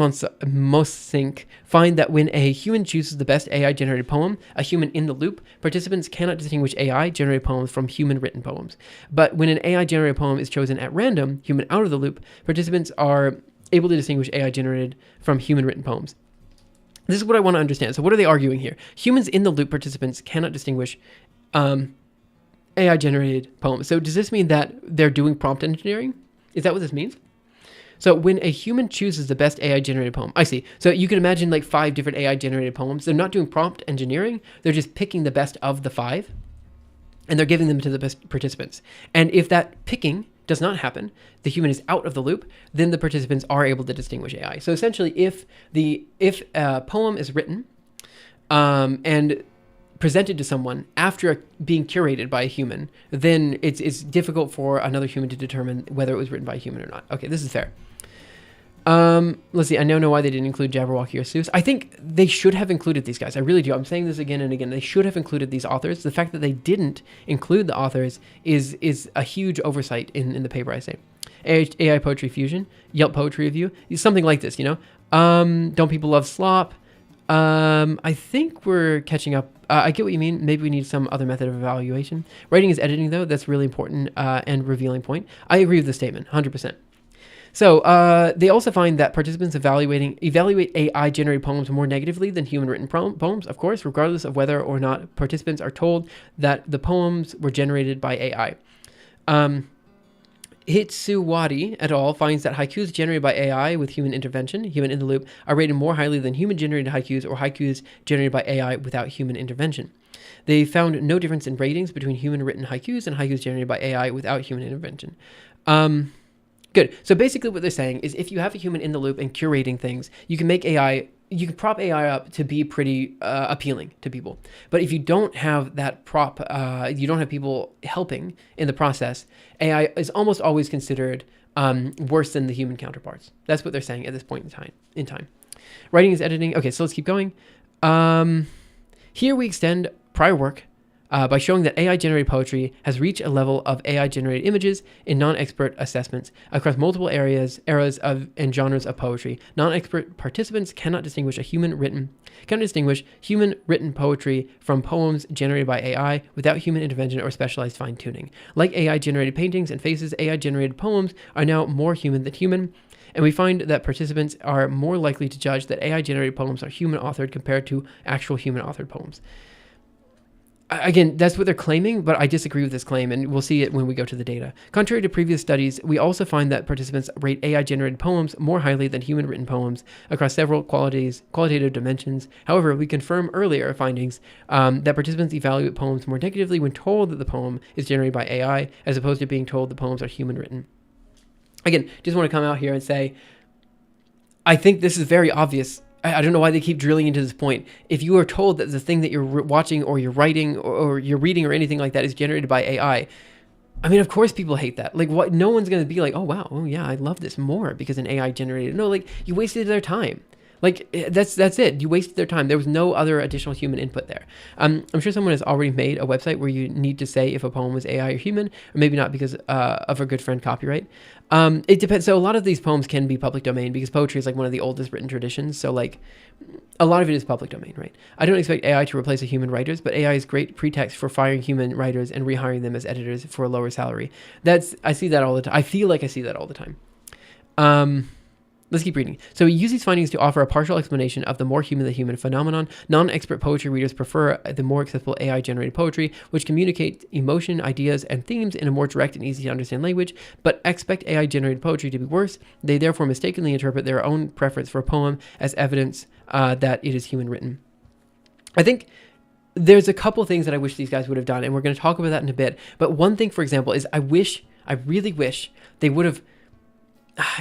Mosink find that when a human chooses the best AI-generated poem, a human in the loop, participants cannot distinguish AI-generated poems from human-written poems. But when an AI-generated poem is chosen at random, human out of the loop, participants are able to distinguish AI-generated from human-written poems. This is what I want to understand. So what are they arguing here? Humans in the loop participants cannot distinguish AI-generated poems. So does this mean that they're doing prompt engineering? Is that what this means? So when a human chooses the best AI-generated poem, I see. So you can imagine like 5 different AI-generated poems. They're not doing prompt engineering. They're just picking the best of the 5, and they're giving them to the best participants. And if that picking does not happen, the human is out of the loop, then the participants are able to distinguish AI. So essentially, if a poem is written and presented to someone after being curated by a human, then it's difficult for another human to determine whether it was written by a human or not. Okay, this is fair. Let's see. I now know why they didn't include Jabberwocky or Seuss. I think they should have included these guys. I really do. I'm saying this again and again. They should have included these authors. The fact that they didn't include the authors is a huge oversight in the paper, I say. AI Poetry Fusion, Yelp Poetry Review, something like this, you know? Don't People Love Slop? I think we're catching up. I get what you mean. Maybe we need some other method of evaluation. Writing is editing, though. That's really important and revealing point. I agree with the statement, 100%. So they also find that participants evaluate AI-generated poems more negatively than human-written poems, of course, regardless of whether or not participants are told that the poems were generated by AI. Hitsuwadi et al. Finds that haikus generated by AI with human intervention, human in the loop, are rated more highly than human-generated haikus or haikus generated by AI without human intervention. They found no difference in ratings between human-written haikus and haikus generated by AI without human intervention. Good. So basically what they're saying is if you have a human in the loop and curating things, you can prop AI up to be pretty appealing to people. But if you don't have that prop, you don't have people helping in the process, AI is almost always considered worse than the human counterparts. That's what they're saying at this point in time. Writing is editing. Okay, so let's keep going. Here we extend prior work by showing that AI-generated poetry has reached a level of AI-generated images in non-expert assessments across multiple eras and genres of poetry. Non-expert participants cannot distinguish human written poetry from poems generated by AI without human intervention or specialized fine-tuning. Like AI-generated paintings and faces, AI-generated poems are now more human than human. And we find that participants are more likely to judge that AI-generated poems are human-authored compared to actual human-authored poems. Again, that's what they're claiming, but I disagree with this claim, and we'll see it when we go to the data. Contrary to previous studies, we also find that participants rate AI-generated poems more highly than human-written poems across several qualitative dimensions. However, we confirm earlier findings that participants evaluate poems more negatively when told that the poem is generated by AI, as opposed to being told the poems are human-written. Again, just want to come out here and say, I think this is very obvious. I don't know why they keep drilling into this point. If you are told that the thing that you're watching or you're writing or you're reading or anything like that is generated by AI, I mean, of course people hate that. Like, what? No one's going to be like, oh, wow, oh, yeah, I love this more because an AI generated. No, like, you wasted their time. Like, that's it. You wasted their time. There was no other additional human input there. I'm sure someone has already made a website where you need to say if a poem was AI or human, or maybe not because of our good friend copyright. It depends. So a lot of these poems can be public domain because poetry is like one of the oldest written traditions. So like a lot of it is public domain, right? I don't expect AI to replace the human writers, but AI is great pretext for firing human writers and rehiring them as editors for a lower salary. I see that all the time. I feel like I see that all the time. Let's keep reading. So we use these findings to offer a partial explanation of the more human than human phenomenon. Non-expert poetry readers prefer the more accessible AI-generated poetry, which communicates emotion, ideas, and themes in a more direct and easy to understand language, but expect AI-generated poetry to be worse. They therefore mistakenly interpret their own preference for a poem as evidence that it is human-written. I think there's a couple things that I wish these guys would have done, and we're going to talk about that in a bit. But one thing, for example, is I really wish they would have.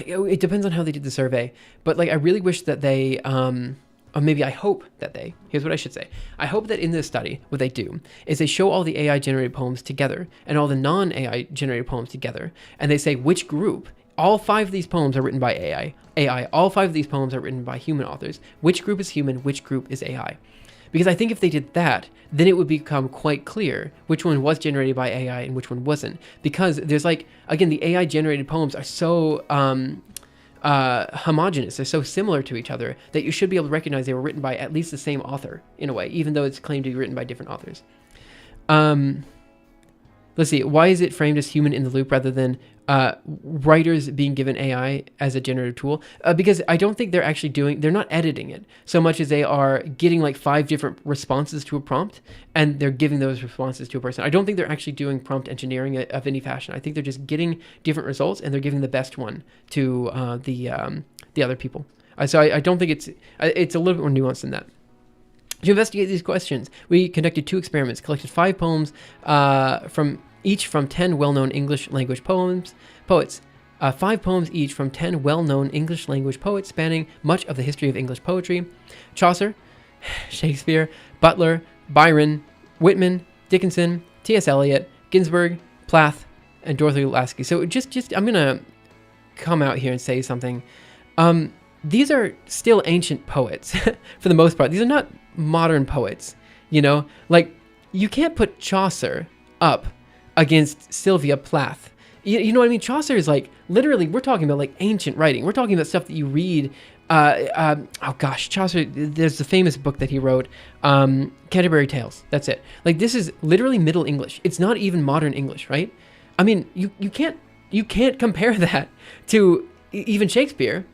It depends on how they did the survey, but like I really wish that they, or maybe I hope that they, here's what I should say. I hope that in this study, what they do is they show all the AI generated poems together and all the non-AI generated poems together. And they say which group, all 5 of these poems are written by AI, all 5 of these poems are written by human authors. Which group is human, which group is AI? Because I think if they did that, then it would become quite clear which one was generated by AI and which one wasn't. Because there's like, again, the AI generated poems are so homogenous, they're so similar to each other that you should be able to recognize they were written by at least the same author in a way, even though it's claimed to be written by different authors. Let's see, why is it framed as human in the loop rather than writers being given AI as a generative tool? Because I don't think they're not editing it so much as they are getting like 5 different responses to a prompt and they're giving those responses to a person. I don't think they're actually doing prompt engineering of any fashion. I think they're just getting different results and they're giving the best one to the other people. So I don't think it's a little bit more nuanced than that. To investigate these questions, we conducted 2 experiments, collected 5 poems from 10 well-known English language poets. 5 poems each from 10 well-known English language poets spanning much of the history of English poetry. Chaucer, Shakespeare, Butler, Byron, Whitman, Dickinson, T.S. Eliot, Ginsberg, Plath, and Dorothy Lasky. So just I'm going to come out here and say something. These are still ancient poets for the most part. These are not modern poets, you know? Like, you can't put Chaucer up against Sylvia Plath. You know what I mean? Chaucer is like, literally, we're talking about like ancient writing. We're talking about stuff that you read. Chaucer, there's the famous book that he wrote, Canterbury Tales. That's it. Like, this is literally Middle English. It's not even modern English, right? I mean, you can't compare that to even Shakespeare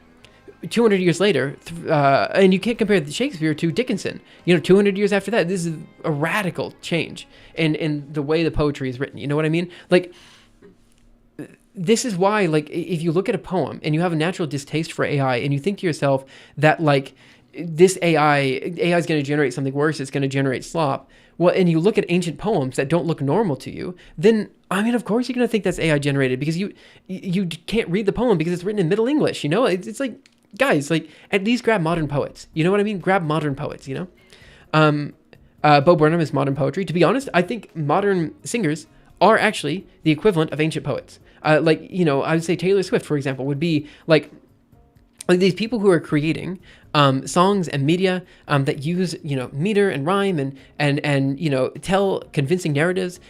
200 years later, and you can't compare Shakespeare to Dickinson. 200 years after that, this is a radical change in the way the poetry is written. You know what I mean? Like, this is why, like, if you look at a poem and you have a natural distaste for AI and you think to yourself that, like, this AI is going to generate something worse, it's going to generate slop, well, and you look at ancient poems that don't look normal to you, then, I mean, of course you're going to think that's AI generated because you can't read the poem because it's written in Middle English, It's like, guys, like, at least grab modern poets. You know what I mean? Grab modern poets, Bo Burnham is modern poetry. To be honest, I think modern singers are actually the equivalent of ancient poets. I would say Taylor Swift, for example, would be like these people who are creating songs and media that use, meter and rhyme and tell convincing narratives.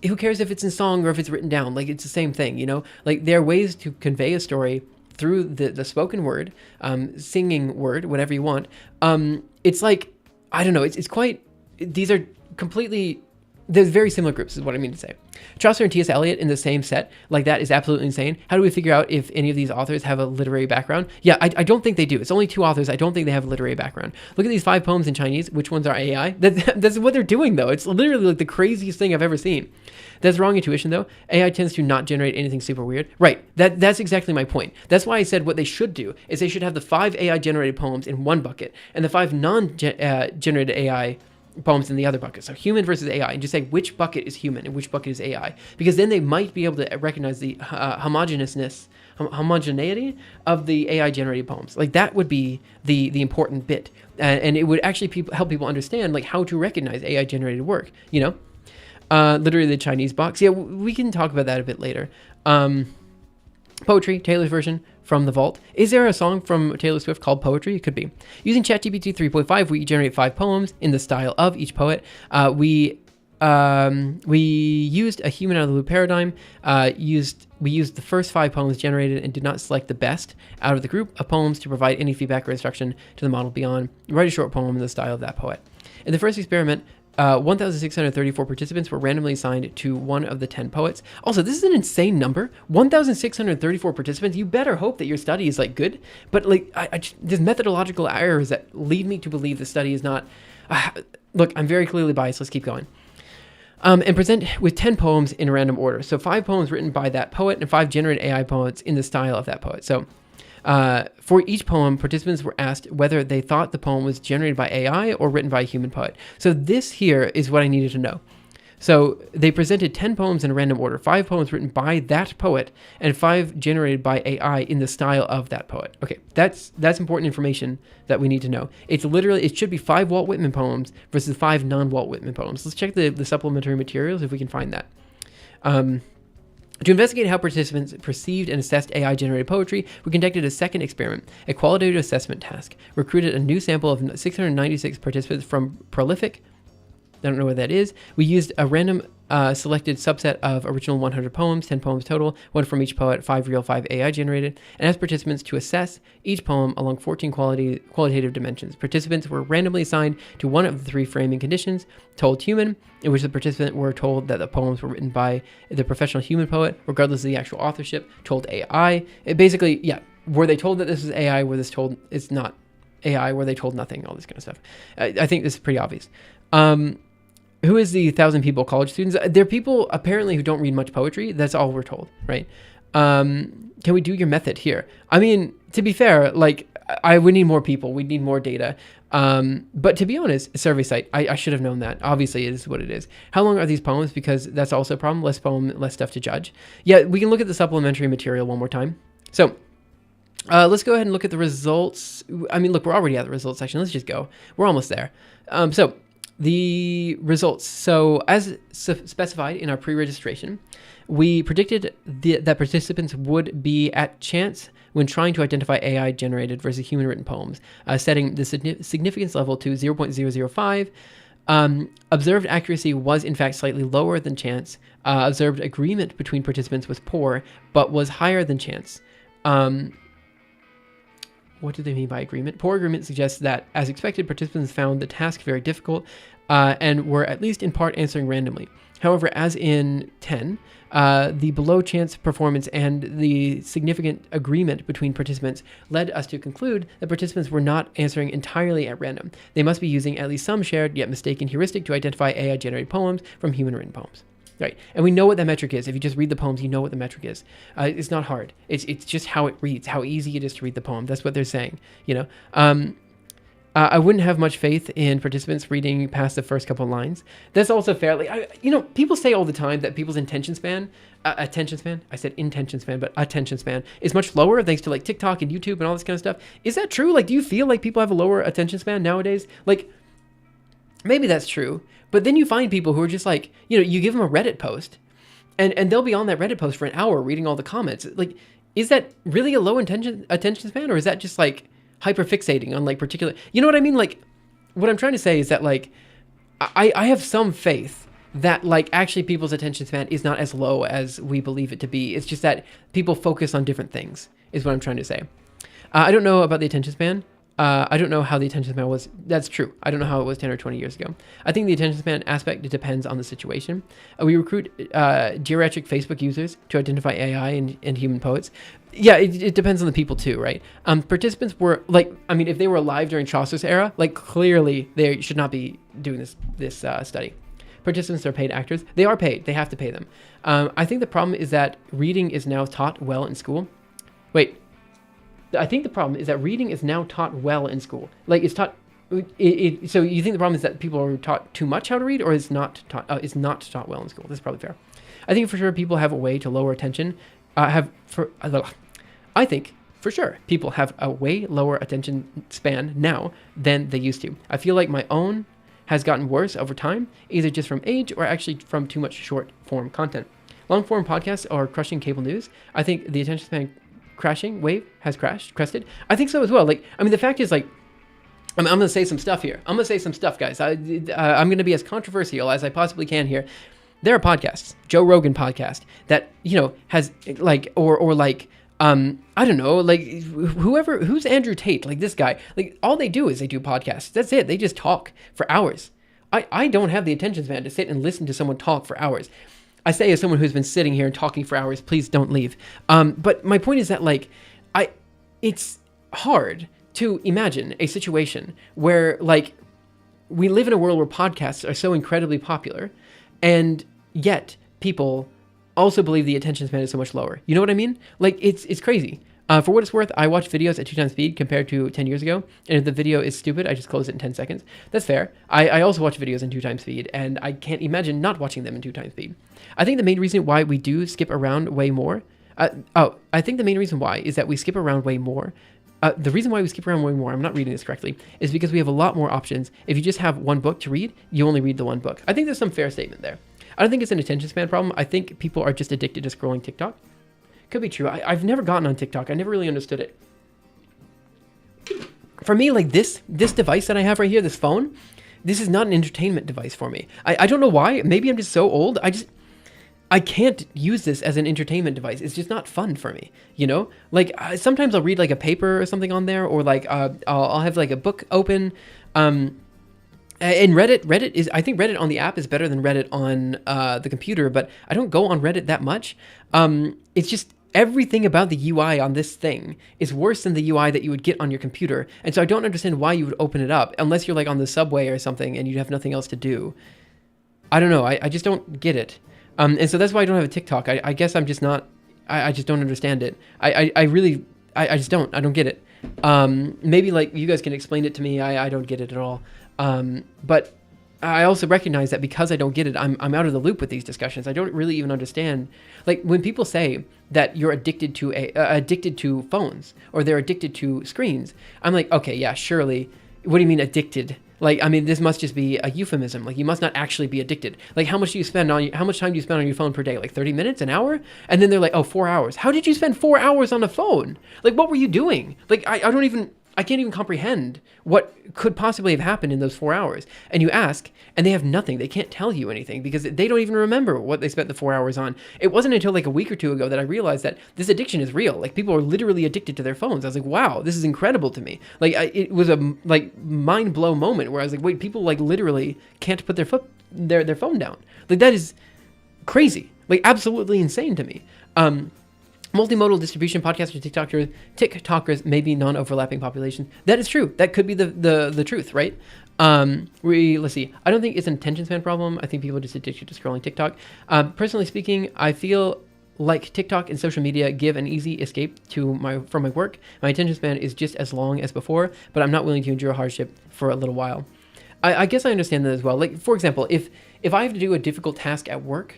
Who cares if it's in song or if it's written down? Like, it's the same thing, Like, there are ways to convey a story through the spoken word, singing word, whatever you want. It's like, I don't know, it's quite, these are completely, there's very similar groups is what I mean to say. Chaucer and T.S. Eliot in the same set, like that is absolutely insane. How do we figure out if any of these authors have a literary background? Yeah, I don't think they do. It's only 2 authors. I don't think they have a literary background. Look at these 5 poems in Chinese. Which ones are AI? That's what they're doing, though. It's literally like the craziest thing I've ever seen. That's wrong intuition, though. AI tends to not generate anything super weird. Right. That's exactly my point. That's why I said what they should do is they should have the 5 AI-generated poems in one bucket and the 5 non-generated AI poems in the other bucket. So human versus AI, and just say which bucket is human and which bucket is AI, because then they might be able to recognize the homogeneity of the AI generated poems. Like, that would be the important bit, and it would actually help people understand like how to recognize AI generated work. Literally the Chinese box. Yeah, we can talk about that a bit later. Poetry, Taylor's version from the vault. Is there a song from Taylor Swift called Poetry? It could be. Using ChatGPT 3.5, we generate 5 poems in the style of each poet. We used a human out of the loop paradigm. We used the first 5 poems generated and did not select the best out of the group of poems to provide any feedback or instruction to the model beyond. Write a short poem in the style of that poet. In the first experiment, 1,634 participants were randomly assigned to one of the 10 poets. Also, this is an insane number. 1,634 participants. You better hope that your study is like good. But like, there's methodological errors that lead me to believe the study is not. Look, I'm very clearly biased. Let's keep going. And present with 10 poems in a random order. So 5 poems written by that poet and 5 generated AI poets in the style of that poet. So for each poem, participants were asked whether they thought the poem was generated by AI or written by a human poet. So this here is what I needed to know. So they presented 10 poems in a random order, 5 poems written by that poet and 5 generated by AI in the style of that poet. Okay, that's important information that we need to know. It should be 5 Walt Whitman poems versus 5 non-Walt Whitman poems. Let's check the supplementary materials if we can find that. To investigate how participants perceived and assessed AI-generated poetry, we conducted a second experiment, a qualitative assessment task. Recruited a new sample of 696 participants from Prolific. I don't know what that is. We used a random selected subset of original 100 poems, 10 poems total, 1 from each poet, 5 real, 5 AI generated, and asked participants to assess each poem along 14 qualitative dimensions. Participants were randomly assigned to one of the 3 framing conditions: told human, in which the participants were told that the poems were written by the professional human poet, regardless of the actual authorship; told AI. Were they told that this is AI? Were this told it's not AI? Were they told nothing? All this kind of stuff. I think this is pretty obvious. Who is the 1,000 people college students? They're people apparently who don't read much poetry. That's all we're told, right? Can we do your method here? I mean, to be fair, like, we need more people. We need more data. But to be honest, survey site, I should have known that. Obviously, it is what it is. How long are these poems? Because that's also a problem. Less poem, less stuff to judge. Yeah, we can look at the supplementary material one more time. So let's go ahead and look at the results. I mean, look, we're already at the results section. Let's just go. We're almost there. So the results. So as specified in our pre-registration, we predicted that participants would be at chance when trying to identify AI-generated versus human-written poems, setting the significance level to 0.005. Observed accuracy was, in fact, slightly lower than chance. Observed agreement between participants was poor, but was higher than chance. What do they mean by agreement? Poor agreement suggests that, as expected, participants found the task very difficult and were at least in part answering randomly. However, as in 10, the below chance performance and the significant agreement between participants led us to conclude that participants were not answering entirely at random. They must be using at least some shared yet mistaken heuristic to identify AI-generated poems from human-written poems. Right, and we know what that metric is. If you just read the poems, you know what the metric is. It's not hard. It's just how it reads, how easy it is to read the poem. That's what they're saying. I wouldn't have much faith in participants reading past the first couple of lines. That's also fair. Like, people say all the time that people's attention span, I said intention span, but attention span is much lower thanks to like TikTok and YouTube and all this kind of stuff. Is that true? Like, do you feel like people have a lower attention span nowadays? Like, maybe that's true. But then you find people who are just like, you give them a Reddit post and they'll be on that Reddit post for an hour reading all the comments. Like, is that really a low attention span, or is that just like, hyperfixating on like particular, you know what I mean? Like what I'm trying to say is that like, I have some faith that like actually people's attention span is not as low as we believe it to be. It's just that people focus on different things is what I'm trying to say. I don't know about the attention span. I don't know how the attention span was. That's true. I don't know how it was 10 or 20 years ago. I think the attention span aspect, it depends on the situation. We recruit geriatric Facebook users to identify AI and human poets. Yeah, it depends on the people too, right? Participants were like, I mean, if they were alive during Chaucer's era, like clearly they should not be doing this study. Participants are paid actors. They are paid. They have to pay them. I think the problem is that reading is now taught well in school. Wait. I think the problem is that reading is now taught well in school. Like it's taught. So you think the problem is that people are taught too much how to read, or is not taught well in school? That's probably fair. I think for sure people have a way to lower attention. I think for sure people have a way lower attention span now than they used to. I feel like my own has gotten worse over time, either just from age or actually from too much short form content. Long form podcasts are crushing cable news. I think the attention span crashing wave has crested. I think so as well. Like, I mean, the fact is, like, I'm going to say some stuff here. I'm going to say some stuff, guys. I'm going to be as controversial as I possibly can here. There are podcasts, Joe Rogan podcast, that, you know, has like, or like, I don't know, like who's Andrew Tate, like this guy, like all they do is they do podcasts. That's it. They just talk for hours. I don't have the attention span to sit and listen to someone talk for hours. I say as someone who's been sitting here and talking for hours, please don't leave. But my point is that like, it's hard to imagine a situation where like we live in a world where podcasts are so incredibly popular and yet people also believe the attention span is so much lower. You know what I mean? Like it's crazy. For what it's worth, I watch videos at 2 times speed compared to 10 years ago. And if the video is stupid, I just close it in 10 seconds. That's fair. I also watch videos in 2 times speed, and I can't imagine not watching them in 2 times speed. I think the main reason why we do skip around way more, I think the main reason why is that we skip around way more. The reason why we skip around way more, I'm not reading this correctly, is because we have a lot more options. If you just have one book to read, you only read the one book. I think there's some fair statement there. I don't think it's an attention span problem. I think people are just addicted to scrolling TikTok. Could be true. I've never gotten on TikTok. I never really understood it. For me, like this device that I have right here, this phone, this is not an entertainment device for me. I don't know why. Maybe I'm just so old. I can't use this as an entertainment device. It's just not fun for me, you know? Like sometimes I'll read like a paper or something on there, or like I'll have like a book open. And Reddit is, I think Reddit on the app is better than Reddit on the computer, but I don't go on Reddit that much. It's just everything about the UI on this thing is worse than the UI that you would get on your computer. And so I don't understand why you would open it up unless you're like on the subway or something and you have nothing else to do. I don't know. I just don't get it. And so that's why I don't have a TikTok. I guess I'm just not, I just don't understand it. I really just don't. I don't get it. Maybe like you guys can explain it to me. I don't get it at all. But I also recognize that because I don't get it, I'm out of the loop with these discussions. I don't really even understand. Like when people say that you're addicted to phones or they're addicted to screens, I'm like, okay, yeah, surely. What do you mean addicted? Like, I mean, this must just be a euphemism. Like, you must not actually be addicted. Like, how much time do you spend on your phone per day? Like 30 minutes, an hour? And then they're like, oh, 4 hours. How did you spend 4 hours on the phone? Like, what were you doing? Like, I can't even comprehend what could possibly have happened in those 4 hours. And you ask, and they have nothing. They can't tell you anything because they don't even remember what they spent the 4 hours on. It wasn't until like a week or two ago that I realized that this addiction is real. Like people are literally addicted to their phones. I was like, wow, this is incredible to me. Like it was a like mind blow moment where I was like, wait, people like literally can't put their phone down. Like that is crazy. Like absolutely insane to me. Multimodal distribution podcasters, TikTokers may be non-overlapping populations. That is true. That could be the truth, right? Let's see. I don't think it's an attention span problem. I think people are just addicted to scrolling TikTok. Personally speaking, I feel like TikTok and social media give an easy escape from my work. My attention span is just as long as before, but I'm not willing to endure hardship for a little while. I guess I understand that as well. Like, for example, if I have to do a difficult task at work,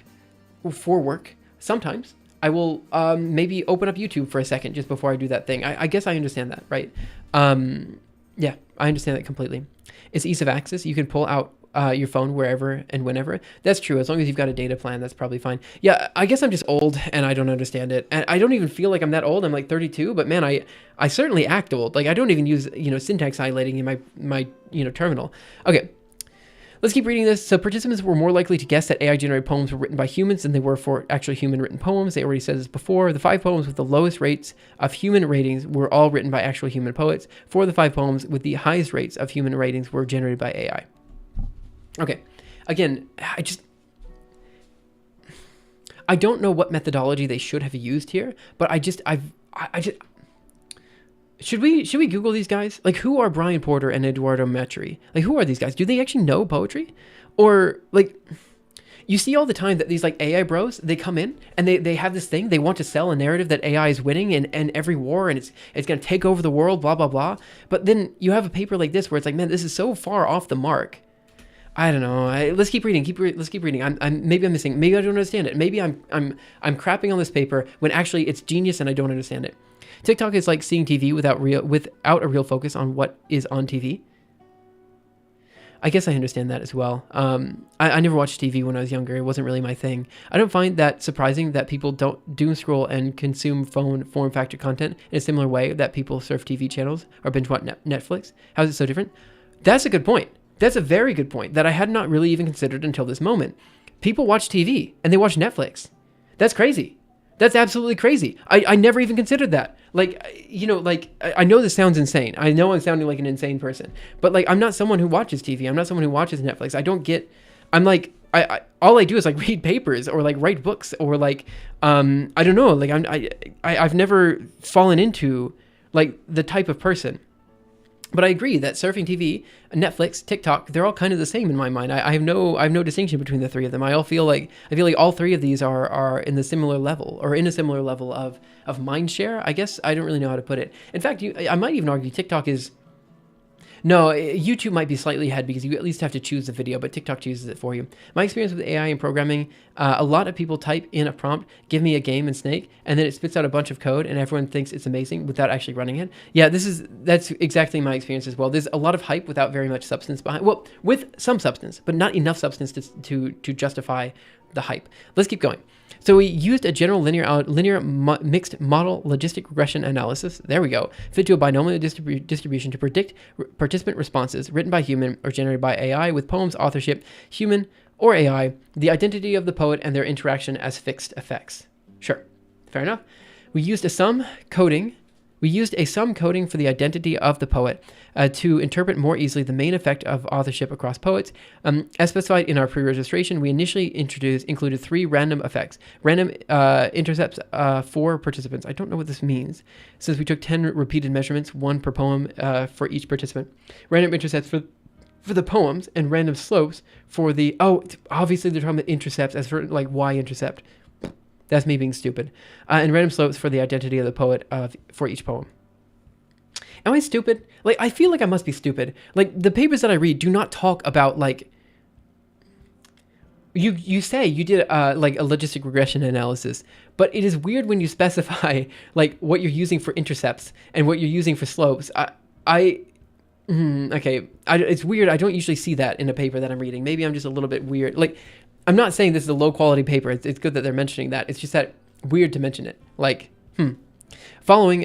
sometimes I will maybe open up YouTube for a second just before I do that thing. I guess I understand that, right? Yeah, I understand that completely. It's ease of access. You can pull out your phone wherever and whenever. That's true. As long as you've got a data plan, that's probably fine. Yeah, I guess I'm just old and I don't understand it. And I don't even feel like I'm that old. I'm like 32, but man, I certainly act old. Like I don't even use, syntax highlighting in my terminal. Okay. Let's keep reading this. So participants were more likely to guess that AI-generated poems were written by humans than they were for actually human-written poems. They already said this before. The 5 poems with the lowest rates of human ratings were all written by actual human poets. 4 of the 5 poems with the highest rates of human ratings were generated by AI. Okay. Again, I don't know what methodology they should have used here, but Should we Google these guys? Like, who are Brian Porter and Eduardo Metri? Like, who are these guys? Do they actually know poetry? Or, like, you see all the time that these, like, AI bros, they come in and they have this thing. They want to sell a narrative that AI is winning in every war and it's going to take over the world, blah, blah, blah. But then you have a paper like this where it's like, man, this is so far off the mark. I don't know. Let's keep reading. Let's keep reading. Maybe I'm missing. Maybe I don't understand it. Maybe I'm crapping on this paper when actually it's genius and I don't understand it. TikTok is like seeing TV without a real focus on what is on TV. I guess I understand that as well. I never watched TV when I was younger. It wasn't really my thing. I don't find that surprising that people don't doom scroll and consume phone form factor content in a similar way that people surf TV channels or binge watch Netflix. How is it so different? That's a good point. That's a very good point that I had not really even considered until this moment. People watch TV and they watch Netflix. That's crazy. That's absolutely crazy. I never even considered that. Like, I know this sounds insane. I know I'm sounding like an insane person, but like, I'm not someone who watches TV. I'm not someone who watches Netflix. I'm like, all I do is like read papers or like write books or like, I don't know. Like I've never fallen into like the type of person. But I agree that surfing TV, Netflix, TikTok, they're all kind of the same in my mind. I have no distinction between the 3 of them. I feel like all 3 of these are in the similar level or in a similar level of mind share. I guess I don't really know how to put it. In fact, I might even argue TikTok is. No, YouTube might be slightly ahead because you at least have to choose the video, but TikTok chooses it for you. My experience with AI and programming, a lot of people type in a prompt, give me a game in Snake, and then it spits out a bunch of code and everyone thinks it's amazing without actually running it. Yeah, that's exactly my experience as well. There's a lot of hype without very much substance behind. Well, with some substance, but not enough substance to justify the hype. Let's keep going. So we used a general linear mixed model logistic regression analysis, there we go, fit to a binomial distribution to predict participant responses written by human or generated by AI with poems authorship, human or AI, the identity of the poet and their interaction as fixed effects. Sure, fair enough. We used a sum coding for the identity of the poet to interpret more easily the main effect of authorship across poets. As specified in our pre-registration, we initially included 3 random effects. Random intercepts for participants. I don't know what this means, since we took 10 repeated measurements, 1 per poem for each participant. Random intercepts for the poems and random slopes for the... Oh, obviously they're talking about intercepts as for like y-intercept. That's me being stupid. And random slopes for the identity of the poet for each poem. Am I stupid? Like, I feel like I must be stupid. Like, the papers that I read do not talk about, like... You say you did, like, a logistic regression analysis, but it is weird when you specify, like, what you're using for intercepts and what you're using for slopes. Okay. It's weird. I don't usually see that in a paper that I'm reading. Maybe I'm just a little bit weird. Like... I'm not saying this is a low quality paper. It's good that they're mentioning that. It's just that weird to mention it. Like, Following,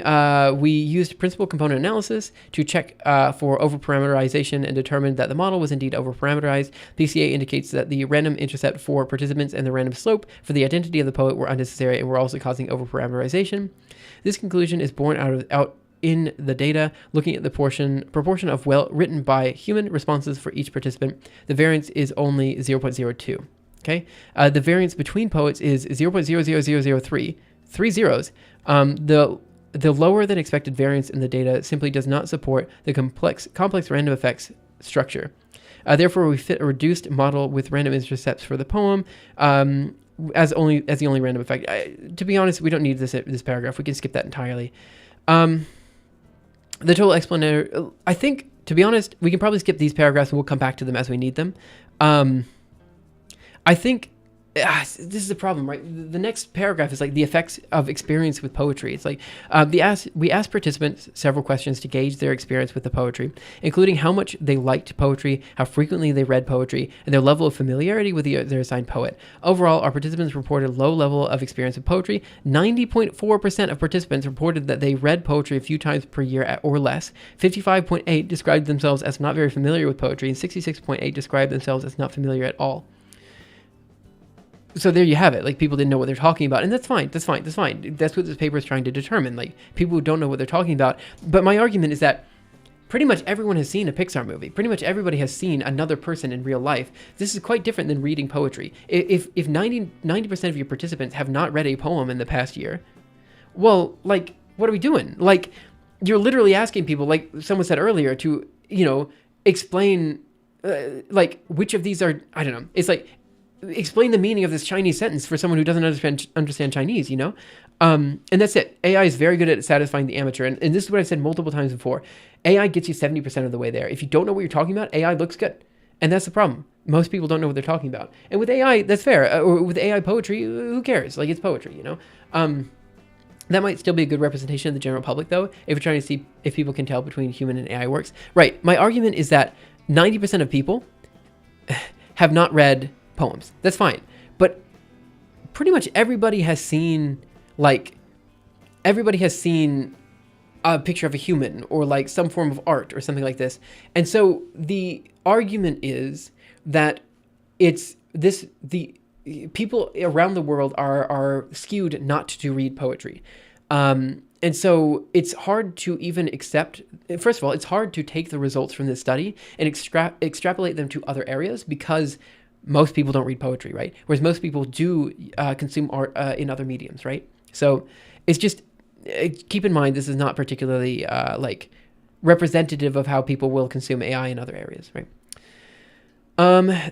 we used principal component analysis to check for overparameterization and determined that the model was indeed overparameterized. PCA indicates that the random intercept for participants and the random slope for the identity of the poet were unnecessary and were also causing overparameterization. This conclusion is borne out in the data, looking at the proportion of written by human responses for each participant. The variance is only 0.02. Okay, the variance between poets is 0.00003, 3 zeros. The lower than expected variance in the data simply does not support the complex random effects structure. Therefore, we fit a reduced model with random intercepts for the poem as the only random effect. To be honest, we don't need this paragraph. We can skip that entirely. The total explanatory. I think, to be honest, we can probably skip these paragraphs and we'll come back to them as we need them. I think this is the problem, right? The next paragraph is like the effects of experience with poetry. It's like we asked participants several questions to gauge their experience with the poetry, including how much they liked poetry, how frequently they read poetry, and their level of familiarity with their assigned poet. Overall, our participants reported low level of experience with poetry. 90.4% of participants reported that they read poetry a few times per year or less. 55.8% described themselves as not very familiar with poetry, and 66.8% described themselves as not familiar at all. So there you have it. Like, people didn't know what they're talking about, and that's fine. That's fine. That's fine. That's what this paper is trying to determine. Like, people who don't know what they're talking about. But my argument is that pretty much everyone has seen a Pixar movie. Pretty much everybody has seen another person in real life. This is quite different than reading poetry. If 90% of your participants have not read a poem in the past year, well, like, what are we doing? Like, you're literally asking people, like someone said earlier, to, explain, like, which of these are, I don't know. It's like, explain the meaning of this Chinese sentence for someone who doesn't understand Chinese, and that's it. AI is very good at satisfying the amateur, and this is what I've said multiple times before. AI gets you 70% of the way there. If you don't know what you're talking about, AI looks good, and that's the problem. Most people don't know what they're talking about, and with AI, that's fair. Or with AI poetry, who cares? Like, it's poetry, That might still be a good representation of the general public, though, if you're trying to see if people can tell between human and AI works. Right. My argument is that 90% of people have not read poems. That's fine. But pretty much everybody has seen a picture of a human, or like some form of art or something like this. And so the argument is that the people around the world are skewed not to read poetry. And so it's hard to even accept, first of all, it's hard to take the results from this study and extrapolate them to other areas, because most people don't read poetry, right? Whereas most people do consume art in other mediums, right? So it's just, keep in mind, this is not particularly representative of how people will consume AI in other areas, right?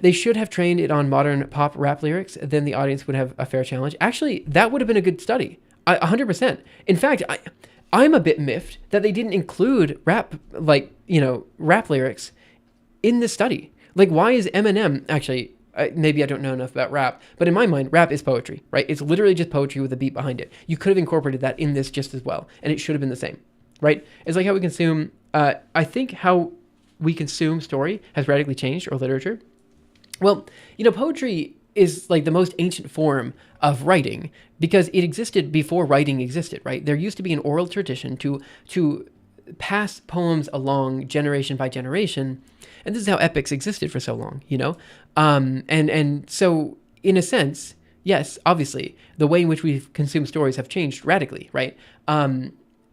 They should have trained it on modern pop rap lyrics. Then the audience would have a fair challenge. Actually, that would have been a good study. 100%. In fact, I'm a bit miffed that they didn't include rap lyrics in this study. Like, why is Eminem actually? Maybe I don't know enough about rap, but in my mind, rap is poetry, right? It's literally just poetry with a beat behind it. You could have incorporated that in this just as well, and it should have been the same, right? It's like how we consume. I think how we consume story has radically changed, or literature. Well, poetry is like the most ancient form of writing, because it existed before writing existed, right? There used to be an oral tradition to pass poems along generation by generation, and this is how epics existed for so long, and so in a sense, yes, obviously, the way in which we consume stories have changed radically, right?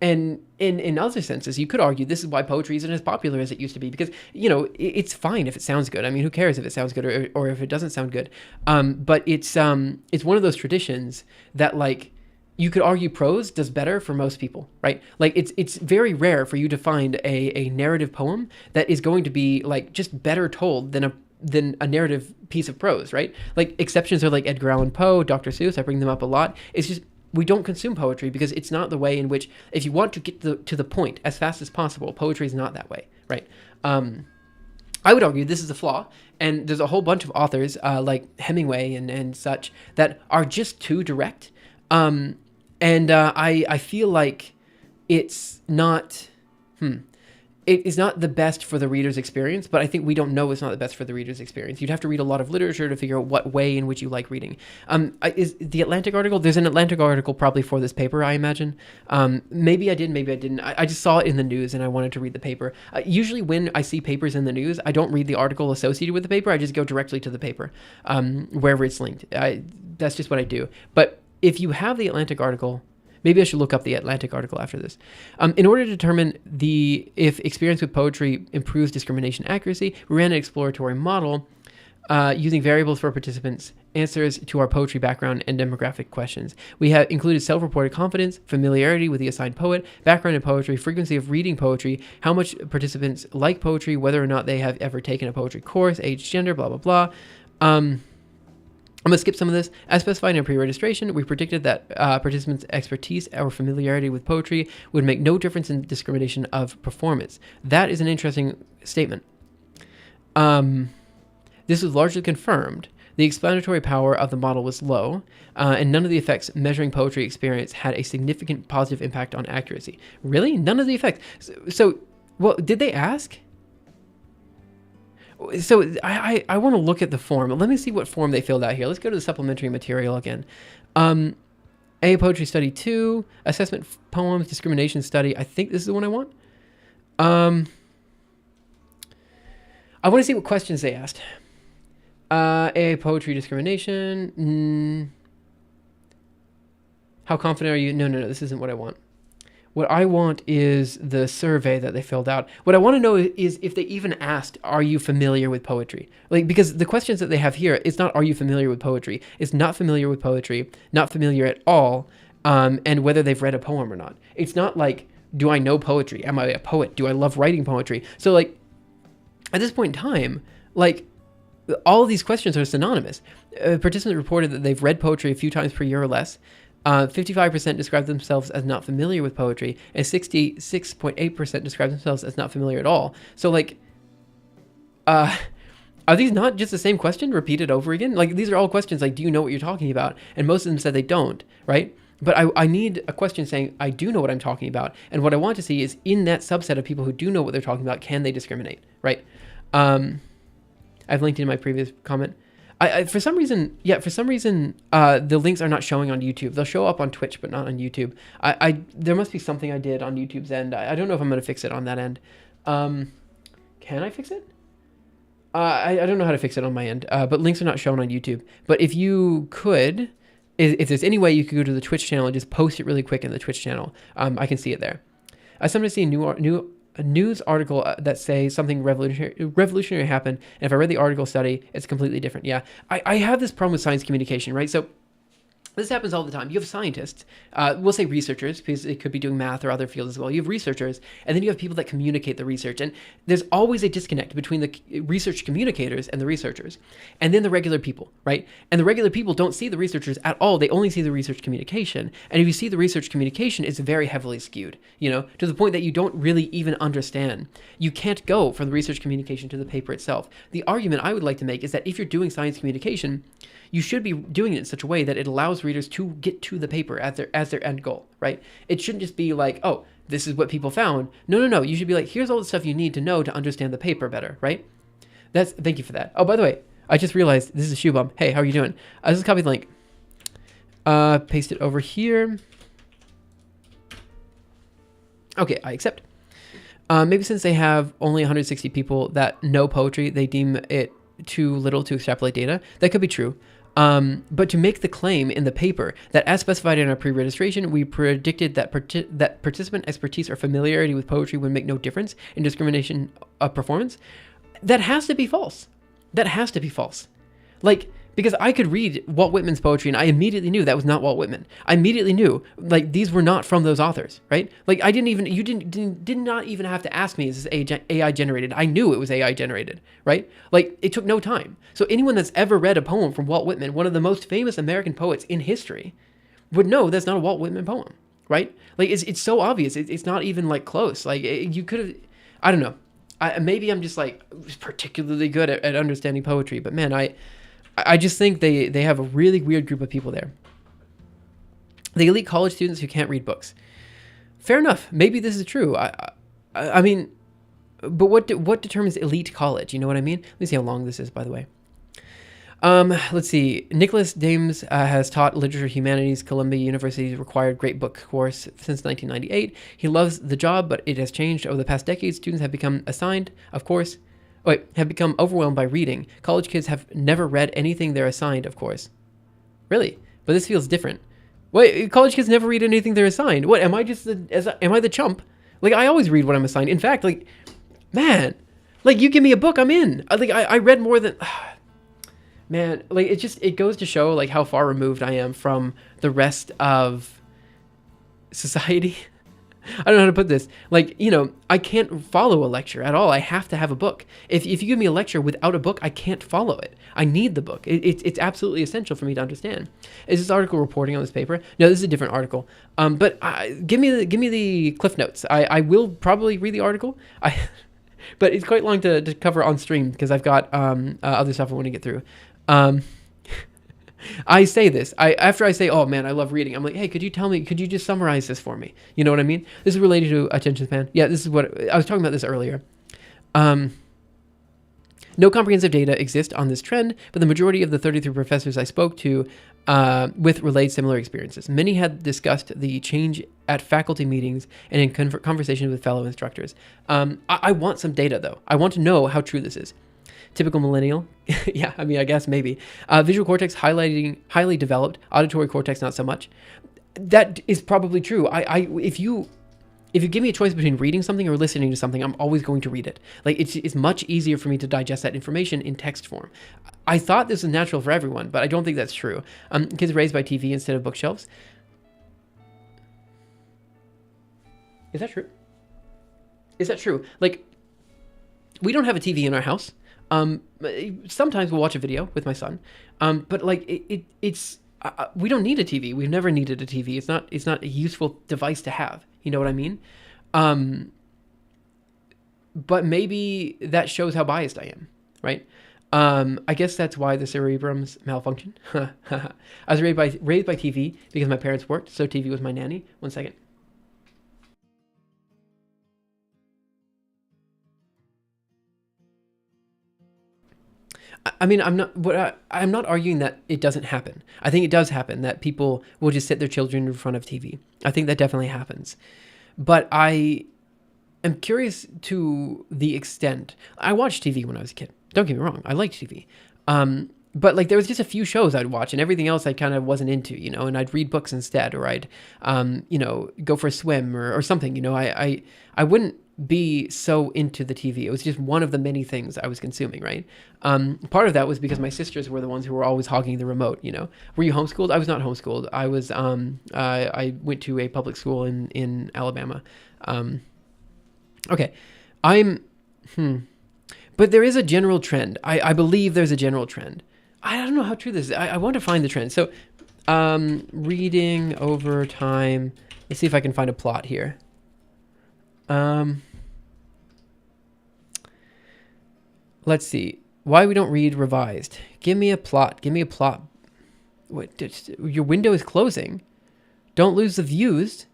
And in other senses, you could argue this is why poetry isn't as popular as it used to be, because, it's fine if it sounds good. I mean, who cares if it sounds good or if it doesn't sound good? But it's one of those traditions that, like, you could argue prose does better for most people, right? Like, it's very rare for you to find a narrative poem that is going to be, like, just better told than a narrative piece of prose, right? Like, exceptions are like Edgar Allan Poe, Dr. Seuss. I bring them up a lot. It's just, we don't consume poetry because it's not the way in which, if you want to get to the point as fast as possible, poetry is not that way, right? I would argue this is a flaw, and there's a whole bunch of authors like Hemingway and such that are just too direct. I feel like it's not, it is not the best for the reader's experience, but I think we don't know it's not the best for the reader's experience. You'd have to read a lot of literature to figure out what way in which you like reading. Is the Atlantic article? There's an Atlantic article probably for this paper, I imagine. Maybe I did, maybe I didn't. I just saw it in the news and I wanted to read the paper. Usually when I see papers in the news, I don't read the article associated with the paper. I just go directly to the paper, wherever it's linked. That's just what I do. But if you have the Atlantic article, maybe I should look up the Atlantic article after this. In order to determine if experience with poetry improves discrimination accuracy, we ran an exploratory model using variables for participants' answers to our poetry background and demographic questions. We have included self-reported confidence, familiarity with the assigned poet, background in poetry, frequency of reading poetry, how much participants like poetry, whether or not they have ever taken a poetry course, age, gender, blah, blah, blah. I'm going to skip some of this. As specified in pre-registration, we predicted that participants' expertise or familiarity with poetry would make no difference in discrimination of performance. That is an interesting statement. This was largely confirmed. The explanatory power of the model was low, and none of the effects measuring poetry experience had a significant positive impact on accuracy. Really? None of the effects? Well, did they ask? So I want to look at the form. Let me see what form they filled out here. Let's go to the supplementary material again. A Poetry Study 2, Assessment Poems, Discrimination Study. I think this is the one I want. I want to see what questions they asked. A Poetry Discrimination. How confident are you? No, this isn't what I want. What I want is the survey that they filled out. What I want to know is if they even asked, are you familiar with poetry? Like, because the questions that they have here, it's not, are you familiar with poetry? It's not familiar with poetry, not familiar at all, and whether they've read a poem or not. It's not like, do I know poetry? Am I a poet? Do I love writing poetry? So, like, at this point in time, like, all of these questions are synonymous. A participant reported that they've read poetry a few times per year or less. 55% describe themselves as not familiar with poetry, and 66.8% describe themselves as not familiar at all. So, like, are these not just the same question repeated over again? Like, these are all questions like, do you know what you're talking about? And most of them said they don't, right? But I need a question saying, I do know what I'm talking about. And what I want to see is, in that subset of people who do know what they're talking about, can they discriminate, right? I've linked in my previous comment. For some reason, the links are not showing on YouTube. They'll show up on Twitch, but not on YouTube. There must be something I did on YouTube's end. I don't know if I'm going to fix it on that end. Can I fix it? I don't know how to fix it on my end, but links are not shown on YouTube. But if you could, if there's any way you could go to the Twitch channel and just post it really quick in the Twitch channel, I can see it there. I sometimes see a news article that say something revolutionary happened, and if I read the article study, it's completely different. Yeah, I have this problem with science communication, right? So this happens all the time. You have scientists, we'll say researchers, because it could be doing math or other fields as well. You have researchers, and then you have people that communicate the research. And there's always a disconnect between the research communicators and the researchers, and then the regular people, right? And the regular people don't see the researchers at all. They only see the research communication. And if you see the research communication, it's very heavily skewed, to the point that you don't really even understand. You can't go from the research communication to the paper itself. The argument I would like to make is that if you're doing science communication, you should be doing it in such a way that it allows readers to get to the paper as their end goal, right? It shouldn't just be like, oh, this is what people found. No. You should be like, here's all the stuff you need to know to understand the paper better, right? Thank you for that. Oh, by the way, I just realized this is a shoe bum. Hey, how are you doing? I just copied the link. Paste it over here. Okay, I accept. Maybe since they have only 160 people that know poetry, they deem it too little to extrapolate data. That could be true. But to make the claim in the paper that, as specified in our pre-registration, we predicted that participant expertise or familiarity with poetry would make no difference in discrimination of performance, that has to be false. That has to be false. Like, because I could read Walt Whitman's poetry and I immediately knew that was not Walt Whitman. I immediately knew, like, these were not from those authors, right? Like, you did not even have to ask me, is this AI generated? I knew it was AI generated, right? Like, it took no time. So anyone that's ever read a poem from Walt Whitman, one of the most famous American poets in history, would know that's not a Walt Whitman poem, right? Like, it's so obvious. It's not even, like, close. Like, you could have, I don't know. Maybe I'm just, like, particularly good at understanding poetry, but man, I just think they have a really weird group of people there. The elite college students who can't read books. Fair enough. Maybe this is true. I mean, but what determines elite college? You know what I mean? Let me see how long this is, by the way. Let's see. Nicholas Dames has taught literature humanities. Columbia University's required great book course since 1998. He loves the job, but it has changed over the past decade. Students have become overwhelmed by reading. College kids have never read anything they're assigned, of course. Really? But this feels different. Wait, college kids never read anything they're assigned. What, am I the chump? Like, I always read what I'm assigned. In fact, like, man, like, you give me a book, I'm in. I read more than, man, like, it goes to show, like, how far removed I am from the rest of society. I don't know how to put this. Like, I can't follow a lecture at all. I have to have a book. If you give me a lecture without a book, I can't follow it. I need the book. It's absolutely essential for me to understand. Is this article reporting on this paper? No, this is a different article. But give me the cliff notes. I will probably read the article. But it's quite long to cover on stream because I've got other stuff I want to get through. I say this. After I say, oh man, I love reading, I'm like, hey, could you just summarize this for me? You know what I mean? This is related to attention span. Yeah, this is what I was talking about this earlier. No comprehensive data exist on this trend, but the majority of the 33 professors I spoke to with relayed similar experiences. Many had discussed the change at faculty meetings and in conversations with fellow instructors. I want some data, though. I want to know how true this is. Typical millennial. Yeah, I mean, I guess maybe. Visual cortex highly developed, auditory cortex not so much. That is probably true. If you give me a choice between reading something or listening to something, I'm always going to read it. Like, it's much easier for me to digest that information in text form. I thought this was natural for everyone, but I don't think that's true. Kids raised by TV instead of bookshelves. Is that true? Is that true? Like, we don't have a TV in our house. Sometimes we'll watch a video with my son. But like, it's we don't need a TV. We've never needed a TV. It's not a useful device to have. You know what I mean? But maybe that shows how biased I am, right? I guess that's why the cerebrum's malfunction. I was raised by TV because my parents worked, so TV was my nanny. 1 second. I mean, I'm not arguing that it doesn't happen. I think it does happen that people will just sit their children in front of TV. I think that definitely happens. But I am curious to the extent. I watched TV when I was a kid. Don't get me wrong. I liked TV. But like there was just a few shows I'd watch and everything else I kind of wasn't into, you know, and I'd read books instead, or I'd, go for a swim or something, you know, I wouldn't be so into the TV. It was just one of the many things I was consuming, right? Part of that was because my sisters were the ones who were always hogging the remote, you know. Were you homeschooled? I was not homeschooled. I was, I went to a public school in Alabama. Okay. But there is a general trend. I believe there's a general trend. I don't know how true this is. I want to find the trend. So, reading over time. Let's see if I can find a plot here. Let's see. Why we don't read revised. Give me a plot. Give me a plot. What? Your window is closing. Don't lose the views.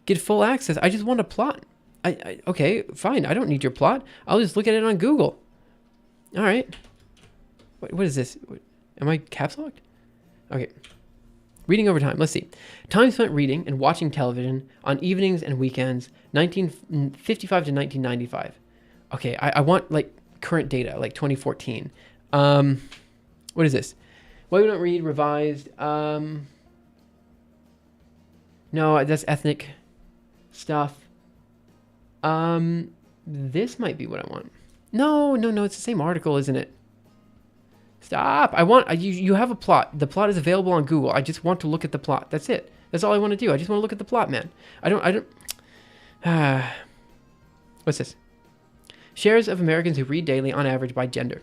Get full access. I just want a plot. Okay, fine. I don't need your plot. I'll just look at it on Google. All right. What is this? Am I caps locked? Okay. Reading over time. Let's see. Time spent reading and watching television on evenings and weekends, 1955 to 1995. Okay, I want like current data, like 2014. What is this? Why we don't read revised? No, that's ethnic stuff. This might be what I want. No, it's the same article, isn't it? Stop. You have a plot. The plot is available on Google. I just want to look at the plot. That's it. That's all I want to do. I just want to look at the plot, man. I don't. What's this? Shares of Americans who read daily on average by gender.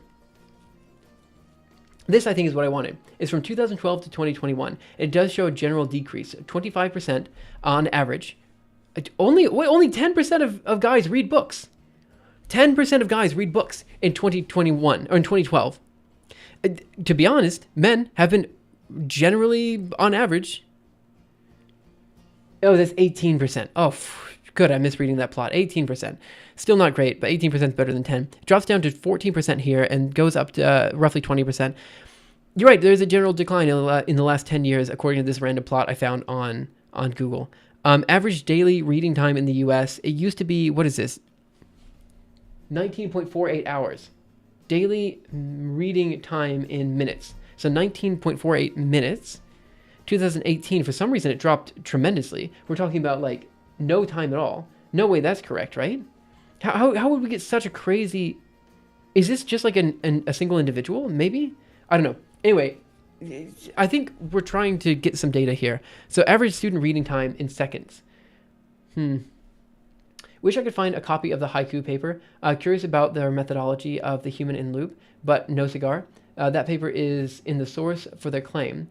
This, I think, is what I wanted. It's from 2012 to 2021. It does show a general decrease, 25% on average. Only 10% of guys read books. 10% of guys read books in 2021 or in 2012. To be honest, men have been generally on average. Oh, that's 18%. Oh, good. I'm misreading that plot. 18%. Still not great, but 18% is better than 10. It drops down to 14% here and goes up to roughly 20%. You're right. There's a general decline in the last 10 years, according to this random plot I found on Google. Average daily reading time in the U.S., it used to be, what is this? 19.48 hours. Daily reading time in minutes. So 19.48 minutes. 2018, for some reason, it dropped tremendously. We're talking about like no time at all. No way that's correct, right? How would we get such a crazy... Is this just like a single individual? Maybe? I don't know. Anyway, I think we're trying to get some data here. So average student reading time in seconds. Wish I could find a copy of the haiku paper. Curious about their methodology of the human in loop, but no cigar. That paper is in the source for their claim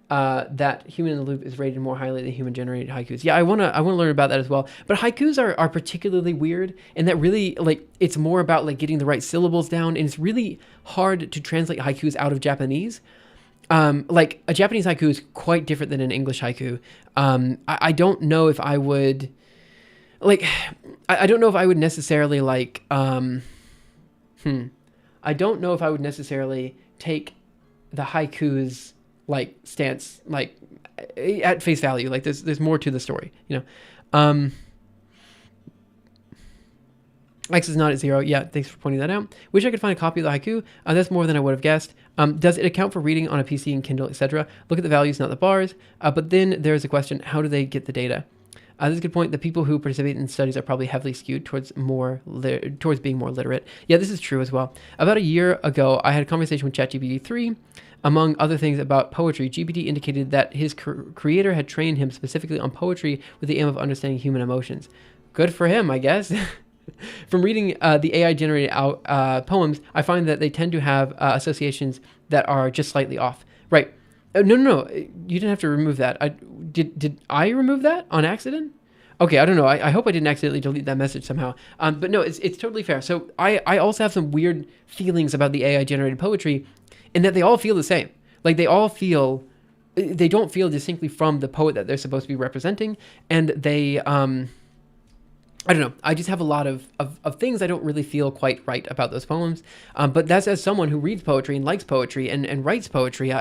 that human in the loop is rated more highly than human generated haikus. Yeah, I wanna learn about that as well. But haikus are particularly weird, and that really like it's more about like getting the right syllables down, and it's really hard to translate haikus out of Japanese. like a Japanese haiku is quite different than an English haiku. I don't know if I would like, I don't know if I would necessarily like, I don't know if I would necessarily take the haiku's like stance, like at face value. Like there's more to the story, you know? X is not at 0. Yeah, thanks for pointing that out. Wish I could find a copy of the haiku. That's more than I would have guessed. Does it account for reading on a PC and Kindle, etc.? Look at the values, not the bars. But then there's a question, how do they get the data? This is a good point. The people who participate in studies are probably heavily skewed towards towards being more literate. Yeah, this is true as well. About a year ago, I had a conversation with ChatGPT 3. Among other things about poetry, GPT indicated that his creator had trained him specifically on poetry with the aim of understanding human emotions. Good for him, I guess. From reading the AI-generated poems, I find that they tend to have associations that are just slightly off. Right. No. You didn't have to remove that. Did I remove that on accident? Okay, I don't know. I hope I didn't accidentally delete that message somehow. But no, it's totally fair. So I also have some weird feelings about the AI-generated poetry in that they all feel the same. Like they don't feel distinctly from the poet that they're supposed to be representing. And they... I don't know. I just have a lot of things I don't really feel quite right about those poems. But that's as someone who reads poetry and likes poetry and writes poetry.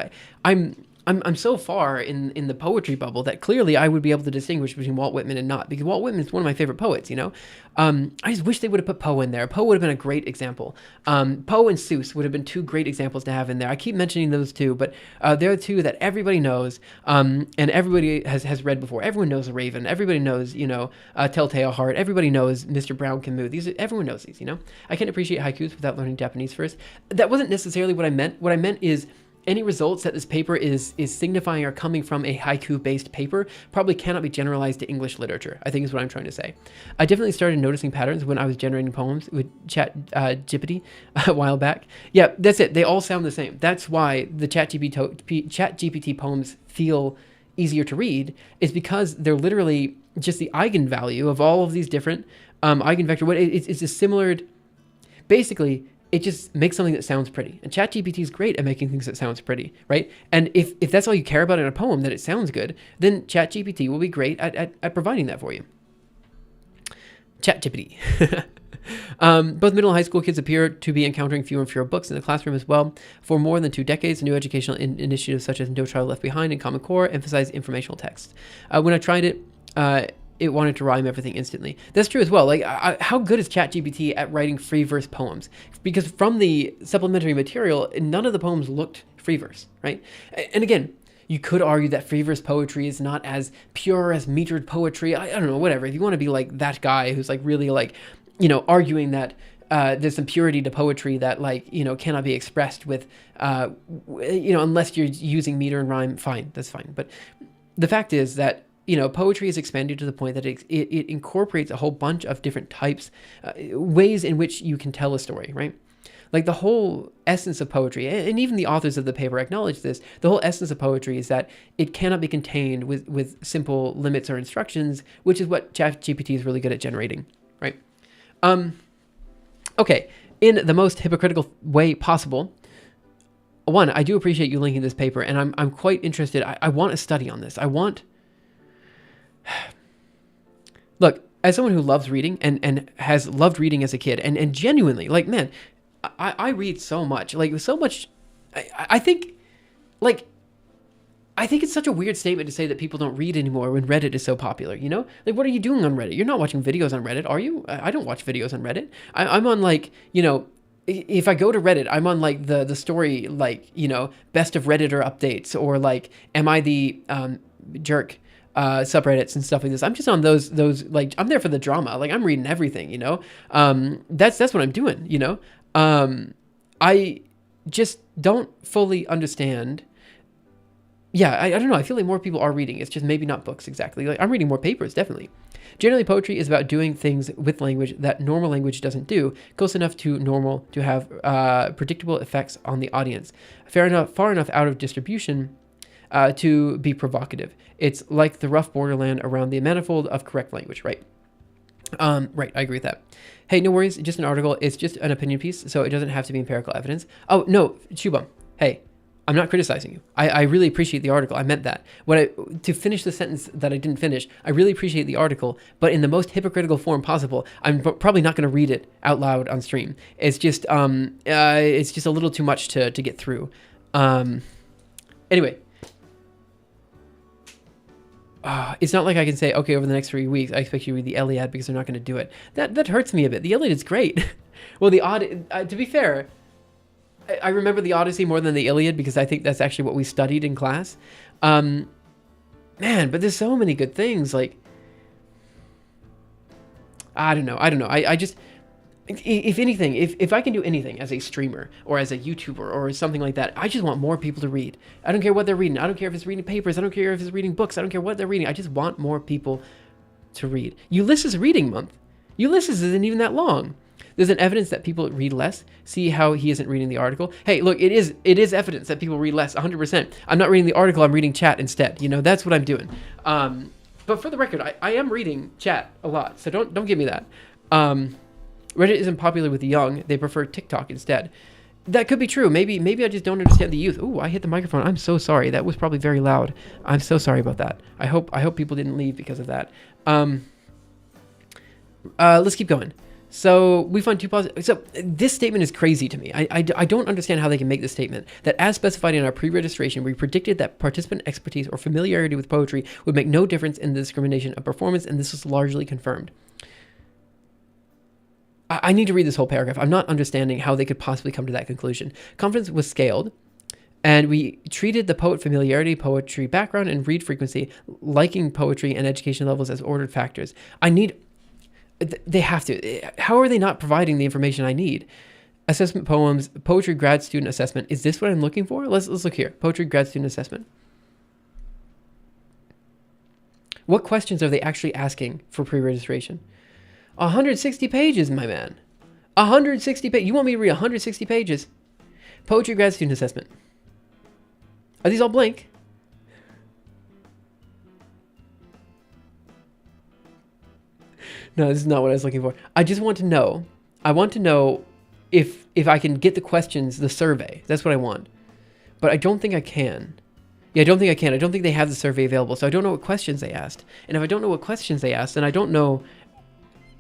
I'm so far in the poetry bubble that clearly I would be able to distinguish between Walt Whitman and not, because Walt Whitman is one of my favorite poets, you know? I just wish they would have put Poe in there. Poe would have been a great example. Poe and Seuss would have been two great examples to have in there. I keep mentioning those two, but they're two that everybody knows, and everybody has read before. Everyone knows The Raven. Everybody knows, you know, Telltale Heart. Everybody knows Mr. Brown Can Move. Everyone knows these, you know? I can't appreciate haikus without learning Japanese first. That wasn't necessarily what I meant. What I meant is, any results that this paper is signifying are coming from a haiku-based paper probably cannot be generalized to English literature, I think is what I'm trying to say. I definitely started noticing patterns when I was generating poems with ChatGPT a while back. Yeah, that's it. They all sound the same. That's why the ChatGPT poems feel easier to read, is because they're literally just the eigenvalue of all of these different eigenvector. It's a similar... Basically, it just makes something that sounds pretty. And ChatGPT is great at making things that sounds pretty, right? And if that's all you care about in a poem, that it sounds good, then ChatGPT will be great at providing that for you. ChatGPT. Both middle and high school kids appear to be encountering fewer and fewer books in the classroom as well. For more than 2 decades, new educational initiatives such as No Child Left Behind and Common Core emphasize informational text. When I tried it, it wanted to rhyme everything instantly. That's true as well. Like, how good is ChatGPT at writing free verse poems? Because from the supplementary material, none of the poems looked free verse, right? And again, you could argue that free verse poetry is not as pure as metered poetry. I don't know, whatever. If you want to be like that guy who's like really like, you know, arguing that there's some purity to poetry that, like, you know, cannot be expressed with, you know, unless you're using meter and rhyme, fine, that's fine. But the fact is that, you know, poetry is expanded to the point that it incorporates a whole bunch of different types, ways in which you can tell a story, right? Like the whole essence of poetry, and even the authors of the paper acknowledge this, the whole essence of poetry is that it cannot be contained with simple limits or instructions, which is what ChatGPT is really good at generating, right? Okay, in the most hypocritical way possible, one, I do appreciate you linking this paper, and I'm quite interested. I want a study on this. Look, as someone who loves reading and has loved reading as a kid, and genuinely, like, man, I read so much, like, so much. I think it's such a weird statement to say that people don't read anymore when Reddit is so popular, you know? Like, what are you doing on Reddit? You're not watching videos on Reddit, are you? I don't watch videos on Reddit. I'm on, like, you know, if I go to Reddit, I'm on, like, the story, like, you know, best of Redditor updates, or, like, am I the jerk subreddits and stuff like this. I'm just on those like, I'm there for the drama. Like, I'm reading everything, you know? That's what I'm doing, you know? I just don't fully understand. Yeah, I don't know. I feel like more people are reading. It's just maybe not books exactly. Like, I'm reading more papers, definitely. Generally, poetry is about doing things with language that normal language doesn't do, close enough to normal to have predictable effects on the audience. Far enough out of distribution to be provocative. It's like the rough borderland around the manifold of correct language, right? Right, I agree with that. Hey, no worries, just an article. It's just an opinion piece, so it doesn't have to be empirical evidence. Oh, no, Shubham, hey, I'm not criticizing you. I really appreciate the article. I meant that. To finish the sentence that I didn't finish, I really appreciate the article, but in the most hypocritical form possible. I'm probably not going to read it out loud on stream. It's just a little too much to get through. Anyway. It's not like I can say, okay, over the next 3 weeks, I expect you to read the Iliad because they're not going to do it. That hurts me a bit. The Iliad is great. Well, to be fair, I remember the Odyssey more than the Iliad because I think that's actually what we studied in class. Man, but there's so many good things. Like, I don't know. I just, if anything, if I can do anything as a streamer or as a YouTuber or something like that, I just want more people to read. I don't care what they're reading. I don't care if it's reading papers. I don't care if it's reading books. I don't care what they're reading. I just want more people to read. Ulysses Reading Month. Ulysses isn't even that long. There's an evidence that people read less. See how he isn't reading the article? Hey, look, it is evidence that people read less, 100%. I'm not reading the article, I'm reading chat instead. You know, that's what I'm doing. But for the record, I am reading chat a lot, so don't give me that. Reddit isn't popular with the young. They prefer TikTok instead. That could be true. Maybe I just don't understand the youth. Ooh, I hit the microphone. I'm so sorry. That was probably very loud. I'm so sorry about that. I hope people didn't leave because of that. Let's keep going. So we find two positive. So this statement is crazy to me. I don't understand how they can make this statement that as specified in our pre-registration, we predicted that participant expertise or familiarity with poetry would make no difference in the discrimination of performance, and this was largely confirmed. I need to read this whole paragraph. I'm not understanding how they could possibly come to that conclusion. Confidence was scaled, and we treated the poet familiarity, poetry background, and read frequency, liking poetry, and education levels as ordered factors. They have to. How are they not providing the information I need? Assessment poems, poetry grad student assessment. Is this what I'm looking for? Let's look here. Poetry grad student assessment. What questions are they actually asking for pre-registration? 160 pages, my man. 160 pages. You want me to read 160 pages? Poetry grad student assessment. Are these all blank? No, this is not what I was looking for. I just want to know. I want to know if I can get the questions, the survey. That's what I want. But I don't think I can. Yeah, I don't think I can. I don't think they have the survey available. So I don't know what questions they asked. And if I don't know what questions they asked, then I don't know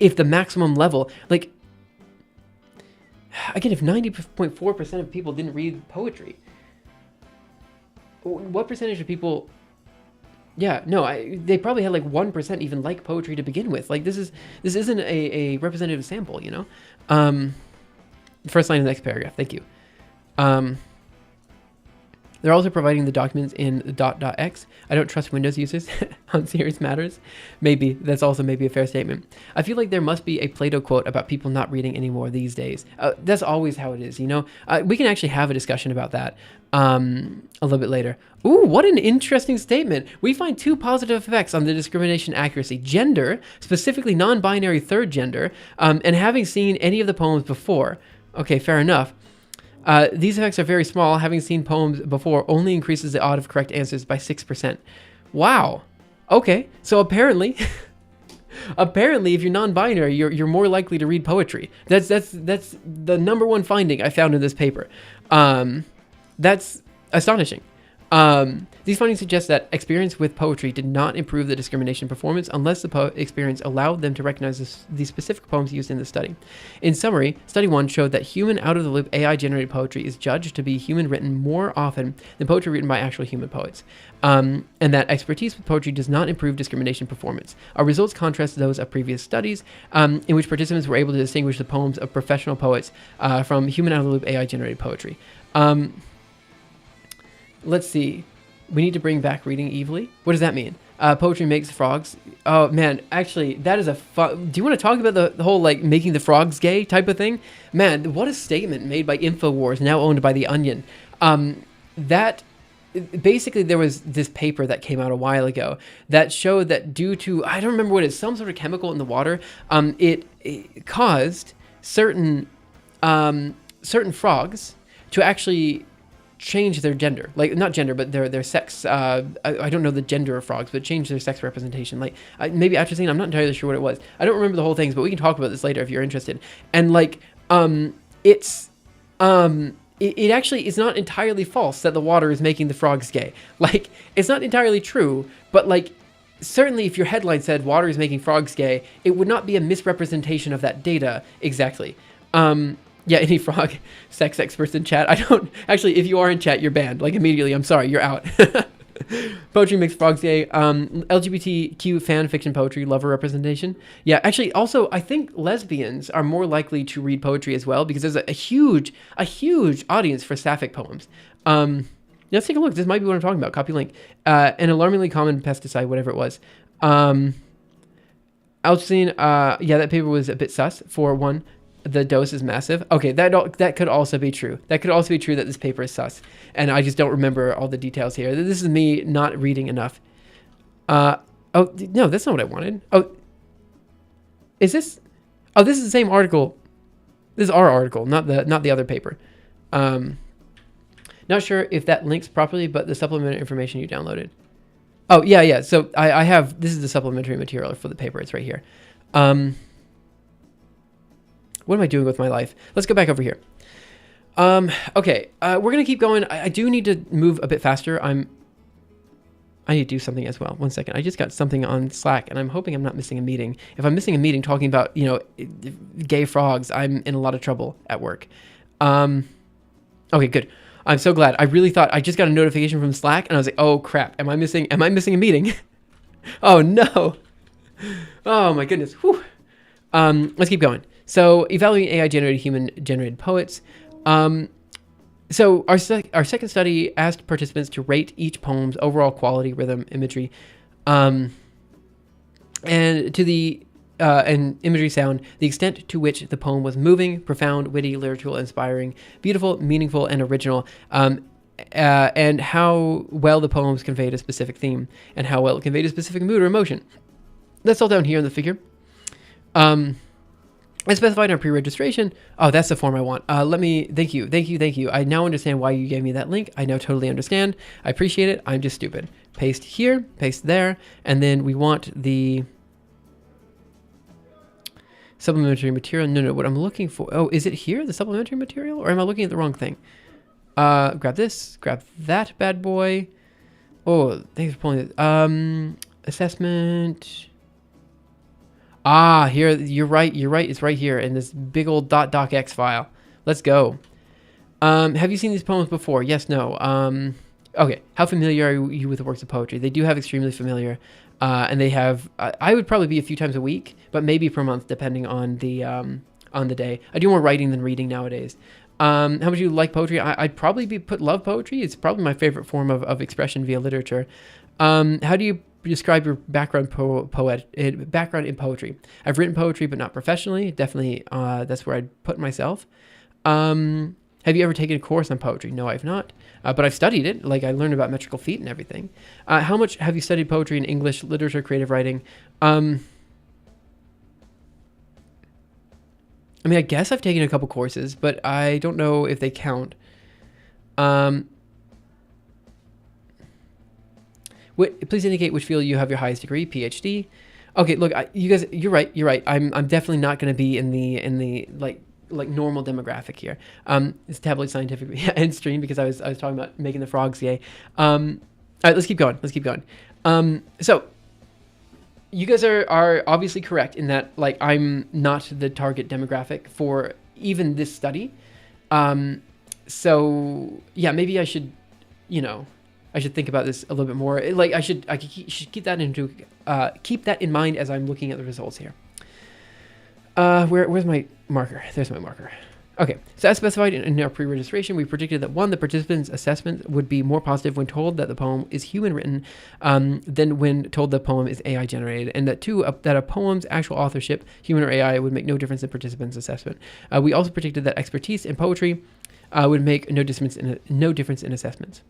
if the maximum level, like, again, if 90.4% of people didn't read poetry, what percentage of people... Yeah, no, they probably had like 1% even like poetry to begin with. Like this isn't a representative sample, you know? First line of the next paragraph, thank you. They're also providing the documents in .x. I don't trust Windows users on serious matters. Maybe, that's also maybe a fair statement. I feel like there must be a Plato quote about people not reading anymore these days. That's always how it is, you know? We can actually have a discussion about that a little bit later. Ooh, what an interesting statement. We find two positive effects on the discrimination accuracy. Gender, specifically non-binary third gender, and having seen any of the poems before. Okay, fair enough. These effects are very small. Having seen poems before only increases the odd of correct answers by 6%. Wow. Okay, so apparently, if you're non-binary, you're more likely to read poetry. That's the number one finding I found in this paper. That's astonishing. These findings suggest that experience with poetry did not improve the discrimination performance unless the experience allowed them to recognize the specific poems used in the study. In summary, study 1 showed that human out-of-the-loop AI-generated poetry is judged to be human-written more often than poetry written by actual human poets, and that expertise with poetry does not improve discrimination performance. Our results contrast those of previous studies in which participants were able to distinguish the poems of professional poets from human out-of-the-loop AI-generated poetry. Let's see. We need to bring back reading evilly. What does that mean? Poetry makes frogs. Oh man, actually, that is a fun... Do you want to talk about the whole like making the frogs gay type of thing? Man, what a statement made by InfoWars, now owned by The Onion. That basically there was this paper that came out a while ago that showed that due to, I don't remember what it is, some sort of chemical in the water, it caused certain frogs to actually change their gender, like not gender, but their sex. I don't know the gender of frogs, but change their sex representation. Like maybe atrazine. I'm not entirely sure what it was. I don't remember the whole things, but we can talk about this later if you're interested. And like, it actually is not entirely false that the water is making the frogs gay. Like, it's not entirely true, but like, certainly if your headline said water is making frogs gay, it would not be a misrepresentation of that data exactly. Yeah, any frog sex experts in chat? I don't, actually, if you are in chat, you're banned. Like, immediately, I'm sorry, you're out. Poetry makes frogs gay. LGBTQ fan fiction poetry, lover representation. Yeah, actually, also, I think lesbians are more likely to read poetry as well because there's a huge audience for sapphic poems. Let's take a look. This might be what I'm talking about. Copy link. An alarmingly common pesticide, whatever it was. Alcine, yeah, that paper was a bit sus. For one, the dose is massive. Okay, that could also be true. That could also be true that this paper is sus. And I just don't remember all the details here. This is me not reading enough. Oh, no, that's not what I wanted. Oh, is this? Oh, this is the same article. This is our article, not the other paper. Not sure if that links properly, but the supplementary information you downloaded. Oh, yeah. So I have, this is the supplementary material for the paper. It's right here. What am I doing with my life? Let's go back over here. Okay, we're going to keep going. I do need to move a bit faster. I need to do something as well. One second. I just got something on Slack, and I'm hoping I'm not missing a meeting. If I'm missing a meeting talking about, gay frogs, I'm in a lot of trouble at work. Okay, good. I'm so glad. I really thought I just got a notification from Slack, and I was like, oh, crap. Am I missing a meeting? Oh, no. Oh, my goodness. Whew. Let's keep going. So, evaluating AI-generated, human-generated poets. So, our second study asked participants to rate each poem's overall quality, rhythm, imagery, and imagery, sound, the extent to which the poem was moving, profound, witty, lyrical, inspiring, beautiful, meaningful, and original, and how well the poems conveyed a specific theme, and how well it conveyed a specific mood or emotion. That's all down here in the figure. I specified in pre-registration. Oh, that's the form I want. Thank you. I now understand why you gave me that link. I now totally understand. I appreciate it. I'm just stupid. Paste here, paste there, and then we want the supplementary material. No, what I'm looking for. Oh, is it here, the supplementary material? Or am I looking at the wrong thing? Grab this, grab that bad boy. Oh, thanks for pulling it. Assessment. Ah, here, you're right. It's right here in this big old .docx file. Let's go. Have you seen these poems before? Yes, no. Okay, how familiar are you with the works of poetry? They do have extremely familiar, and they have, I would probably be a few times a week, but maybe per month, depending on the day. I do more writing than reading nowadays. How much you like poetry? I'd probably love poetry. It's probably my favorite form of expression via literature. How do you describe your background background in poetry? I've written poetry, but not professionally. Definitely, that's where I'd put myself. Have you ever taken a course on poetry? No, I've not. But I've studied it. Like, I learned about metrical feet and everything. How much have you studied poetry in English, literature, creative writing? I mean, I guess I've taken a couple courses, but I don't know if they count. Please indicate which field you have your highest degree, PhD. Okay, look, you guys, you're right. I'm definitely not going to be in the like normal demographic here. It's tabloid scientific and stream because I was talking about making the frogs gay. All right, let's keep going. So you guys are obviously correct in that, like, I'm not the target demographic for even this study. So yeah, maybe I should, I should think about this a little bit more. Like, I should keep that in mind as I'm looking at the results here. Where's my marker? There's my marker. Okay, so as specified in our pre-registration, we predicted that the participants' assessment would be more positive when told that the poem is human-written than when told the poem is AI-generated, and that that a poem's actual authorship, human or AI, would make no difference in participants' assessment. We also predicted that expertise in poetry would make no difference in assessments.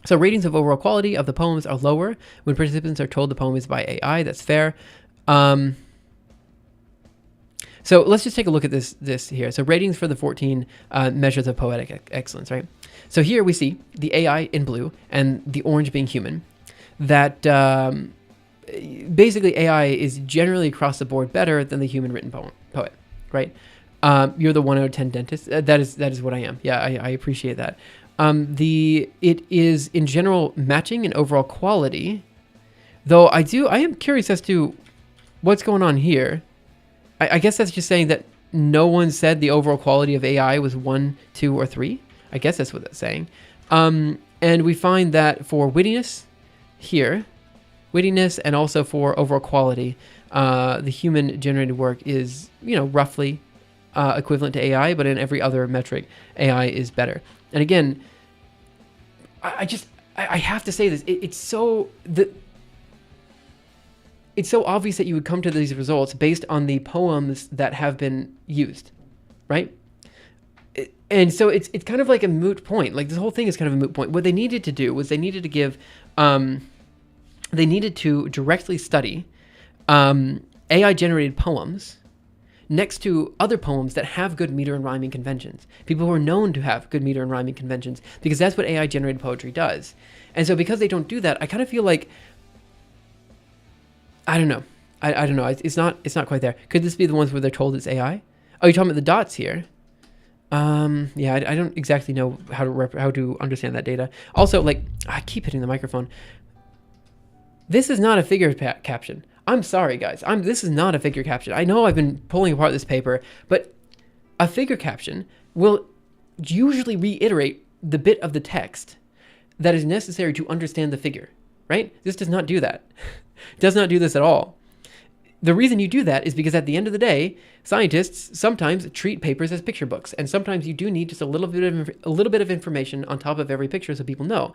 So ratings of overall quality of the poems are lower when participants are told the poem is by AI. That's fair. So let's just take a look at this here. So ratings for the 14 measures of poetic excellence, right? So here we see the AI in blue and the orange being human. That basically AI is generally across the board better than the human written poet, right? You're the 1 out of 10 dentist. That is what I am. Yeah, I appreciate that. It is in general matching and overall quality, though I am curious as to what's going on here. I guess that's just saying that no one said the overall quality of AI was 1, 2, or 3. I guess that's what that's saying. And we find that for wittiness and also for overall quality, the human generated work is, roughly equivalent to AI, but in every other metric, AI is better. And again, I have to say this. It's so obvious that you would come to these results based on the poems that have been used, right? And so it's kind of like a moot point. Like this whole thing is kind of a moot point. What they needed to do was they needed to directly study AI generated poems next to other poems that have good meter and rhyming conventions. People who are known to have good meter and rhyming conventions, because that's what AI generated poetry does. And so because they don't do that, I kind of feel like, I don't know. I don't know. It's not quite there. Could this be the ones where they're told it's AI? Oh, you're talking about the dots here. Yeah, I don't exactly know how to understand that data. Also, like, I keep hitting the microphone. This is not a figure caption. I'm sorry, guys. This is not a figure caption. I know I've been pulling apart this paper, but a figure caption will usually reiterate the bit of the text that is necessary to understand the figure, right? This does not do that. It does not do this at all. The reason you do that is because at the end of the day, scientists sometimes treat papers as picture books, and sometimes you do need just a little bit of information on top of every picture so people know.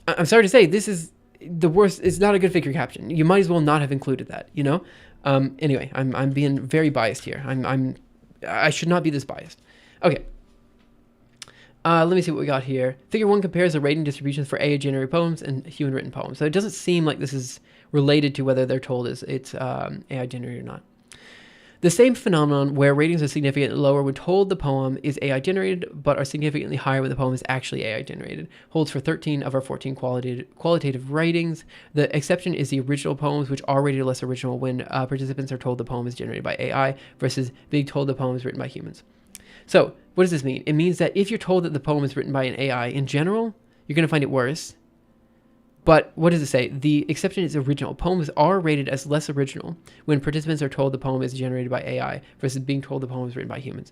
I'm sorry to say, this is the worst. It's not a good figure caption. You might as well not have included that, Anyway, I'm being very biased here. I should not be this biased. Okay. Let me see what we got here. Figure 1 compares the rating distributions for AI generated poems and human written poems. So it doesn't seem like this is related to whether they're told it's AI generated or not. The same phenomenon where ratings are significantly lower when told the poem is AI generated, but are significantly higher when the poem is actually AI generated, holds for 13 of our 14 qualitative ratings. The exception is the original poems, which are rated less original when participants are told the poem is generated by AI versus being told the poem is written by humans. So what does this mean? It means that if you're told that the poem is written by an AI, in general, you're going to find it worse. But what does it say? The exception is original. Poems are rated as less original when participants are told the poem is generated by AI versus being told the poem is written by humans.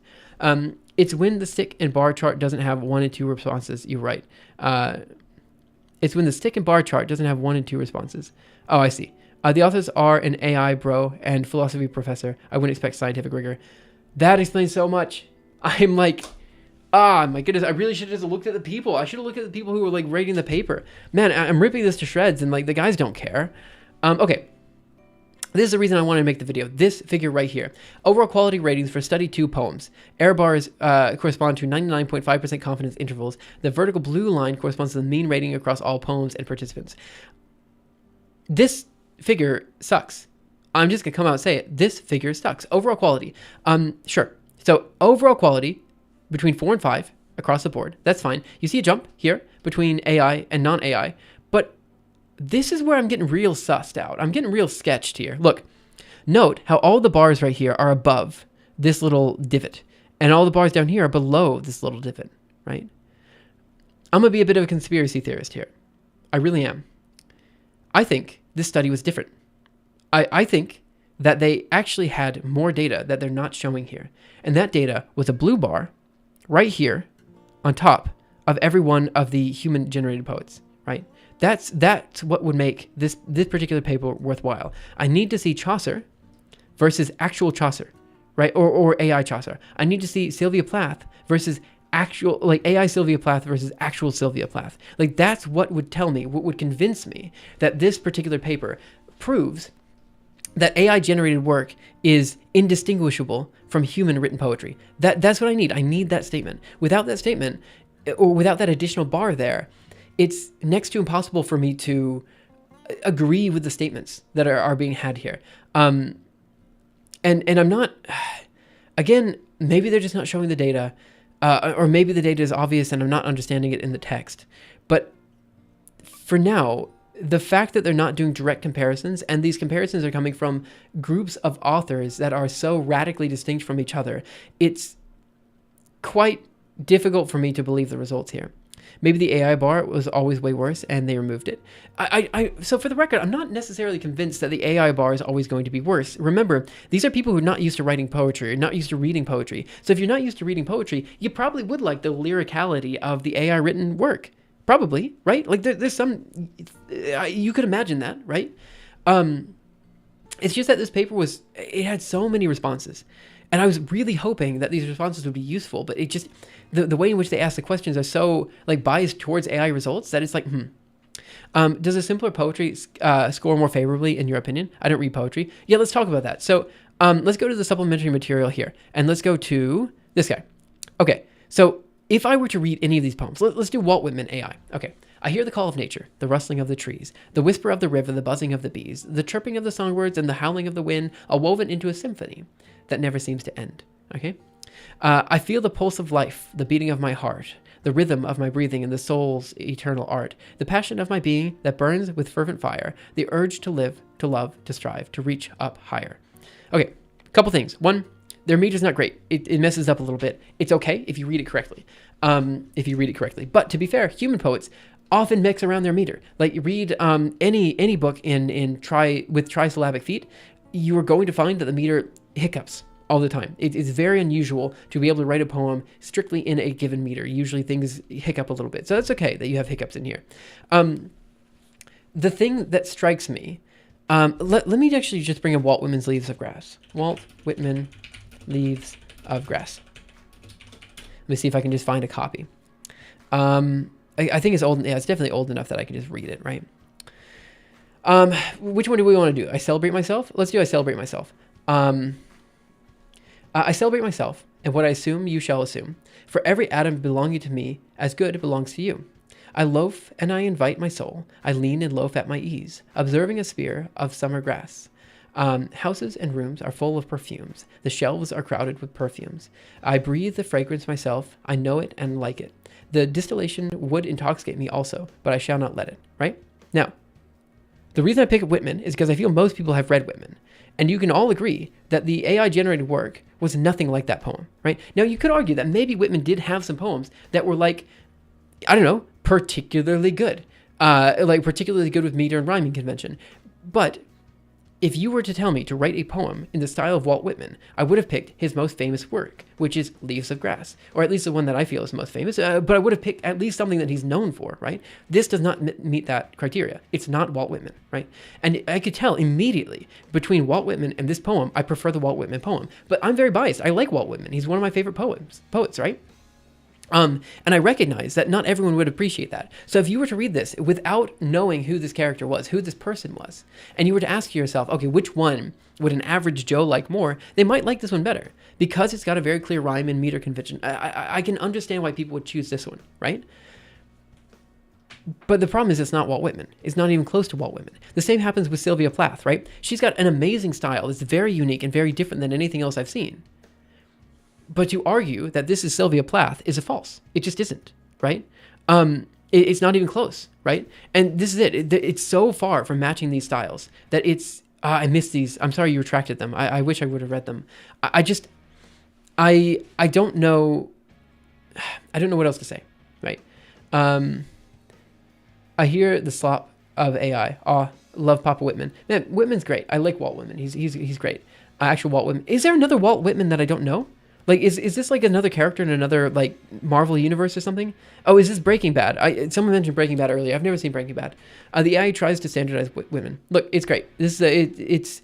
It's when the stick and bar chart doesn't have 1 and 2 responses. You're right. It's when the stick and bar chart doesn't have 1 and 2 responses. Oh, I see. The authors are an AI bro and philosophy professor. I wouldn't expect scientific rigor. That explains so much. I'm like, my goodness, I really should have just looked at the people. I should have looked at the people who were like rating the paper. Man, I'm ripping this to shreds and like the guys don't care. Okay. This is the reason I wanted to make the video. This figure right here. Overall quality ratings for study 2 poems. Error bars correspond to 99.5% confidence intervals. The vertical blue line corresponds to the mean rating across all poems and participants. This figure sucks. I'm just going to come out and say it. This figure sucks. Overall quality. Sure. So overall quality between 4 and 5 across the board. That's fine. You see a jump here between AI and non-AI, but this is where I'm getting real sussed out. I'm getting real sketched here. Look, note how all the bars right here are above this little divot, and all the bars down here are below this little divot, right? I'm going to be a bit of a conspiracy theorist here. I really am. I think this study was different. I think that they actually had more data that they're not showing here. And that data was a blue bar right here on top of every one of the human-generated poets, right? That's what would make this particular paper worthwhile. I need to see Chaucer versus actual Chaucer, right? Or AI Chaucer. I need to see Sylvia Plath versus actual, like AI Sylvia Plath versus actual Sylvia Plath. Like that's what would tell me, what would convince me that this particular paper proves that AI generated work is indistinguishable from human written poetry. That's what I need. I need that statement. Without that statement, or without that additional bar there, it's next to impossible for me to agree with the statements that are being had here. And I'm not, again, maybe they're just not showing the data, or maybe the data is obvious and I'm not understanding it in the text. But for now, the fact that they're not doing direct comparisons, and these comparisons are coming from groups of authors that are so radically distinct from each other, it's quite difficult for me to believe the results here. Maybe the AI bar was always way worse and they removed it. So for the record, I'm not necessarily convinced that the AI bar is always going to be worse. Remember, these are people who are not used to writing poetry, or not used to reading poetry. So if you're not used to reading poetry, you probably would like the lyricality of the AI written work. Probably, right? Like there's some, you could imagine that, right? It's just that this paper it had so many responses. And I was really hoping that these responses would be useful, but it just, the way in which they ask the questions are so like biased towards AI results that it's like, does a simpler poetry score more favorably in your opinion? I don't read poetry. Yeah, let's talk about that. So let's go to the supplementary material here, and let's go to this guy. Okay, so if I were to read any of these poems, let's do Walt Whitman AI. Okay. I hear the call of nature, the rustling of the trees, the whisper of the river, the buzzing of the bees, the chirping of the songbirds, and the howling of the wind, all woven into a symphony that never seems to end. Okay? I feel the pulse of life, the beating of my heart, the rhythm of my breathing, and the soul's eternal art, the passion of my being that burns with fervent fire, the urge to live, to love, to strive, to reach up higher. Okay, couple things. One, their meter's not great. It messes up a little bit. It's okay if you read it correctly. But to be fair, human poets often mix around their meter. Like you read any book with trisyllabic feet, you are going to find that the meter hiccups all the time. It's very unusual to be able to write a poem strictly in a given meter. Usually things hiccup a little bit. So that's okay that you have hiccups in here. The thing that strikes me, let me actually just bring up Walt Whitman's Leaves of Grass. Walt Whitman, Leaves of Grass. Let me see if I can just find a copy. I think it's old. Yeah, it's definitely old enough that I can just read it, right? Which one do we want to do? I Celebrate Myself? Let's do I Celebrate Myself. I celebrate myself, and what I assume you shall assume. For every atom belonging to me, as good belongs to you. I loaf and I invite my soul. I lean and loaf at my ease, observing a spear of summer grass. Houses and rooms are full of perfumes. The shelves are crowded with perfumes. I breathe the fragrance myself. I know it and like it. The distillation would intoxicate me also, but I shall not let it, right? Now, the reason I pick up Whitman is because I feel most people have read Whitman. And you can all agree that the AI-generated work was nothing like that poem, right? Now, you could argue that maybe Whitman did have some poems that were like, I don't know, particularly good. Like particularly good with meter and rhyming convention. But if you were to tell me to write a poem in the style of Walt Whitman, I would have picked his most famous work, which is Leaves of Grass, or at least the one that I feel is most famous, but I would have picked at least something that he's known for, right? This does not meet that criteria. It's not Walt Whitman, right? And I could tell immediately between Walt Whitman and this poem, I prefer the Walt Whitman poem, but I'm very biased. I like Walt Whitman. He's one of my favorite poets, right? And I recognize that not everyone would appreciate that. So if you were to read this without knowing who this character was, who this person was, and you were to ask yourself, okay, which one would an average Joe like more? They might like this one better because it's got a very clear rhyme and meter convention. I can understand why people would choose this one, right? But the problem is it's not Walt Whitman. It's not even close to Walt Whitman. The same happens with Sylvia Plath, right? She's got an amazing style. It's very unique and very different than anything else I've seen. But to argue that this is Sylvia Plath is a false. It just isn't, right? It's not even close, right? And this is it. It's so far from matching these styles that it's... I missed these. I'm sorry you retracted them. I wish I would have read them. I don't know... I don't know what else to say, right? I hear the slop of AI. Love Papa Whitman. Man, Whitman's great. I like Walt Whitman. He's great. Actual Walt Whitman. Is there another Walt Whitman that I don't know? Like, is this like another character in another like Marvel universe or something? Oh, is this Breaking Bad? Someone mentioned Breaking Bad earlier. I've never seen Breaking Bad. The AI tries to standardize Whitman. Look, it's great. This is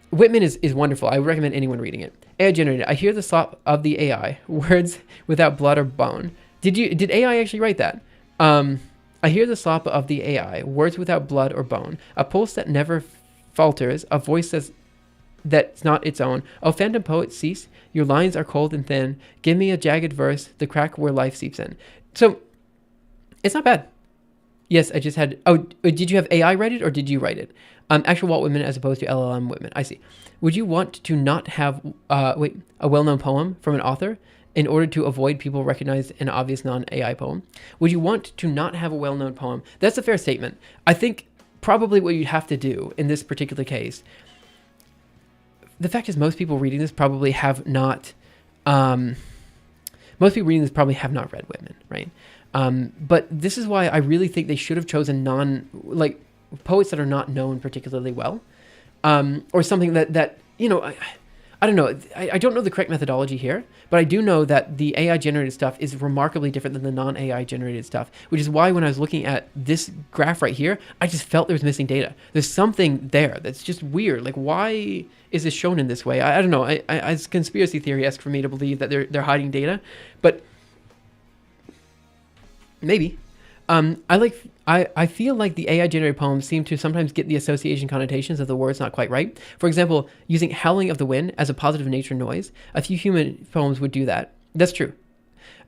Whitman is wonderful. I would recommend anyone reading it. AI generated. I hear the slop of the AI. Words without blood or bone. Did AI actually write that? I hear the slop of the AI. Words without blood or bone. A pulse that never falters. A voice that's not its own. Oh, phantom poet, cease. Your lines are cold and thin. Give me a jagged verse, the crack where life seeps in. So, it's not bad. Yes, I just had... Oh, did you have AI write it, or did you write it? Actual Walt Whitman as opposed to LLM Whitman. I see. Would you want to not have a well-known poem from an author in order to avoid people recognize an obvious non-AI poem? Would you want to not have a well-known poem? That's a fair statement. I think probably what you'd have to do in this particular case. The fact is, most people reading this probably have not read Whitman, right? But this is why I really think they should have chosen poets that are not known particularly well, or something that I don't know. I don't know the correct methodology here, but I do know that the AI generated stuff is remarkably different than the non-AI generated stuff, which is why when I was looking at this graph right here, I just felt there was missing data. There's something there that's just weird. Like, why is this shown in this way? I don't know. It's conspiracy theory-esque for me to believe that they're hiding data, but maybe. I feel like the AI generated poems seem to sometimes get the association connotations of the words not quite right. For example, using howling of the wind as a positive nature noise. A few human poems would do that. That's true.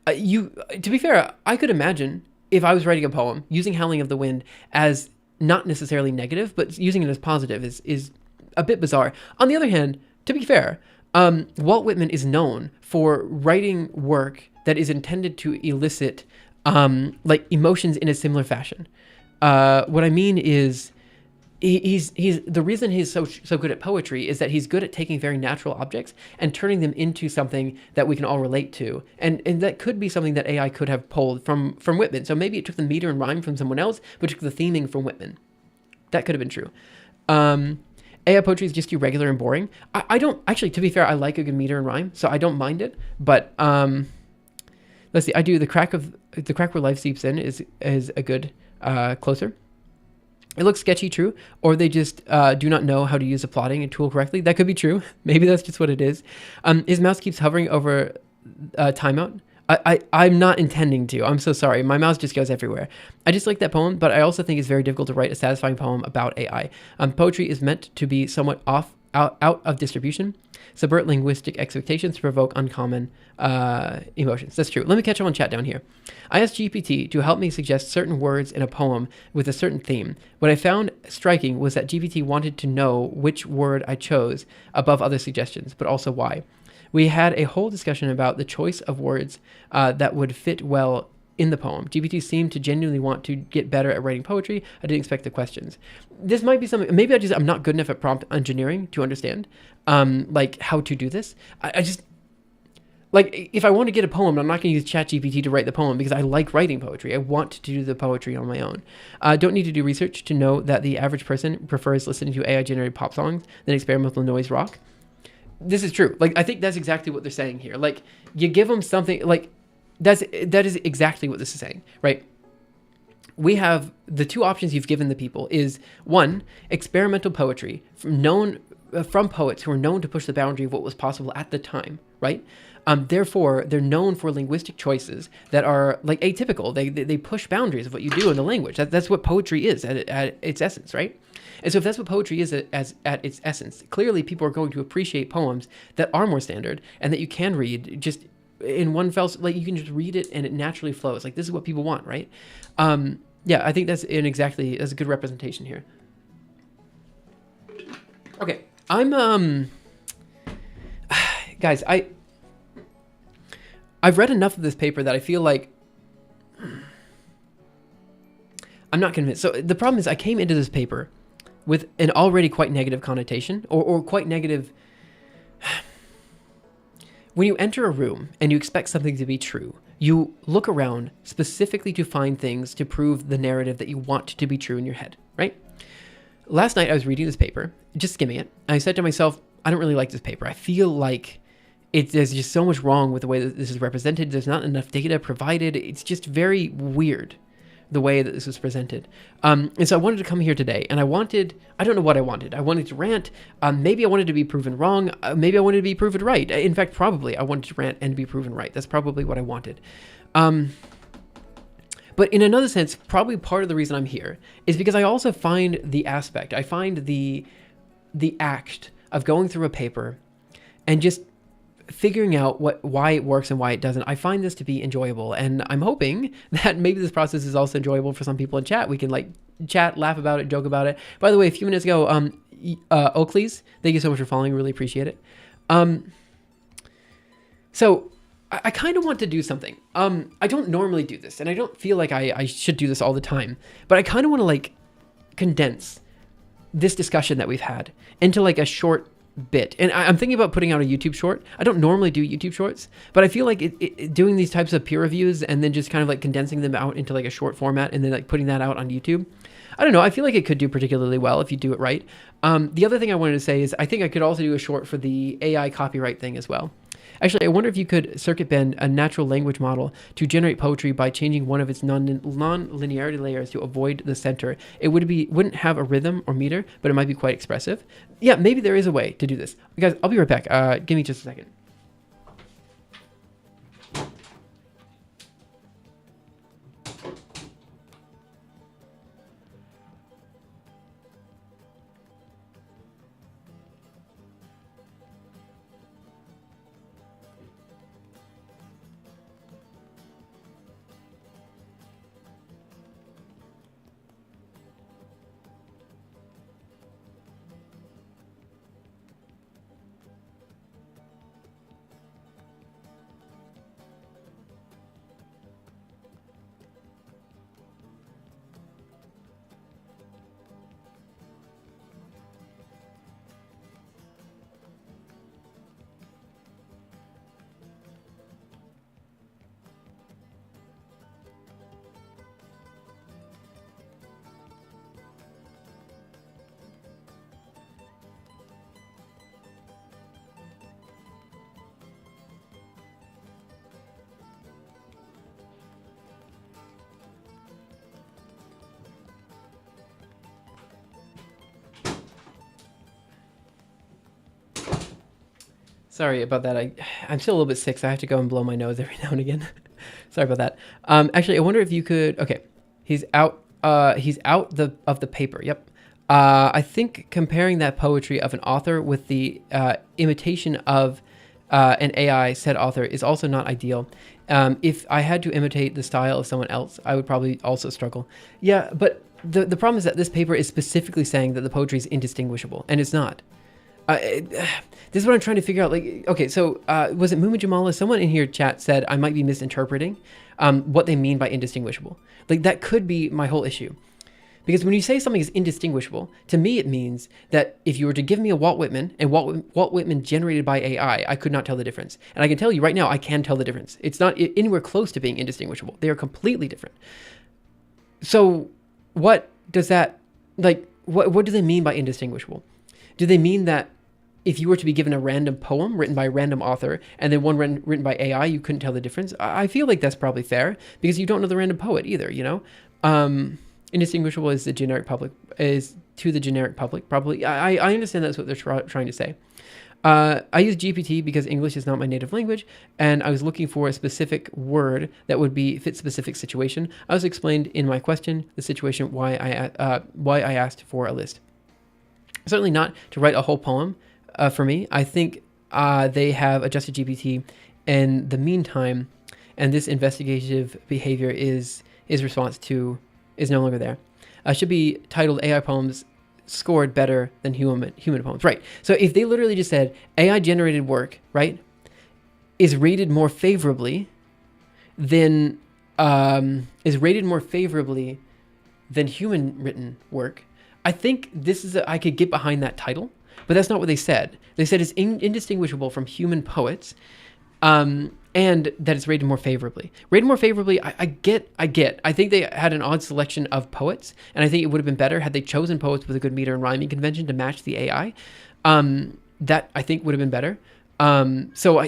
To be fair, I could imagine if I was writing a poem using howling of the wind as not necessarily negative, but using it as positive is a bit bizarre. On the other hand, to be fair, Walt Whitman is known for writing work that is intended to elicit emotions in a similar fashion. What I mean is he's the reason he's so good at poetry is that he's good at taking very natural objects and turning them into something that we can all relate to. And that could be something that AI could have pulled from Whitman. So maybe it took the meter and rhyme from someone else, but took the theming from Whitman. That could have been true. AI poetry is just irregular and boring. I don't actually, to be fair, I like a good meter and rhyme, so I don't mind it. But let's see. I do the crack where life seeps in is a good closer. It looks sketchy, true, or they just do not know how to use a plotting tool correctly. That could be true. Maybe that's just what it is. His mouse keeps hovering over timeout. I'm not intending to. I'm so sorry. My mouse just goes everywhere. I just like that poem, but I also think it's very difficult to write a satisfying poem about AI. Poetry is meant to be somewhat out of distribution, subvert linguistic expectations to provoke uncommon emotions. That's true. Let me catch up on chat down here. I asked GPT to help me suggest certain words in a poem with a certain theme. What I found striking was that GPT wanted to know which word I chose above other suggestions, but also why. We had a whole discussion about the choice of words that would fit well in the poem. GPT seemed to genuinely want to get better at writing poetry. I didn't expect the questions. This might be something, maybe I'm not good enough at prompt engineering to understand how to do this. I just, if I want to get a poem, I'm not going to use ChatGPT to write the poem because I like writing poetry. I want to do the poetry on my own. Don't need to do research to know that the average person prefers listening to AI-generated pop songs than experimental noise rock. This is true. I think that's exactly what they're saying here. You give them something, that is exactly what this is saying, right? We have the two options you've given the people is one, experimental poetry from poets who are known to push the boundary of what was possible at the time, right? Therefore, they're known for linguistic choices that are atypical. They push boundaries of what you do in the language. That's what poetry is at its essence, right? And so if that's what poetry is at its essence, clearly people are going to appreciate poems that are more standard and that you can read just in one fell, you can just read it and it naturally flows. This is what people want, right? Yeah, I think that's a good representation here. Okay, guys, I've read enough of this paper that I feel like I'm not convinced. So the problem is I came into this paper with an already quite negative connotation or quite negative. When you enter a room and you expect something to be true, you look around specifically to find things to prove the narrative that you want to be true in your head, right? Last night I was reading this paper, just skimming it, and I said to myself, I don't really like this paper. I feel like there's just so much wrong with the way that this is represented. There's not enough data provided. It's just very weird the way that this was presented. And so I wanted to come here today, and I don't know what I wanted. I wanted to rant. Maybe I wanted to be proven wrong. Maybe I wanted to be proven right. In fact, probably I wanted to rant and be proven right. That's probably what I wanted. But in another sense, probably part of the reason I'm here is because I also find the act of going through a paper and just figuring out why it works and why it doesn't. I find this to be enjoyable, and I'm hoping that maybe this process is also enjoyable for some people in chat. We can chat, laugh about it, joke about it. By the way, a few minutes ago, Oakleys, thank you so much for following. Really appreciate it. So I kind of want to do something. I don't normally do this, and I don't feel like I should do this all the time, but I kind of want to condense this discussion that we've had into like a short bit. And I'm thinking about putting out a YouTube short. I don't normally do YouTube shorts, but I feel like doing these types of peer reviews and then just kind of like condensing them out into like a short format and then like putting that out on YouTube, I don't know. I feel like it could do particularly well if you do it right. The other thing I wanted to say is I think I could also do a short for the AI copyright thing as well. Actually, I wonder if you could circuit bend a natural language model to generate poetry by changing one of its non-linearity layers to avoid the center. It wouldn't have a rhythm or meter, but it might be quite expressive. Yeah, maybe there is a way to do this. Guys, I'll be right back. Give me just a second. Sorry about that. I'm still a little bit sick, so I have to go and blow my nose every now and again. Sorry about that. Actually, I wonder if you could. Okay, he's out. He's out of the paper. Yep. I think comparing that poetry of an author with the imitation of an AI said author is also not ideal. If I had to imitate the style of someone else, I would probably also struggle. Yeah, but the problem is that this paper is specifically saying that the poetry is indistinguishable, and it's not. This is what I'm trying to figure out. Like, okay, so was it Muma Jamala? Someone in here chat said I might be misinterpreting what they mean by indistinguishable. Like, that could be my whole issue. Because when you say something is indistinguishable, to me it means that if you were to give me a Walt Whitman and Walt Whitman generated by AI, I could not tell the difference. And I can tell you right now, I can tell the difference. It's not anywhere close to being indistinguishable. They are completely different. So what does that, like, what do they mean by indistinguishable? Do they mean that if you were to be given a random poem written by a random author and then one written by AI, you couldn't tell the difference? I feel like that's probably fair because you don't know the random poet either, you know? Indistinguishable is the generic public, is to the generic public, probably. I understand that's what they're trying to say. I use GPT because English is not my native language, and I was looking for a specific word that would fit specific situation. I was explained in my question the situation why I asked for a list. Certainly not to write a whole poem for me. I think they have adjusted GPT in the meantime, and this investigative behavior is no longer there. Should be titled AI poems scored better than human poems. Right. So if they literally just said AI generated work, right, is rated more favorably than human written work, I think I could get behind that title, but that's not what they said. They said it's indistinguishable from human poets, and that it's rated more favorably. Rated more favorably, I get. I think they had an odd selection of poets, and I think it would have been better had they chosen poets with a good meter and rhyming convention to match the AI. That I think would have been better. So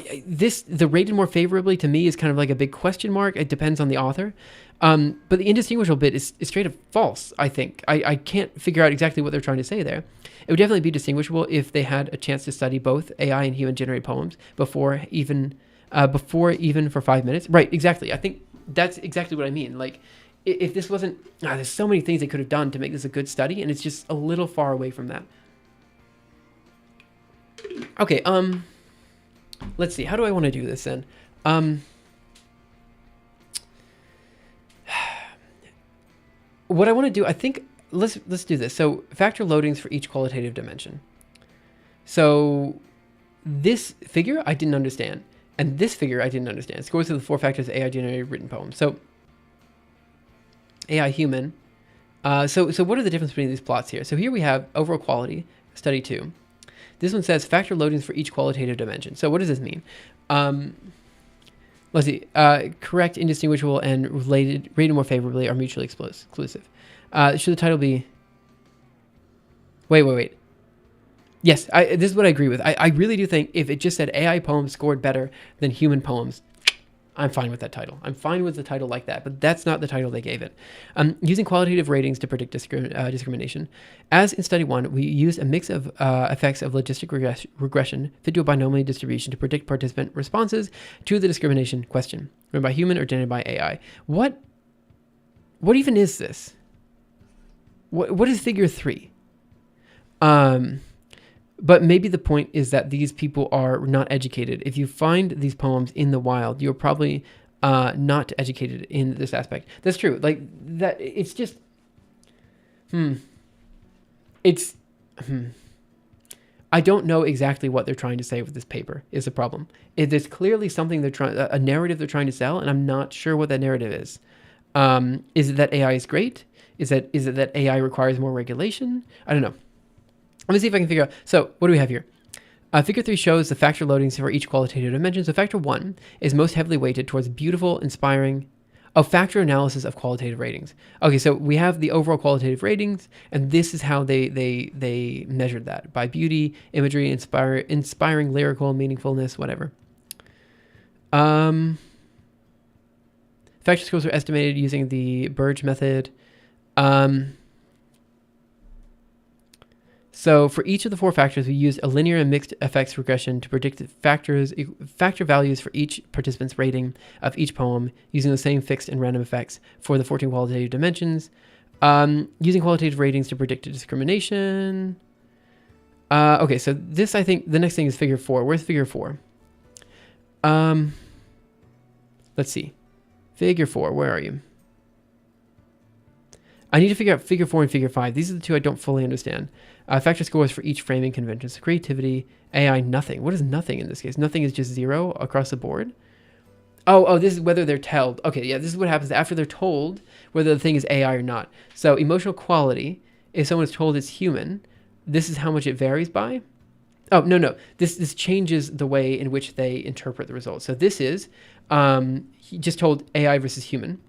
the rated more favorably to me is kind of like a big question mark. It depends on the author. But the indistinguishable bit is straight up false, I think. I can't figure out exactly what they're trying to say there. It would definitely be distinguishable if they had a chance to study both AI and human-generated poems before even for 5 minutes. Right, exactly. I think that's exactly what I mean. Like, if this wasn't... there's so many things they could have done to make this a good study, and it's just a little far away from that. Okay, let's see. How do I want to do this then? What I want to do, I think, let's do this. So factor loadings for each qualitative dimension. So this figure I didn't understand, and this figure I didn't understand. Scores of the 4 factors of AI generated written poems. So AI human, So what are the differences between these plots here? So here we have overall quality, study 2. This one says factor loadings for each qualitative dimension. So what does this mean? Let's see. Correct, indistinguishable, and rated more favorably are mutually exclusive. Should the title be... Wait. Yes, this is what I agree with. I really do think if it just said AI poems scored better than human poems, I'm fine with that title. I'm fine with the title like that, but that's not the title they gave it. Using qualitative ratings to predict discrimination. As in study 1, we used a mix of effects of logistic regression fit to a binomial distribution to predict participant responses to the discrimination question, run by human or generated by AI. What even is this? What is figure 3? But maybe the point is that these people are not educated. If you find these poems in the wild, you're probably not educated in this aspect. That's true. Like that, it's just, I don't know exactly what they're trying to say with this paper is the problem. There's clearly something a narrative they're trying to sell, and I'm not sure what that narrative is. Is it that AI is great? Is it that AI requires more regulation? I don't know. Let me see if I can figure out. So what do we have here? Figure 3 shows the factor loadings for each qualitative dimension. So factor 1 is most heavily weighted towards beautiful, inspiring, factor analysis of qualitative ratings. Okay, so we have the overall qualitative ratings, and this is how they measured that by beauty, imagery, inspiring, lyrical, meaningfulness, whatever. Factor scores are estimated using the Burge method. So for each of the 4 factors, we used a linear and mixed effects regression to predict factor values for each participant's rating of each poem using the same fixed and random effects for the 14 qualitative dimensions. Using qualitative ratings to predict discrimination. Okay, so this, I think, the next thing is figure 4. Where's figure 4? Let's see. Figure 4, where are you? I need to figure out figure 4 and figure 5. These are the two I don't fully understand. Factor scores for each framing convention. So creativity, AI, nothing. What is nothing in this case? Nothing is just 0 across the board? Oh, this is whether they're told. Okay, yeah, this is what happens after they're told whether the thing is AI or not. So emotional quality, if someone is told it's human, this is how much it varies by. Oh, no. This changes the way in which they interpret the results. So this is he just told AI versus human.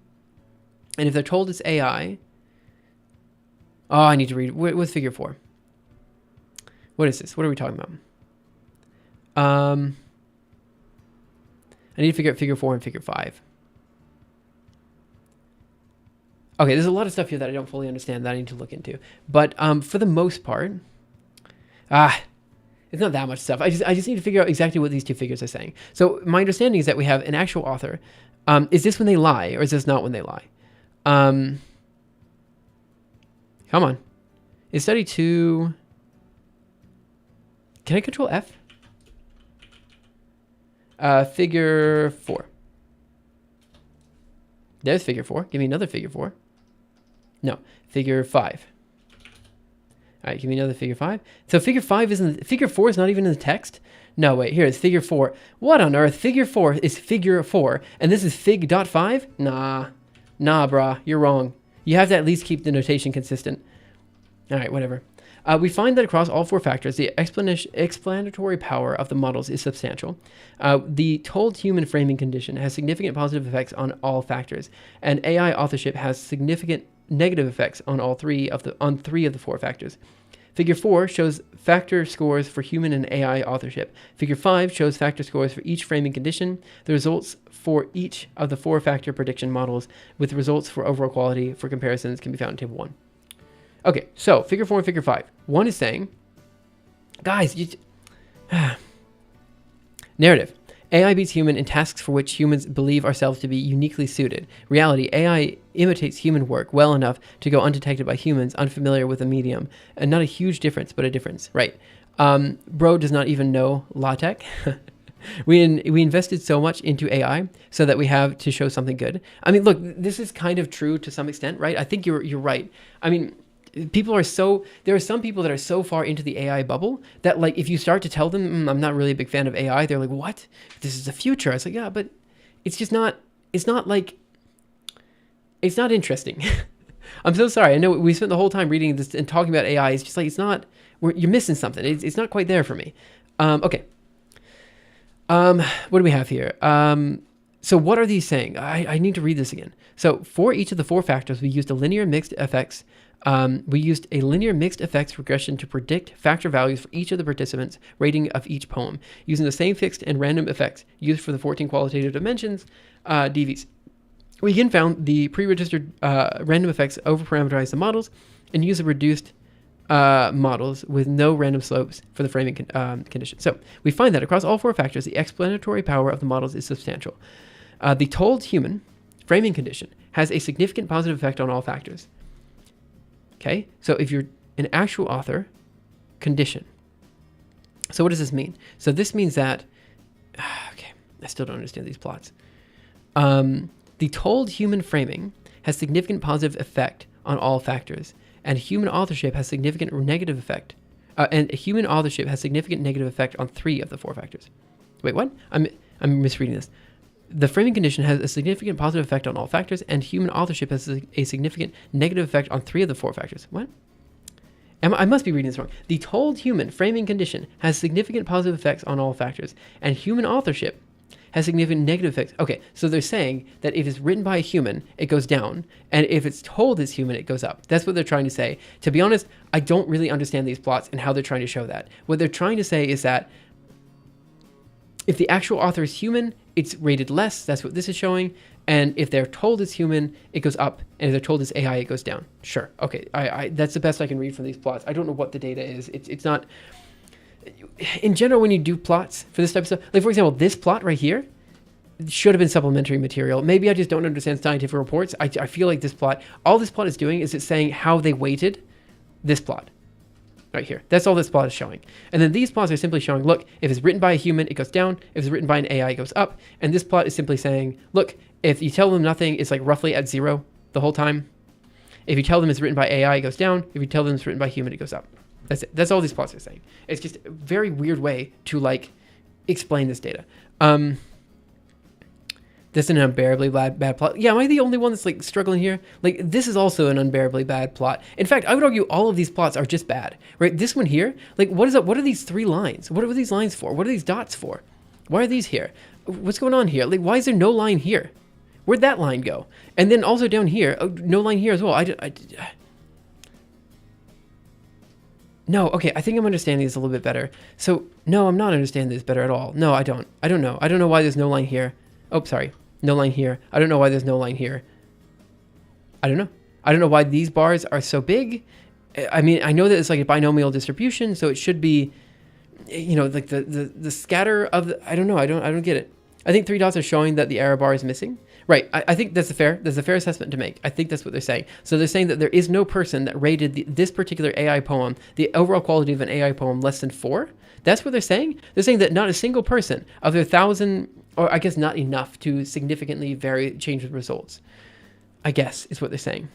And if they're told it's AI... Oh, I need to read. What's figure 4? What is this? What are we talking about? I need to figure out figure 4 and figure 5. Okay, there's a lot of stuff here that I don't fully understand that I need to look into. But for the most part, it's not that much stuff. I just need to figure out exactly what these two figures are saying. So my understanding is that we have an actual author. Is this when they lie, or is this not when they lie? Come on. Is study 2... Can I control F? Figure 4. There's figure 4. Give me another figure 4. No, figure 5. All right, give me another figure 5. So figure 5 isn't... Figure 4 is not even in the text? No, wait, here it's figure 4. What on earth? Figure 4 is figure 4, and this is fig.5? Nah, brah, you're wrong. You have to at least keep the notation consistent. All right, whatever. We find that across all 4 factors, the explanatory power of the models is substantial. The told human framing condition has significant positive effects on all factors, and AI authorship has significant negative effects on all 3 of the 4 factors. Figure 4 shows factor scores for human and AI authorship. Figure 5 shows factor scores for each framing condition. The results for each of the 4 factor prediction models with results for overall quality for comparisons can be found in Table 1. Okay, so figure 4 and figure 5. One is saying, guys, narrative. AI beats human in tasks for which humans believe ourselves to be uniquely suited. Reality, AI imitates human work well enough to go undetected by humans unfamiliar with the medium. And not a huge difference, but a difference. Right. Bro does not even know LaTeX. We invested so much into AI so that we have to show something good. I mean, look, this is kind of true to some extent, right? I think you're right. I mean, there are some people that are so far into the AI bubble that, like, if you start to tell them, I'm not really a big fan of AI, they're like, what? This is the future. I was like, yeah, but it's just not, it's not interesting. I'm so sorry. I know we spent the whole time reading this and talking about AI. It's just like, it's not, you're missing something. It's not quite there for me. Okay. What do we have here? So what are these saying? I need to read this again. So for each of the four factors, we used a linear mixed effects. We used a linear mixed effects regression to predict factor values for each of the participants' rating of each poem, using the same fixed and random effects used for the 14 qualitative dimensions, DVs. We again found the pre-registered random effects over-parameterized the models and used the reduced models with no random slopes for the framing condition. So we find that across all four factors, the explanatory power of the models is substantial. The told human framing condition has a significant positive effect on all factors. Okay, so if you're an actual author, condition. So what does this mean? So this means that, okay, I still don't understand these plots. The told human framing has significant positive effect on all factors, and human authorship has significant negative effect. And human authorship has significant negative effect on 3 of the 4 factors. Wait, what? I'm misreading this. The framing condition has a significant positive effect on all factors, and human authorship has a significant negative effect on 3 of the 4 factors. What? I must be reading this wrong. The told human framing condition has significant positive effects on all factors, and human authorship has significant negative effects. Okay, so they're saying that if it's written by a human, it goes down, and if it's told as human, it goes up. That's what they're trying to say. To be honest, I don't really understand these plots and how they're trying to show that. What they're trying to say is that if the actual author is human, it's rated less. That's what this is showing. And if they're told as human, it goes up. And if they're told as AI, it goes down. Sure. Okay. That's the best I can read from these plots. I don't know what the data is. It's not... In general, when you do plots for this type of stuff, like for example, this plot right here should have been supplementary material. Maybe I just don't understand scientific reports. I feel like this plot, all this plot is doing is it's saying how they weighted this plot. Right here. That's all this plot is showing. And then these plots are simply showing, look, if it's written by a human, it goes down. If it's written by an AI, it goes up. And this plot is simply saying, look, if you tell them nothing, it's like roughly at 0 the whole time. If you tell them it's written by AI, it goes down. If you tell them it's written by human, it goes up. That's it. That's all these plots are saying. It's just a very weird way to like explain this data. This is an unbearably bad plot. Yeah, am I the only one that's like struggling here? Like this is also an unbearably bad plot. In fact, I would argue all of these plots are just bad, right? This one here, like what is up? What are these 3 lines? What are these lines for? What are these dots for? Why are these here? What's going on here? Like why is there no line here? Where'd that line go? And then also down here, no line here as well. No, okay, I think I'm understanding this a little bit better. So no, I'm not understanding this better at all. No, I don't. I don't know. I don't know why there's no line here. Oh, sorry. No line here. I don't know why there's no line here. I don't know. I don't know why these bars are so big. I mean, I know that it's like a binomial distribution, so it should be, you know, like the scatter of the, I don't know. I don't get it. I think 3 dots are showing that the error bar is missing. Right. I think that's a fair assessment to make. I think that's what they're saying. So they're saying that there is no person that rated this particular AI poem, the overall quality of an AI poem, less than 4. That's what they're saying. They're saying that not a single person of their 1,000, or I guess not enough to significantly change the results, I guess is what they're saying.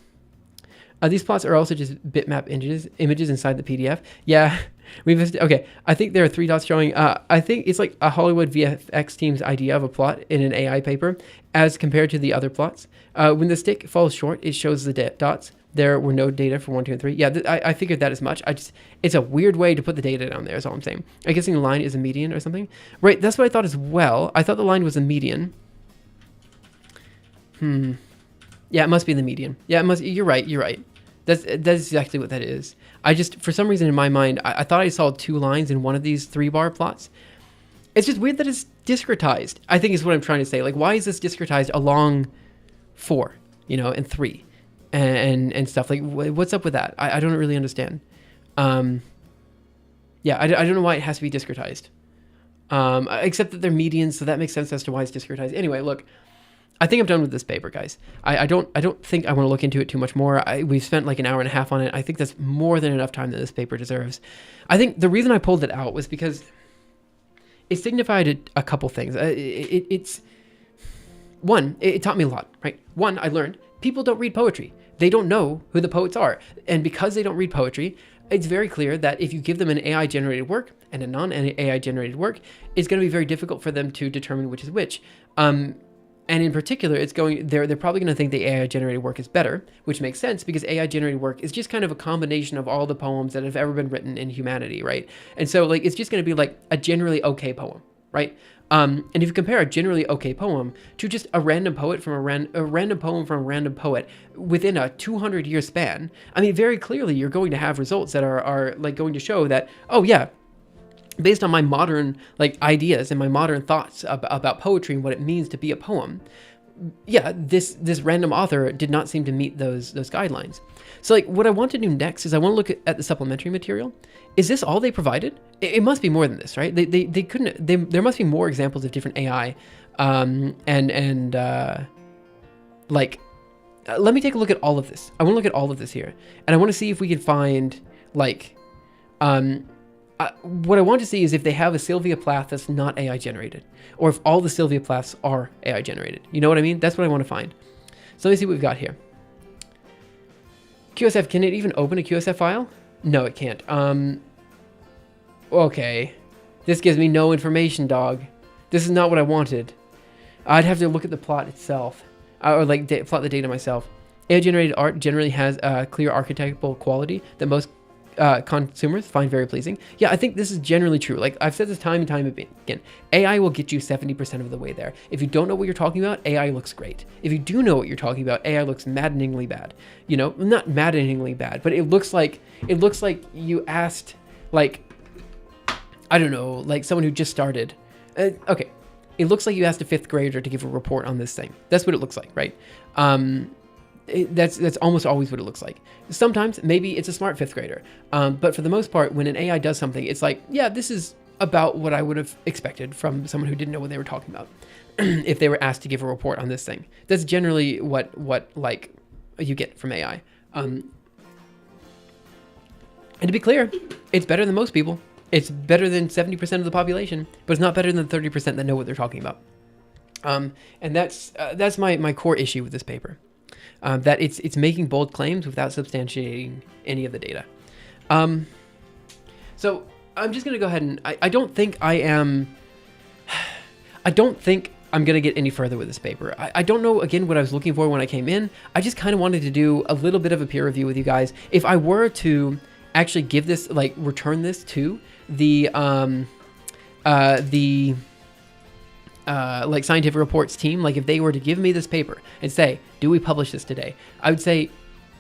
These plots are also just bitmap images inside the PDF. Yeah, okay. I think there are 3 dots showing. I think it's like a Hollywood VFX team's idea of a plot in an AI paper as compared to the other plots. When the stick falls short, it shows the dots. There were no data for 1, 2, and 3. Yeah, I figured that as much. It's a weird way to put the data down there is all I'm saying. I'm guessing the line is a median or something. Right, that's what I thought as well. I thought the line was a median. Yeah, it must be the median. Yeah, it must. You're right. That's exactly what that is. I just, for some reason in my mind, I thought I saw 2 lines in one of these 3-bar plots. It's just weird that it's discretized, I think is what I'm trying to say. Like, why is this discretized along 4, you know, and 3 and stuff? Like, what's up with that? I don't really understand. Yeah, I don't know why it has to be discretized. Except that they're medians, so that makes sense as to why it's discretized. Anyway, look. I think I'm done with this paper, guys. I don't think I want to look into it too much more. We've spent like an hour and a half on it. I think that's more than enough time that this paper deserves. I think the reason I pulled it out was because it signified a couple things. It's one, it taught me a lot, right? One, I learned people don't read poetry. They don't know who the poets are. And because they don't read poetry, it's very clear that if you give them an AI-generated work and a non-AI-generated work, it's going to be very difficult for them to determine which is which. And in particular, they're probably going to think the AI generated work is better, which makes sense because AI generated work is just kind of a combination of all the poems that have ever been written in humanity, right? And so like it's just going to be like a generally okay poem, right? And if you compare a generally okay poem to just a random poet from a random poem from a random poet within a 200-year span, I mean, very clearly you're going to have results that are like going to show that, oh yeah, based on my modern like ideas and my modern thoughts about poetry and what it means to be a poem, yeah, this random author did not seem to meet those guidelines. So like what I want to do next is I want to look at the supplementary material. Is this all they provided? It must be more than this, right? They couldn't. There must be more examples of different AI, let me take a look at all of this. I want to look at all of this here, and I want to see if we can find like, what I want to see is if they have a Sylvia Plath that's not AI generated, or if all the Sylvia Plaths are AI generated. You know what I mean? That's what I want to find. So let me see what we've got here. QSF, can it even open a QSF file? No, it can't. Okay. This gives me no information, dog. This is not what I wanted. I'd have to look at the plot itself, or like plot the data myself. AI-generated art generally has a clear archetypal quality that most consumers find very pleasing. Yeah, I think this is generally true. Like I've said this time and time again, AI will get you 70% of the way there. If you don't know what you're talking about, AI looks great. If you do know what you're talking about, AI looks maddeningly bad. You know, not maddeningly bad, but it looks like you asked, like, I don't know, like someone who just started. Okay, it looks like you asked a 5th grader to give a report on this thing. That's what it looks like, right? That's almost always what it looks like. Sometimes maybe it's a smart 5th grader, but for the most part, when an AI does something, it's like, yeah, this is about what I would have expected from someone who didn't know what they were talking about if they were asked to give a report on this thing. That's generally what like you get from AI. And to be clear, it's better than most people. It's better than 70% of the population, but it's not better than 30% that know what they're talking about. And that's my core issue with this paper. That it's making bold claims without substantiating any of the data. So I'm just going to go ahead and I don't think I'm going to get any further with this paper. I don't know, again, what I was looking for when I came in. I just kind of wanted to do a little bit of a peer review with you guys. If I were to actually give this, like return this to the like scientific reports team, like if they were to give me this paper and say, do we publish this today? I would say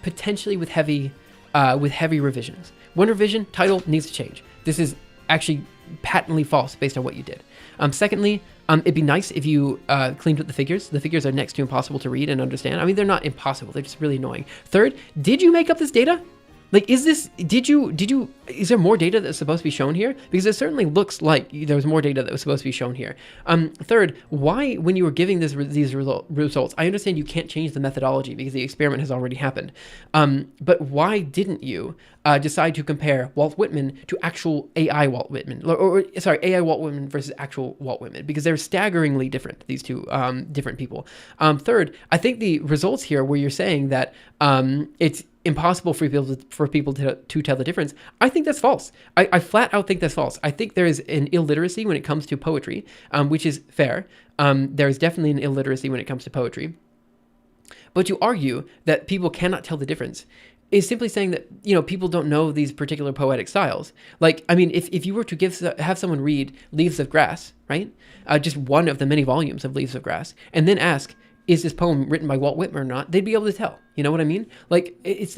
potentially with heavy revisions. One revision, title needs to change. This is actually patently false based on what you did. Secondly, it'd be nice if you cleaned up the figures. The figures are next to impossible to read and understand. I mean, they're not impossible. They're just really annoying. Third, did you make up this data? Like, is there more data that's supposed to be shown here? Because it certainly looks like there was more data that was supposed to be shown here. Third, why, when you were giving these results, I understand you can't change the methodology because the experiment has already happened. But why didn't you decide to compare Walt Whitman to actual AI Walt Whitman? AI Walt Whitman versus actual Walt Whitman, because they're staggeringly different, these two different people. Third, I think the results here where you're saying that it's impossible for people to tell the difference, I think that's false. I flat out think that's false. I think there is an illiteracy when it comes to poetry, which is fair. There is definitely an illiteracy when it comes to poetry. But to argue that people cannot tell the difference is simply saying that, you know, people don't know these particular poetic styles. Like, I mean, if you were to have someone read Leaves of Grass, right? Just one of the many volumes of Leaves of Grass, and then ask, is this poem written by Walt Whitman or not? They'd be able to tell. You know what I mean? Like, it's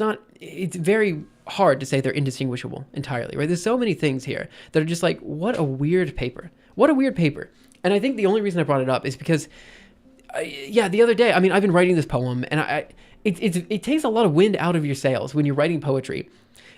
very hard to say they're indistinguishable entirely, right? There's so many things here that are just like, what a weird paper. What a weird paper. And I think the only reason I brought it up is because, the other day, I mean, I've been writing this poem, and it takes a lot of wind out of your sails when you're writing poetry.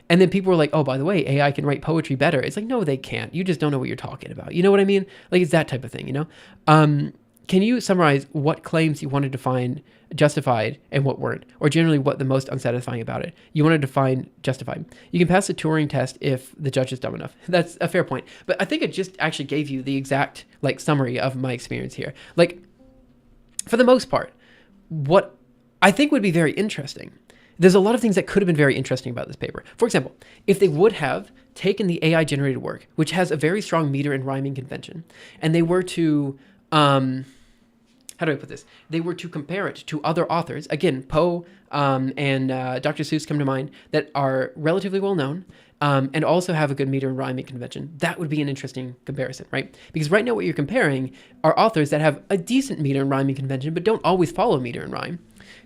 And then people are like, oh, by the way, AI can write poetry better. It's like, no, they can't. You just don't know what you're talking about. You know what I mean? Like, it's that type of thing, you know? Can you summarize what claims you wanted to find justified and what weren't, or generally what the most unsatisfying about it? You wanted to find justified. You can pass the Turing test if the judge is dumb enough. That's a fair point. But I think it just actually gave you the exact like summary of my experience here. Like, for the most part, what I think would be very interesting, there's a lot of things that could have been very interesting about this paper. For example, if they would have taken the AI generated work, which has a very strong meter and rhyming convention, and they were to how do I put this? They were to compare it to other authors. Again, Poe and Dr. Seuss come to mind, that are relatively well known, and also have a good meter and rhyming convention. That would be an interesting comparison, right? Because right now what you're comparing are authors that have a decent meter and rhyming convention, but don't always follow meter and rhyme,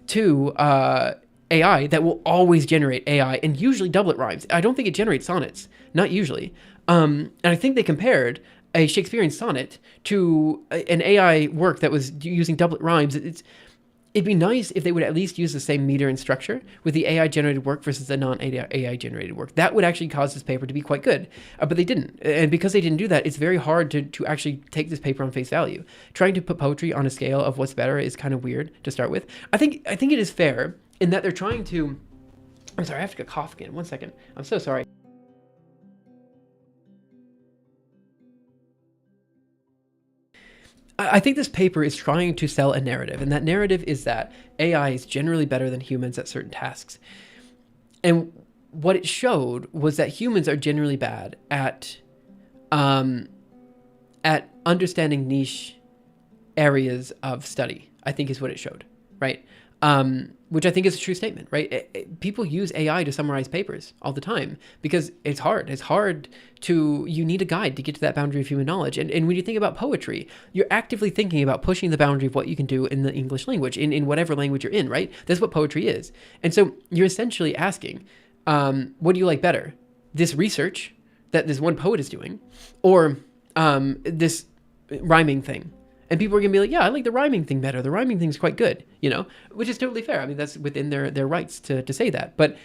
to AI that will always generate AI and usually doublet rhymes. I don't think it generates sonnets, not usually. And I think they compared a Shakespearean sonnet to an AI work that was using doublet rhymes. It'd be nice if they would at least use the same meter and structure with the AI generated work versus the non-AI generated work. That would actually cause this paper to be quite good, but they didn't. And because they didn't do that, it's very hard to actually take this paper on face value. Trying to put poetry on a scale of what's better is kind of weird to start with. I think it is fair in that they're trying to... I'm sorry, I have to cough again. 1 second. I'm so sorry. I think this paper is trying to sell a narrative, and that narrative is that AI is generally better than humans at certain tasks. And what it showed was that humans are generally bad at understanding niche areas of study, I think is what it showed, right? Which I think is a true statement, right? People use AI to summarize papers all the time because it's hard. It's hard you need a guide to get to that boundary of human knowledge. And when you think about poetry, you're actively thinking about pushing the boundary of what you can do in the English language, in whatever language you're in, right? That's what poetry is. And so you're essentially asking, what do you like better? This research that this one poet is doing, or this rhyming thing? And people are going to be like, yeah, I like the rhyming thing better. The rhyming thing's quite good, which is totally fair. I mean, that's within their rights to say that. But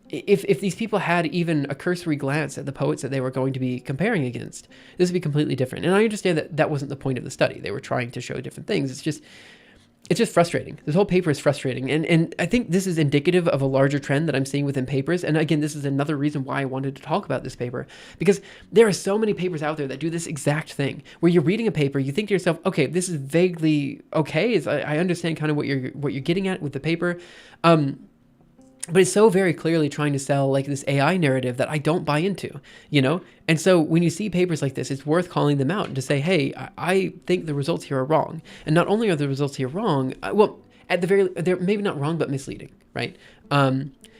if these people had even a cursory glance at the poets that they were going to be comparing against, this would be completely different. And I understand that wasn't the point of the study. They were trying to show different things. It's just frustrating. This whole paper is frustrating. And I think this is indicative of a larger trend that I'm seeing within papers. And again, this is another reason why I wanted to talk about this paper, because there are so many papers out there that do this exact thing, where you're reading a paper, you think to yourself, okay, this is vaguely okay. I understand kind of what you're getting at with the paper. But it's so very clearly trying to sell like this AI narrative that I don't buy into, And so when you see papers like this, it's worth calling them out and to say, hey, I think the results here are wrong. And not only are the results here wrong, at the they're maybe not wrong, but misleading, right?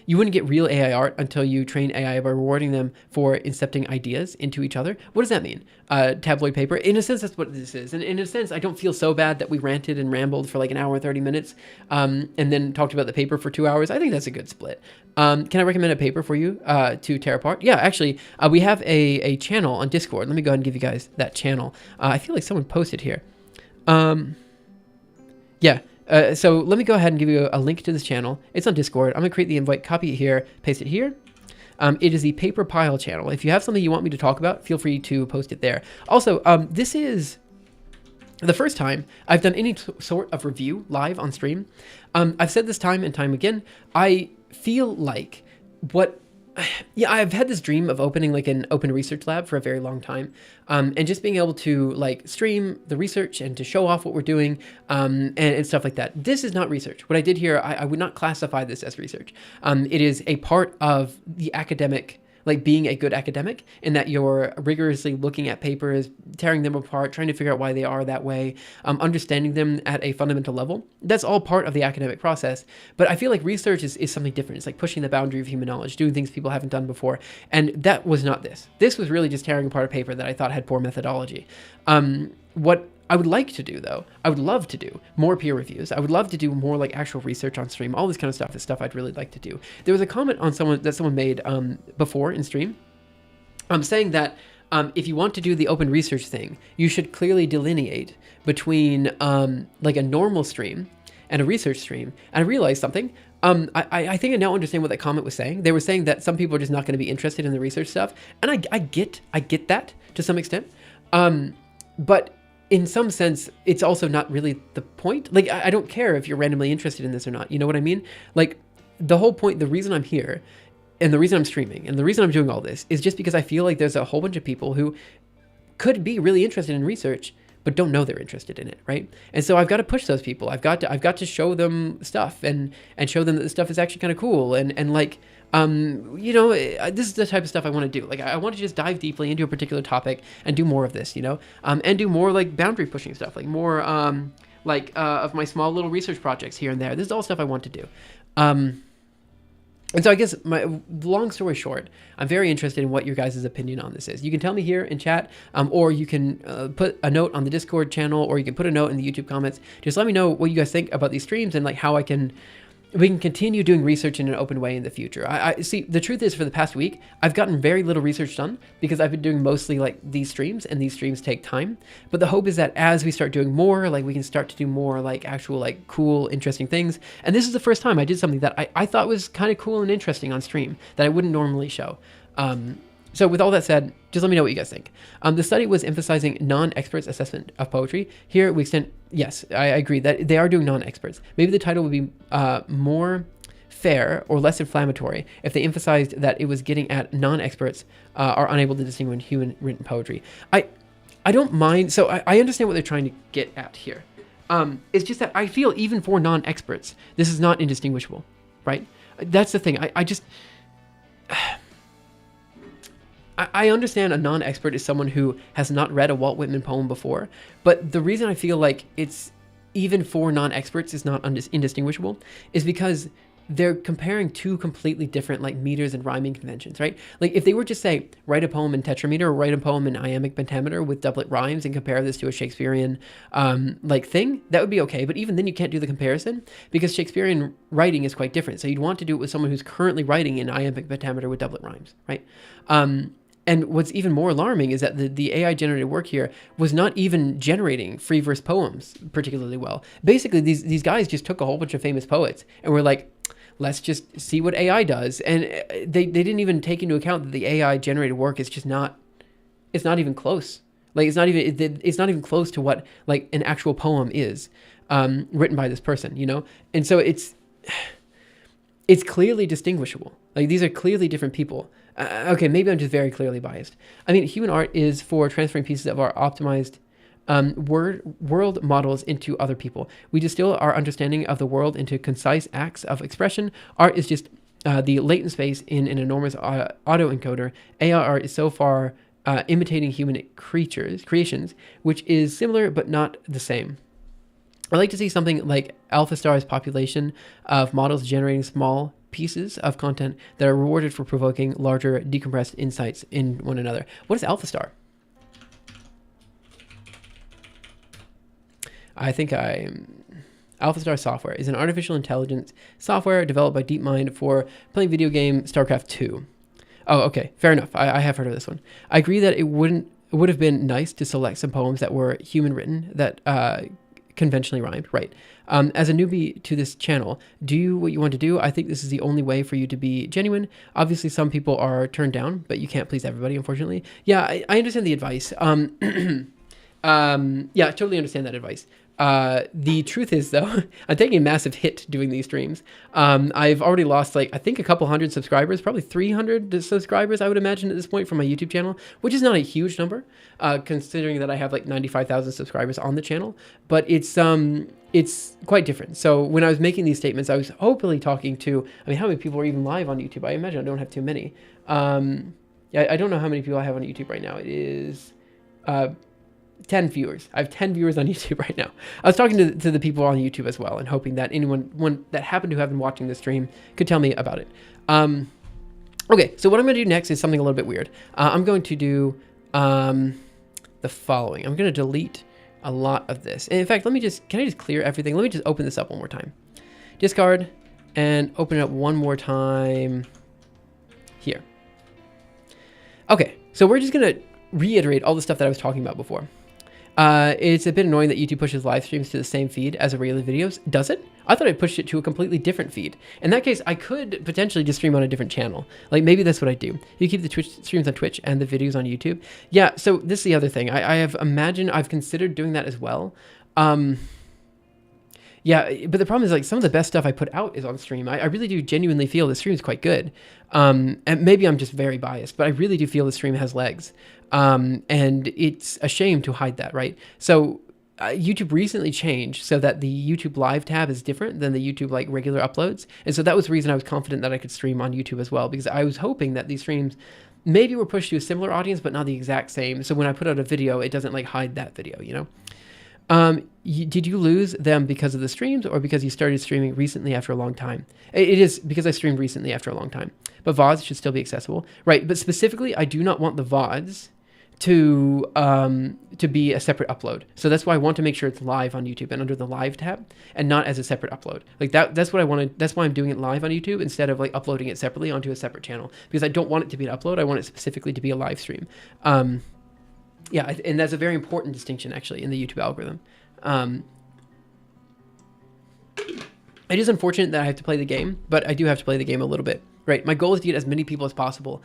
You wouldn't get real AI art until you train AI by rewarding them for incepting ideas into each other. What does that mean? Tabloid paper. In a sense, that's what this is. And in a sense, I don't feel so bad that we ranted and rambled for like an hour and 30 minutes and then talked about the paper for 2 hours. I think that's a good split. Can I recommend a paper for you to tear apart? Yeah, actually, we have a channel on Discord. Let me go ahead and give you guys that channel. I feel like someone posted here. Yeah. So let me go ahead and give you a link to this channel. It's on Discord. I'm going to create the invite, copy it here, paste it here. It is the Paper Pile channel. If you have something you want me to talk about, feel free to post it there. Also, this is the first time I've done any sort of review live on stream. I've said this time and time again. I feel like I've had this dream of opening like an open research lab for a very long time, and just being able to like stream the research and to show off what we're doing, and stuff like that. This is not research. What I did here, I would not classify this as research. It is a part of the academic, like being a good academic, in that you're rigorously looking at papers, tearing them apart, trying to figure out why they are that way, understanding them at a fundamental level. That's all part of the academic process. But I feel like research is something different. It's like pushing the boundary of human knowledge, doing things people haven't done before. And that was not this. This was really just tearing apart a paper that I thought had poor methodology. What I would like to do, though, I would love to do more peer reviews. I would love to do more like actual research on stream. All this kind of stuff is stuff I'd really like to do. There was a comment on someone made before in stream, saying that if you want to do the open research thing, you should clearly delineate between like a normal stream and a research stream. And I realized something. I think I now understand what that comment was saying. They were saying that some people are just not going to be interested in the research stuff, and I get that to some extent. But in some sense, it's also not really the point. Like, I don't care if you're randomly interested in this or not. You know what I mean? Like, the whole point, the reason I'm here, and the reason I'm streaming, and the reason I'm doing all this is just because I feel like there's a whole bunch of people who could be really interested in research, but don't know they're interested in it, right? And so I've got to push those people. I've got to show them stuff and show them that the stuff is actually kind of cool and like, this is the type of stuff I want to do. Like, I want to just dive deeply into a particular topic and do more of this, and do more like boundary pushing stuff, like more like of my small little research projects here and there. This is all stuff I want to do. And so I guess my long story short, I'm very interested in what your guys' opinion on this is. You can tell me here in chat, or you can put a note on the Discord channel, or you can put a note in the YouTube comments. Just let me know what you guys think about these streams and like how we can continue doing research in an open way in the future. I see, the truth is for the past week, I've gotten very little research done because I've been doing mostly like these streams, and these streams take time. But the hope is that as we start doing more, like we can start to do more like actual like cool, interesting things. And this is the first time I did something that I thought was kind of cool and interesting on stream that I wouldn't normally show. So with all that said, just let me know what you guys think. The study was emphasizing non-experts assessment of poetry. Here we extend, yes, I agree that they are doing non-experts. Maybe the title would be more fair or less inflammatory if they emphasized that it was getting at non-experts are unable to distinguish human written poetry. I don't mind, so I understand what they're trying to get at here. It's just that I feel even for non-experts, this is not indistinguishable, right? That's the thing. I just... I understand a non-expert is someone who has not read a Walt Whitman poem before, but the reason I feel like it's even for non-experts is not indistinguishable is because they're comparing two completely different like meters and rhyming conventions, right? Like if they were just say, write a poem in tetrameter or write a poem in iambic pentameter with doublet rhymes and compare this to a Shakespearean like thing, that would be okay. But even then you can't do the comparison because Shakespearean writing is quite different. So you'd want to do it with someone who's currently writing in iambic pentameter with doublet rhymes, right? And what's even more alarming is that the AI generated work here was not even generating free verse poems particularly well. Basically, these guys just took a whole bunch of famous poets and were like, let's just see what AI does. And they didn't even take into account that the AI generated work is just not, it's not even close. Like it's not even close to what like an actual poem is written by this person, you know? And so it's clearly distinguishable. Like these are clearly different people. Okay, maybe I'm just very clearly biased. I mean, human art is for transferring pieces of our optimized world models into other people. We distill our understanding of the world into concise acts of expression. Art is just the latent space in an enormous autoencoder. AI art is so far imitating human creations, which is similar but not the same. I like to see something like AlphaStar's population of models generating small pieces of content that are rewarded for provoking larger decompressed insights in one another. What is AlphaStar? AlphaStar software is an artificial intelligence software developed by DeepMind for playing video game StarCraft 2. Oh, okay, fair enough. I have heard of this one. I agree that it would have been nice to select some poems that were human written that conventionally rhymed, right? As a newbie to this channel, do what you want to do. I think this is the only way for you to be genuine. Obviously, some people are turned down, but you can't please everybody, unfortunately. Yeah, I understand the advice. Yeah, I totally understand that advice. The truth is, though, I'm taking a massive hit doing these streams. I've already lost, like, I think a couple hundred subscribers, probably 300 subscribers, I would imagine, at this point from my YouTube channel, which is not a huge number, considering that I have, like, 95,000 subscribers on the channel. But it's quite different. So when I was making these statements, I was hopefully talking to, I mean, how many people are even live on YouTube? I imagine I don't have too many. Yeah, I don't know how many people I have on YouTube right now. It is 10 viewers. I have 10 viewers on YouTube right now. I was talking to the people on YouTube as well and hoping that one that happened to have been watching the stream could tell me about it. Okay, so what I'm going to do next is something a little bit weird. I'm going to do the following. I'm going to delete a lot of this. And in fact, can I just clear everything? Let me just open this up one more time. Discard and open it up one more time here. Okay, so we're just going to reiterate all the stuff that I was talking about before. It's a bit annoying that YouTube pushes live streams to the same feed as regular videos. Does it? I thought I pushed it to a completely different feed. In that case, I could potentially just stream on a different channel. Like maybe that's what I do. You keep the Twitch streams on Twitch and the videos on YouTube. Yeah, so this is the other thing. I've considered doing that as well. Yeah, but the problem is like some of the best stuff I put out is on stream. I really do genuinely feel the stream is quite good. And maybe I'm just very biased, but I really do feel the stream has legs. And it's a shame to hide that, right? So YouTube recently changed so that the YouTube live tab is different than the YouTube like regular uploads. And so that was the reason I was confident that I could stream on YouTube as well, because I was hoping that these streams maybe were pushed to a similar audience, but not the exact same. So when I put out a video, it doesn't like hide that video, you know? Did you lose them because of the streams or because you started streaming recently after a long time? It is because I streamed recently after a long time. But VODs should still be accessible, right? But specifically, I do not want the VODs to be a separate upload. So that's why I want to make sure it's live on YouTube and under the live tab and not as a separate upload. Like that's what I wanted. That's why I'm doing it live on YouTube instead of like uploading it separately onto a separate channel, because I don't want it to be an upload. I want it specifically to be a live stream. Yeah, and that's a very important distinction actually in the YouTube algorithm. It is unfortunate that I have to play the game, but I do have to play the game a little bit, right? My goal is to get as many people as possible.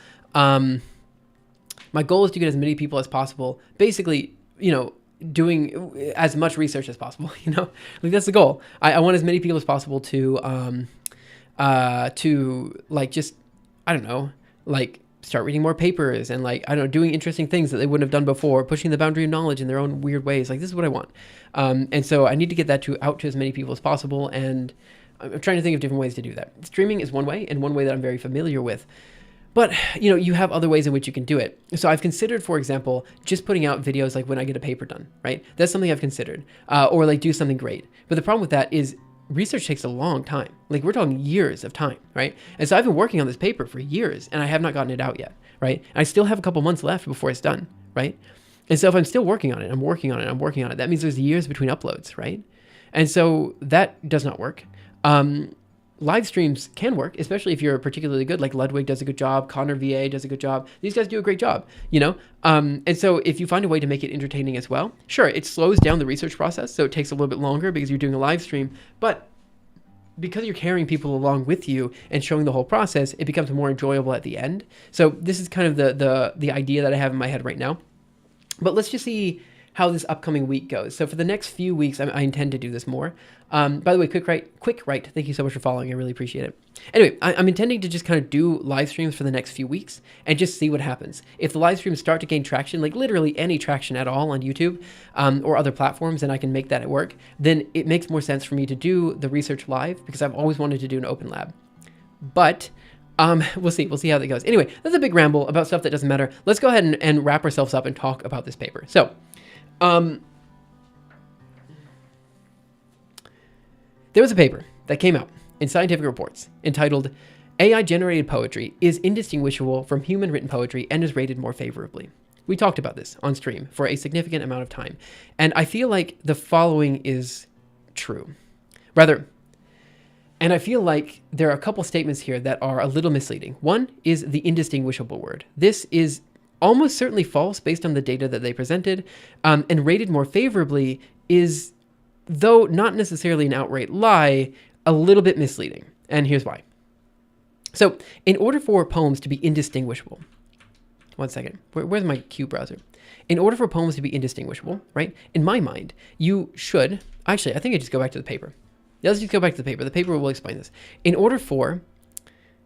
My goal is to get as many people as possible, basically, you know, doing as much research as possible, you know, like that's the goal. I want as many people as possible to like, just, I don't know, like start reading more papers and like, I don't know, doing interesting things that they wouldn't have done before, pushing the boundary of knowledge in their own weird ways. Like this is what I want. And so I need to get that out to as many people as possible. And I'm trying to think of different ways to do that. Streaming is one way, and one way that I'm very familiar with. But, you know, you have other ways in which you can do it. So I've considered, for example, just putting out videos like when I get a paper done, right? That's something I've considered. Or like do something great. But the problem with that is research takes a long time. Like we're talking years of time, right? And so I've been working on this paper for years and I have not gotten it out yet, right? And I still have a couple months left before it's done, right? And so if I'm still working on it, I'm working on it, that means there's years between uploads, right? And so that does not work. Live streams can work, especially if you're particularly good, like Ludwig does a good job, Connor VA does a good job. These guys do a great job, you know? And so if you find a way to make it entertaining as well, sure, it slows down the research process, so it takes a little bit longer because you're doing a live stream, but because you're carrying people along with you and showing the whole process, it becomes more enjoyable at the end. So this is kind of the idea that I have in my head right now. But let's just see how this upcoming week goes. So for the next few weeks, I intend to do this more. By the way, Quick Right, thank you so much for following. I really appreciate it. Anyway, I'm intending to just kind of do live streams for the next few weeks and just see what happens. If the live streams start to gain traction, like literally any traction at all on YouTube or other platforms, and I can make that work, then it makes more sense for me to do the research live because I've always wanted to do an open lab. But we'll see how that goes. Anyway, that's a big ramble about stuff that doesn't matter. Let's go ahead and wrap ourselves up and talk about this paper. So, there was a paper that came out in Scientific Reports entitled AI-Generated Poetry is Indistinguishable from Human Written Poetry and is Rated More Favorably. We talked about this on stream for a significant amount of time, and I feel like the following is true. And I feel like there are a couple statements here that are a little misleading. One is the indistinguishable word. This is almost certainly false based on the data that they presented, and rated more favorably is, though not necessarily an outright lie, a little bit misleading. And here's why. So in order for poems to be indistinguishable, one second, where's my Q browser? In order for poems to be indistinguishable, right, in my mind, you should, actually, I think I just go back to the paper. Yeah, let's just go back to the paper. The paper will explain this. In order for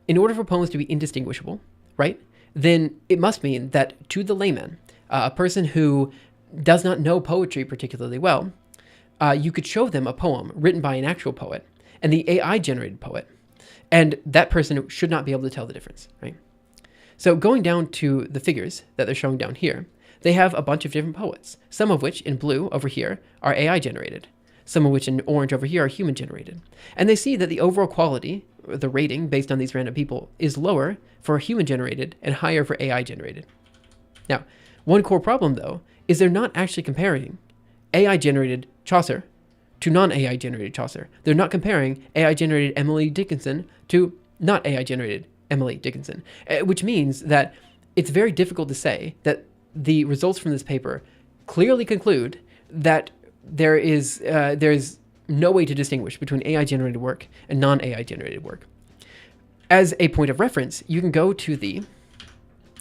poems to be indistinguishable, right, then it must mean that to the layman, a person who does not know poetry particularly well, you could show them a poem written by an actual poet and the AI-generated poet, and that person should not be able to tell the difference, right? So going down to the figures that they're showing down here, they have a bunch of different poets, some of which in blue over here are AI-generated, some of which in orange over here are human-generated. And they see that the overall quality, the rating based on these random people, is lower for human-generated and higher for AI-generated. Now, one core problem, though, is they're not actually comparing AI-generated Chaucer to non-AI-generated Chaucer. They're not comparing AI-generated Emily Dickinson to not AI-generated Emily Dickinson, which means that it's very difficult to say that the results from this paper clearly conclude that there's no way to distinguish between AI-generated work and non-AI-generated work. As a point of reference, you can go to the,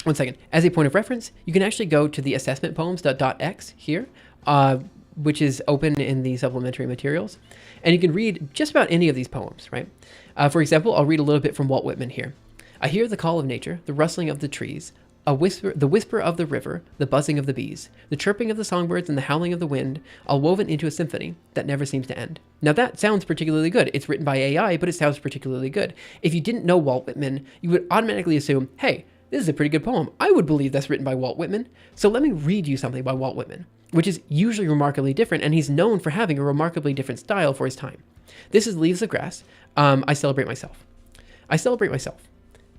one second, as a point of reference, you can actually go to the assessmentpoems.x here, which is open in the supplementary materials, and you can read just about any of these poems, right? For example, I'll read a little bit from Walt Whitman here. I hear the call of nature, the rustling of the trees, the whisper of the river, the buzzing of the bees, the chirping of the songbirds and the howling of the wind, all woven into a symphony that never seems to end. Now that sounds particularly good. It's written by AI, but it sounds particularly good. If you didn't know Walt Whitman, you would automatically assume, hey, this is a pretty good poem. I would believe that's written by Walt Whitman. So let me read you something by Walt Whitman. which is usually remarkably different, and he's known for having a remarkably different style for his time. This is Leaves of Grass. I celebrate myself. I celebrate myself.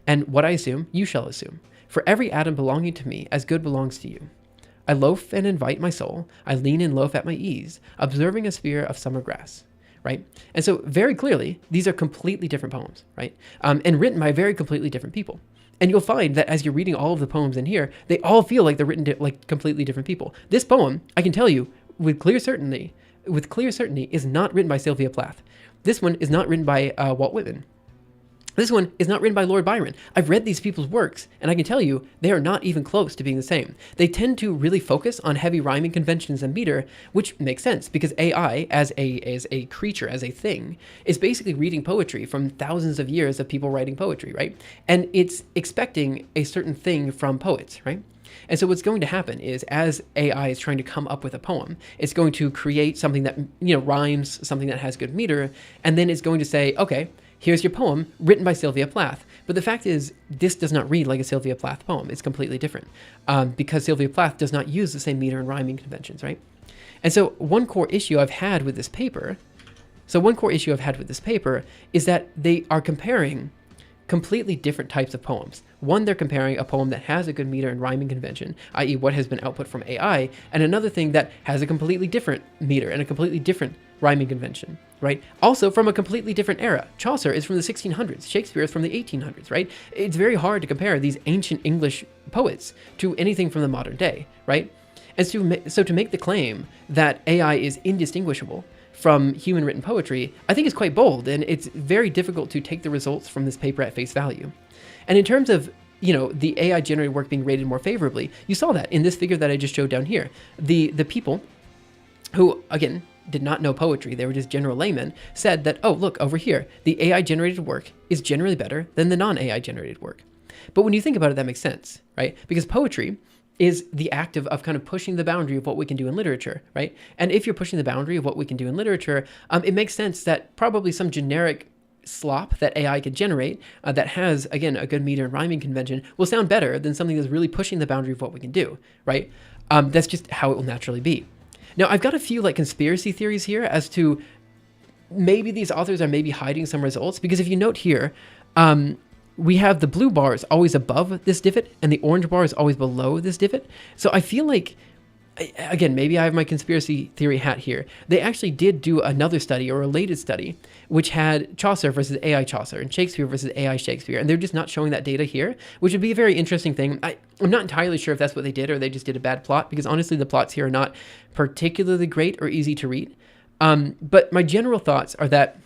And what I assume, you shall assume. For every atom belonging to me, as good belongs to you. I loaf and invite my soul. I lean and loaf at my ease, observing a sphere of summer grass. Right? And so very clearly, these are completely different poems, right? And written by very completely different people. And you'll find that as you're reading all of the poems in here, they all feel like they're written like completely different people. This poem, I can tell you with clear certainty, is not written by Sylvia Plath. This one is not written by Walt Whitman. This one is not written by Lord Byron. I've read these people's works, and I can tell you they are not even close to being the same. They tend to really focus on heavy rhyming conventions and meter, which makes sense because AI, as a creature, as a thing, is basically reading poetry from thousands of years of people writing poetry, right? And it's expecting a certain thing from poets, right? And so what's going to happen is as AI is trying to come up with a poem, it's going to create something that, rhymes, something that has good meter, and then it's going to say, okay, here's your poem written by Sylvia Plath. But the fact is, this does not read like a Sylvia Plath poem. It's completely different because Sylvia Plath does not use the same meter and rhyming conventions, right? And so one core issue I've had with this paper is that they are comparing completely different types of poems. One, they're comparing a poem that has a good meter and rhyming convention, i.e. what has been output from AI, and another thing that has a completely different meter and a completely different rhyming convention, right? Also from a completely different era. Chaucer is from the 1600s. Shakespeare is from the 1800s, right? It's very hard to compare these ancient English poets to anything from the modern day, right? And so to make the claim that AI is indistinguishable from human written poetry, I think is quite bold, and it's very difficult to take the results from this paper at face value. And in terms of, the AI generated work being rated more favorably, you saw that in this figure that I just showed down here. The people who, again, did not know poetry, they were just general laymen, said that, oh, look, over here, the AI generated work is generally better than the non-AI generated work. But when you think about it, that makes sense, right? Because poetry is the act of kind of pushing the boundary of what we can do in literature, right? And if you're pushing the boundary of what we can do in literature, it makes sense that probably some generic slop that AI could generate that has, again, a good meter and rhyming convention will sound better than something that's really pushing the boundary of what we can do, right? That's just how it will naturally be. Now, I've got a few conspiracy theories here as to maybe these authors are maybe hiding some results, because if you note here, we have the blue bar is always above this divot and the orange bar is always below this divot. So I feel like, again, maybe I have my conspiracy theory hat here. They actually did do another study, or a related study, which had Chaucer versus AI Chaucer and Shakespeare versus AI Shakespeare. And they're just not showing that data here, which would be a very interesting thing. I'm not entirely sure if that's what they did or they just did a bad plot, because honestly, the plots here are not particularly great or easy to read. But my general thoughts are that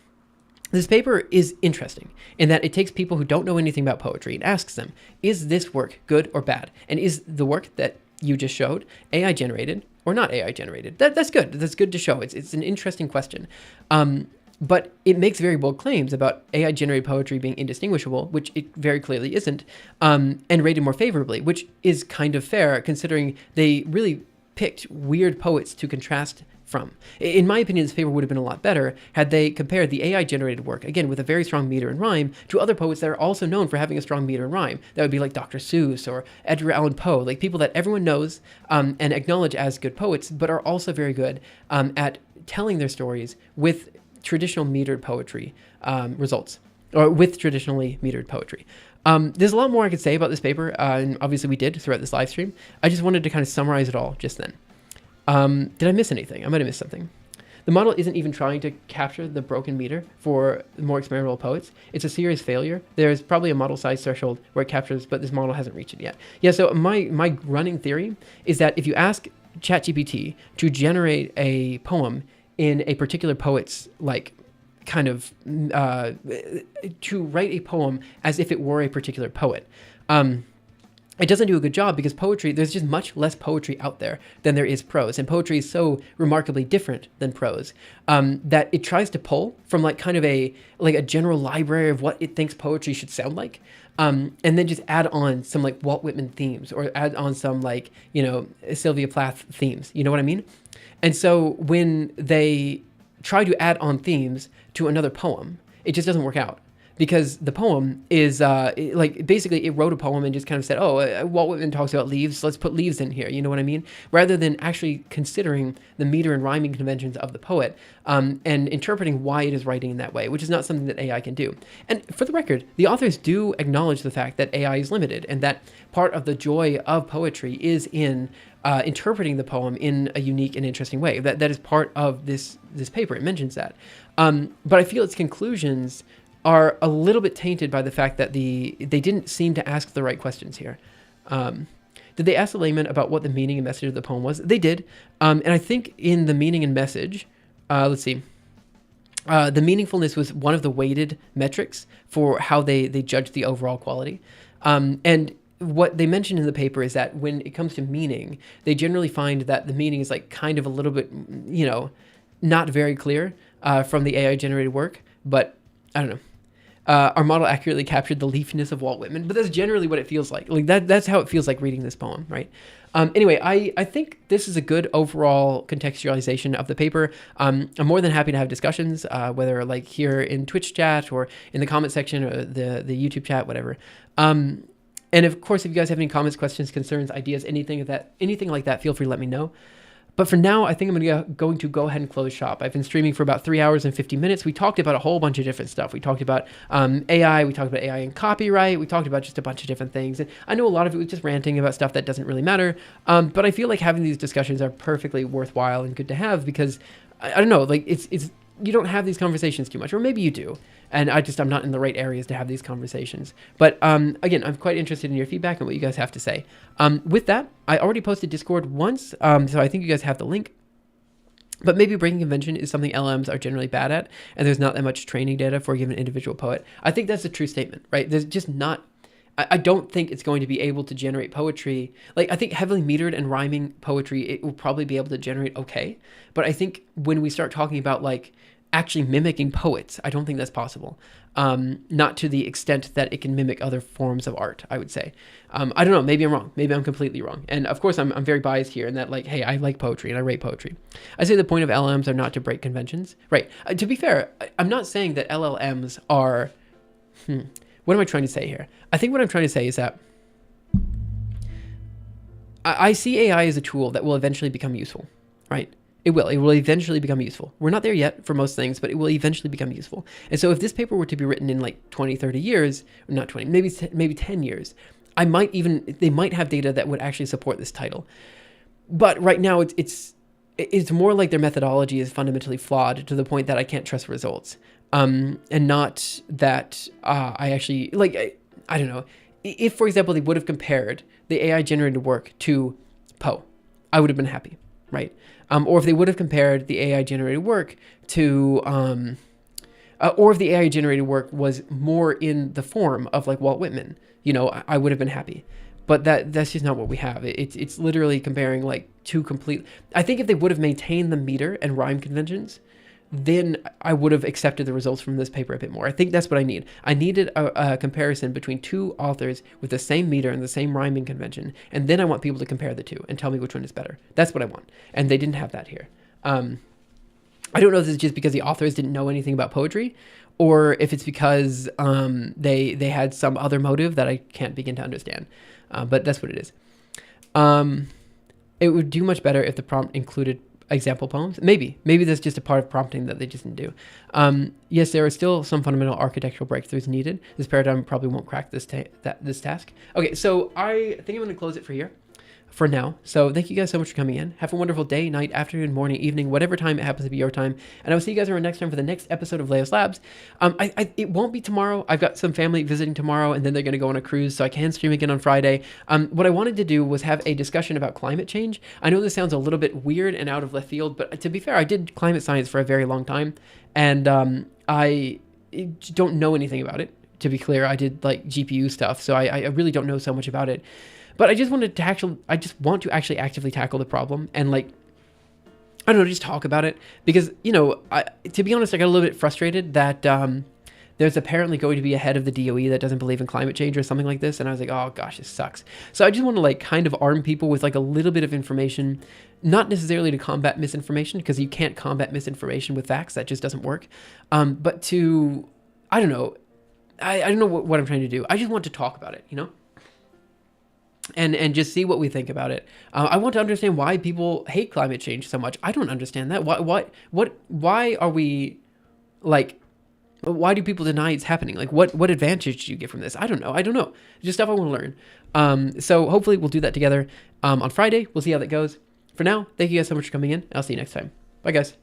this paper is interesting in that it takes people who don't know anything about poetry and asks them, is this work good or bad? And is the work that you just showed AI generated or not AI generated? That's good. That's good to show. It's an interesting question. But it makes very bold claims about AI generated poetry being indistinguishable, which it very clearly isn't, and rated more favorably, which is kind of fair considering they really picked weird poets to contrast from. In my opinion, this paper would have been a lot better had they compared the AI-generated work, again, with a very strong meter and rhyme, to other poets that are also known for having a strong meter and rhyme. That would be like Dr. Seuss or Edgar Allan Poe, like people that everyone knows and acknowledge as good poets, but are also very good at telling their stories with traditional metered poetry results, or with traditionally metered poetry. There's a lot more I could say about this paper, and obviously we did throughout this live stream. I just wanted to kind of summarize it all just then. Did I miss anything? I might have missed something. The model isn't even trying to capture the broken meter for more experimental poets. It's a serious failure. There's probably a model size threshold where it captures, but this model hasn't reached it yet. Yeah, so my running theory is that if you ask ChatGPT to generate a poem in a particular poet's, kind of, to write a poem as if it were a particular poet, it doesn't do a good job because poetry, there's just much less poetry out there than there is prose. And poetry is so remarkably different than prose that it tries to pull from kind of a general library of what it thinks poetry should sound like. And then just add on some Walt Whitman themes, or add on some Sylvia Plath themes. You know what I mean? And so when they try to add on themes to another poem, it just doesn't work out. because the poem is like basically it wrote a poem and just kind of said, oh, Walt Whitman talks about leaves, let's put leaves in here, you know what I mean? Rather than actually considering the meter and rhyming conventions of the poet and interpreting why it is writing in that way, which is not something that AI can do. And for the record, the authors do acknowledge the fact that AI is limited and that part of the joy of poetry is in interpreting the poem in a unique and interesting way. That is part of this paper. It mentions that. But I feel its conclusions are a little bit tainted by the fact that they didn't seem to ask the right questions here. Did they ask the layman about what the meaning and message of the poem was? They did. And I think in the meaning and message, let's see. The meaningfulness was one of the weighted metrics for how they judged the overall quality. And what they mentioned in the paper is that when it comes to meaning, they generally find that the meaning is like kind of a little bit, not very clear from the AI generated work, but I don't know. Our model accurately captured the leafiness of Walt Whitman, but that's generally what it feels like. Like that's how it feels like reading this poem, right? Anyway, I think this is a good overall contextualization of the paper. I'm more than happy to have discussions, whether like here in Twitch chat or in the comment section or the YouTube chat, whatever. And of course, if you guys have any comments, questions, concerns, ideas, anything like that, feel free to let me know. But for now, I think I'm going to go ahead and close shop. I've been streaming for about 3 hours and 50 minutes. We talked about a whole bunch of different stuff. We talked about AI. We talked about AI and copyright. We talked about just a bunch of different things. And I know a lot of it was just ranting about stuff that doesn't really matter. But I feel like having these discussions are perfectly worthwhile and good to have because, I don't know, like it's you don't have these conversations too much, or maybe you do. And I'm not in the right areas to have these conversations. But again, I'm quite interested in your feedback and what you guys have to say. With that, I already posted Discord once, so I think you guys have the link. But maybe breaking convention is something LLMs are generally bad at, and there's not that much training data for a given individual poet. I think that's a true statement, right? There's just not... I don't think it's going to be able to generate poetry. Like, I think heavily metered and rhyming poetry, it will probably be able to generate okay. But I think when we start talking about, like, actually mimicking poets, I don't think that's possible. Not to the extent that it can mimic other forms of art, I would say. I don't know, maybe I'm wrong. Maybe I'm completely wrong. And of course, I'm very biased here in that, like, hey, I like poetry and I rate poetry. I say the point of LLMs are not to break conventions. Right. To be fair, I'm not saying that LLMs are... What am I trying to say here? I think what I'm trying to say is that I see AI as a tool that will eventually become useful, right? It will eventually become useful. We're not there yet for most things, but it will eventually become useful. And so if this paper were to be written in like 20, 30 years, or not 20, maybe 10 years, they might have data that would actually support this title. But right now it's more like their methodology is fundamentally flawed to the point that I can't trust results. And not that I actually, like, I don't know. If, for example, they would have compared the AI generated work to Poe, I would have been happy, right? Or if they would have compared the AI generated work to, or if the AI generated work was more in the form of like Walt Whitman, I would have been happy. But that's just not what we have. It's literally comparing like two complete. I think if they would have maintained the meter and rhyme conventions, then I would have accepted the results from this paper a bit more. I think that's what I need. I needed a comparison between two authors with the same meter and the same rhyming convention, and then I want people to compare the two and tell me which one is better. That's what I want, and they didn't have that here. I don't know if this is just because the authors didn't know anything about poetry, or if it's because they had some other motive that I can't begin to understand. But that's what it is. It would do much better if the prompt included example poems. Maybe that's just a part of prompting that they just didn't do. Yes, there are still some fundamental architectural breakthroughs needed. This paradigm probably won't crack this task. Okay, so I think I'm going to close it for now. So thank you guys so much for coming in. Have a wonderful day, night, afternoon, morning, evening, whatever time it happens to be your time. And I will see you guys around next time for the next episode of Leos Labs. It won't be tomorrow. I've got some family visiting tomorrow, and then they're going to go on a cruise, so I can stream again on Friday. What I wanted to do was have a discussion about climate change. I know this sounds a little bit weird and out of left field, but to be fair, I did climate science for a very long time, and I don't know anything about it. To be clear, I did like GPU stuff, so I really don't know so much about it. But I just want to actually actively tackle the problem and like, I don't know, just talk about it because, to be honest, I got a little bit frustrated that there's apparently going to be a head of the DOE that doesn't believe in climate change or something like this. And I was like, oh gosh, this sucks. So I just want to like kind of arm people with like a little bit of information, not necessarily to combat misinformation because you can't combat misinformation with facts. That just doesn't work. But to, I don't know, I don't know what I'm trying to do. I just want to talk about it, you know? And just see what we think about it. I want to understand why people hate climate change so much. I don't understand that. Why are we, like, why do people deny it's happening? Like, what advantage do you get from this? I don't know. Just stuff I want to learn. So hopefully we'll do that together on Friday. We'll see how that goes. For now, thank you guys so much for coming in. I'll see you next time. Bye, guys.